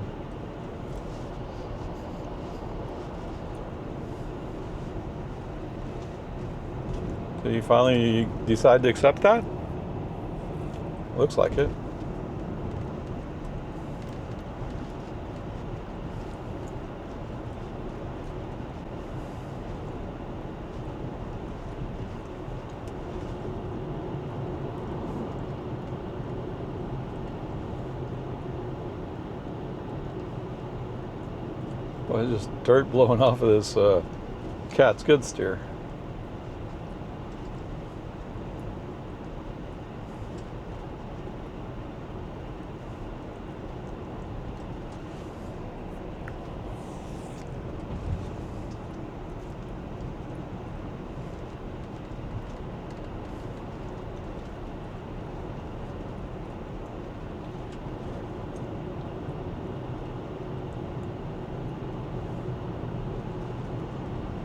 Did he finally decide to accept that? Looks like it. Well, it's just dirt blowing off of this cat skid steer.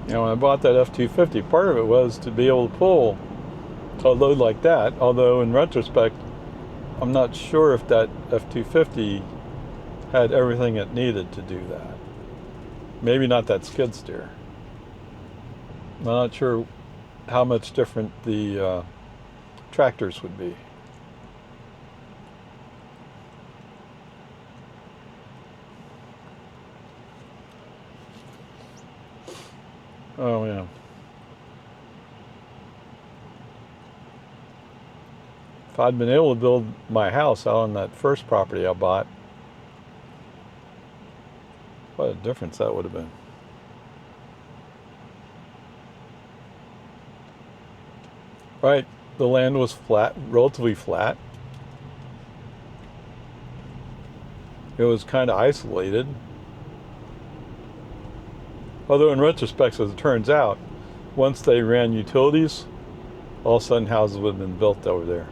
You know, when I bought that F-250, part of it was to be able to pull a load like that, although in retrospect, I'm not sure if that F-250 had everything it needed to do that. Maybe not that skid steer. I'm not sure how much different the tractors would be. Oh, yeah. If I'd been able to build my house out on that first property I bought, what a difference that would have been. Right, the land was flat, relatively flat. It was kind of isolated. Although in retrospect, as it turns out, once they ran utilities, all of a sudden houses would have been built over there.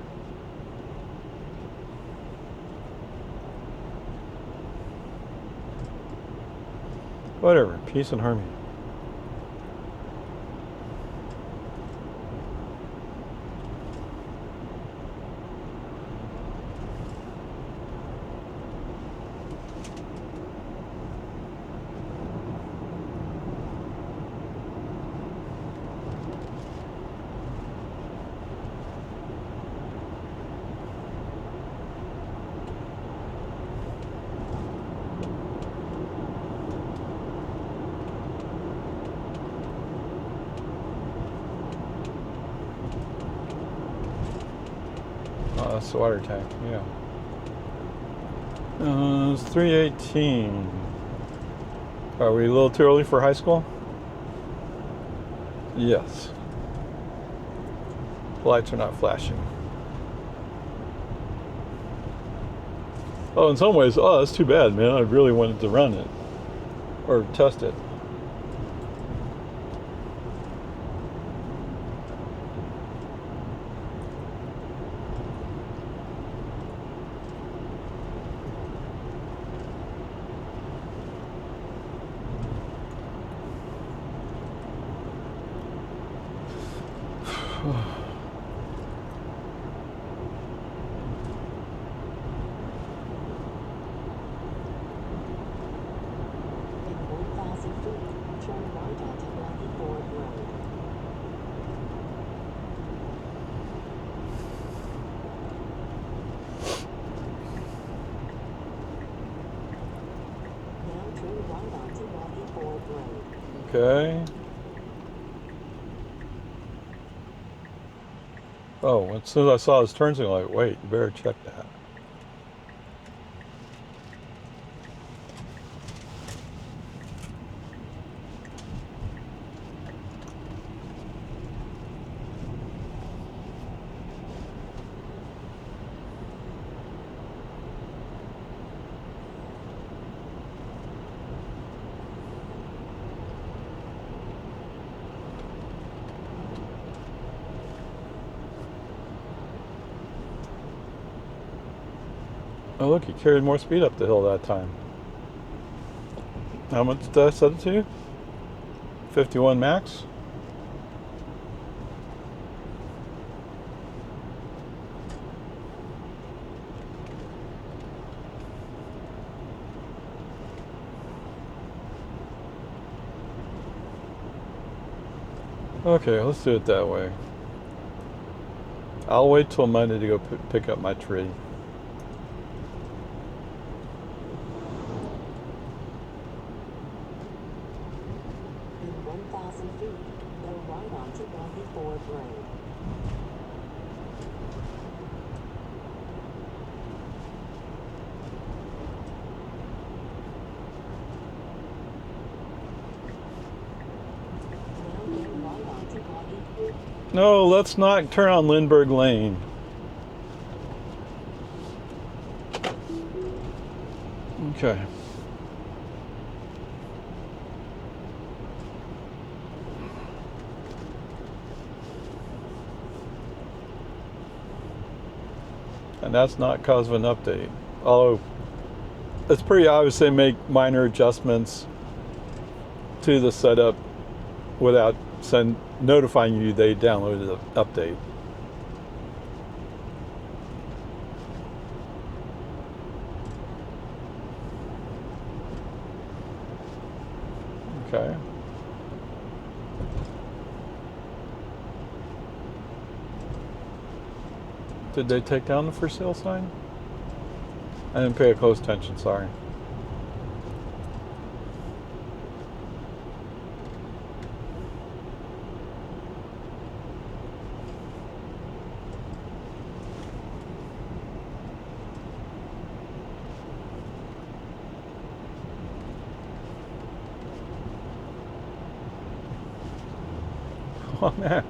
Whatever, peace and harmony. Oh, that's the water tank, yeah. It's 3:18. Are we a little too early for high school? Yes. Lights are not flashing. Oh, in some ways, oh, that's too bad, man. I really wanted to run it or test it. Okay. Oh, as soon as I saw his turn signal, I'm like, wait, you better check that. Oh look, he carried more speed up the hill that time. How much did I set it to? 51 max? Okay, let's do it that way. I'll wait till Monday to go pick up my tree. In 1,000 feet, go right onto Boggy Ford Road. Now go right onto Boggy. No, let's not turn on Lindberg Lane. Okay. And that's not cause of an update. Although it's pretty obvious they make minor adjustments to the setup without notifying you they downloaded the update. Okay. Did they take down the for sale sign? I didn't pay close attention, sorry. Oh man,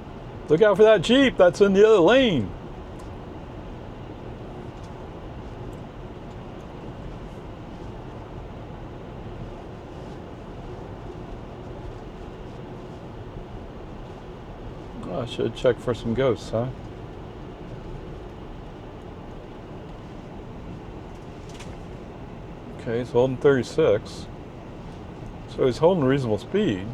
look out for that Jeep, that's in the other lane. Oh, I should check for some ghosts, huh? Okay, he's holding 36. So he's holding reasonable speed.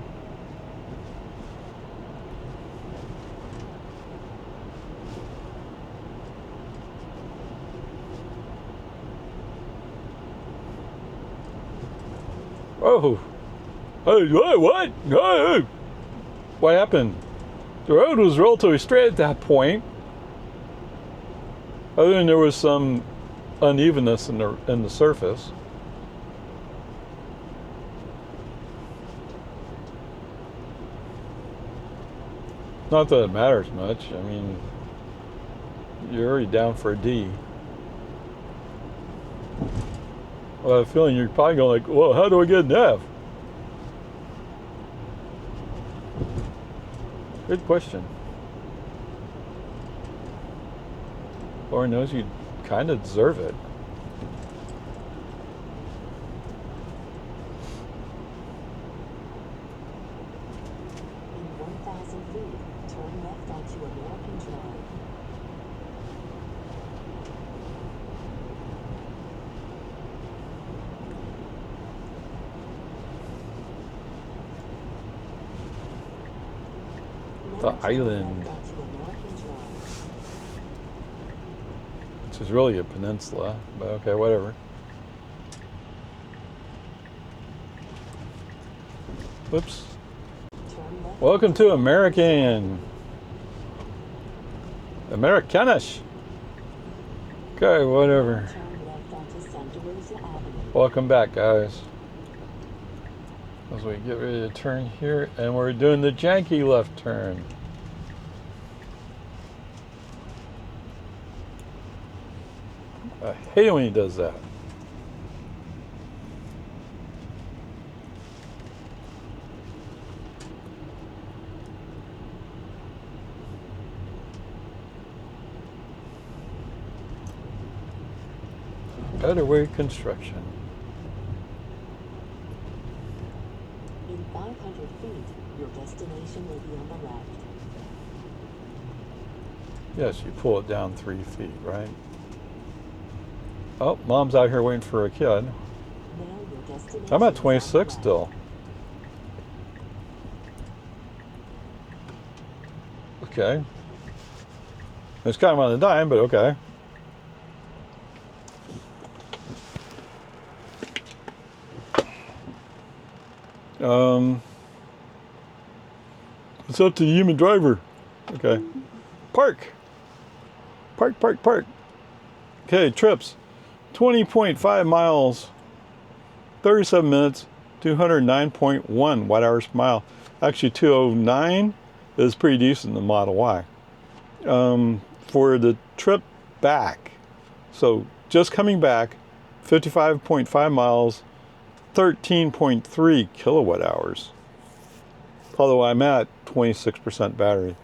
Oh, hey, what? Hey, what happened? The road was relatively straight at that point. Other than there was some unevenness in the surface. Not that it matters much. I mean, you're already down for a D. Well, I have a feeling you're probably going like, well, how do I get an F? Good question. Lord knows you kind of deserve it. In 1,000 feet, turn left onto American Drive. The Now turn island, left onto American Drive. which is really a peninsula, but okay, whatever. Whoops. Turn left. Welcome to Americanish. Okay, whatever. Turn left onto Santa Rosa Avenue. Welcome back, guys. As we get ready to turn here, and we're doing the janky left turn. I hate it when he does that. Better way construction. In 500 feet, your destination will be on the left. Yes, you pull it down 3 feet, right? Oh, mom's out here waiting for a kid. Now your destination I'm at is 26 southwest. still. Okay. It's kind of on the dime, but okay. It's up to the human driver. Okay. Park. Park, park, park. Okay, trips. 20.5 miles, 37 minutes, 209.1 watt hours per mile. Actually, 209 is pretty decent in the Model Y. For the trip back, so just coming back, 55.5 miles, 13.3 kilowatt hours. Although I'm at 26% battery.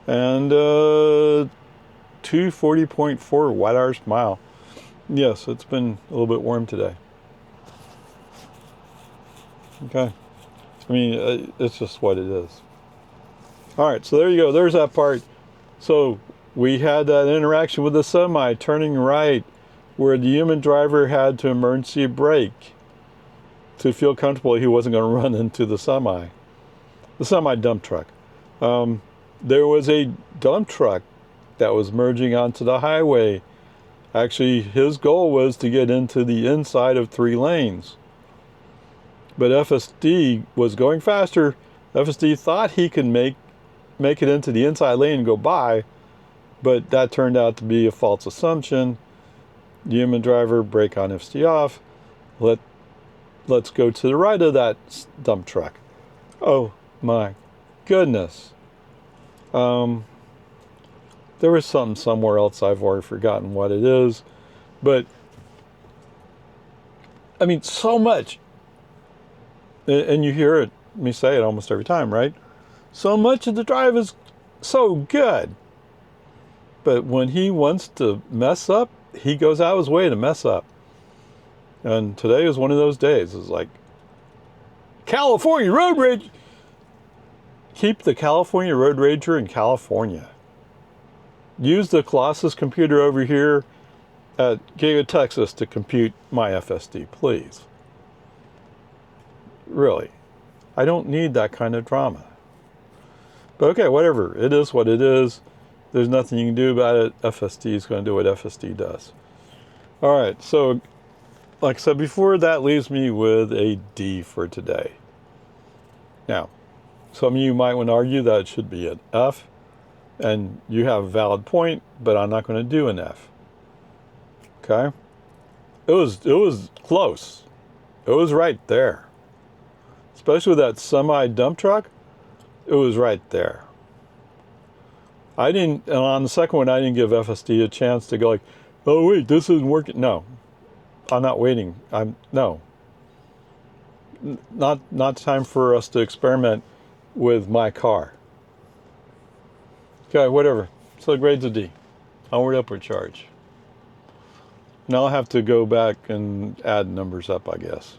And 240.4 watt hours per mile. Yes, it's been a little bit warm today. Okay. I mean, it's just what it is. All right, so there you go. There's that part. So we had that interaction with the semi turning right where the human driver had to emergency brake to feel comfortable he wasn't going to run into the semi dump truck. There was a dump truck that was merging onto the highway. Actually, his goal was to get into the inside of 3 lanes. But FSD was going faster. FSD thought he could make it into the inside lane and go by, but that turned out to be a false assumption. The human driver, brake on, FSD off. Let's go to the right of that dump truck. Oh my goodness. There was something somewhere else, I've already forgotten what it is, but I mean, so much, and you hear me say it almost every time, right? So much of the drive is so good, but when he wants to mess up, he goes out of his way to mess up. And today is one of those days. It's like, California road rage. Keep the California road rager in California. Use the Colossus computer over here at Giga, Texas to compute my FSD, please. Really. I don't need that kind of drama. But okay, whatever. It is what it is. There's nothing you can do about it. FSD is going to do what FSD does. All right, so like I said before, that leaves me with a D for today. Now, some of you might want to argue that it should be an F, and you have a valid point, but I'm not going to do an F. Okay? It was close. It was right there. Especially with that semi dump truck, it was right there. And on the second one, I didn't give FSD a chance to go like, oh wait, this isn't working. No, I'm not waiting. No. Not time for us to experiment with my car. Okay, whatever. So the grade's a D. Onward, upward charge. Now I'll have to go back and add numbers up, I guess.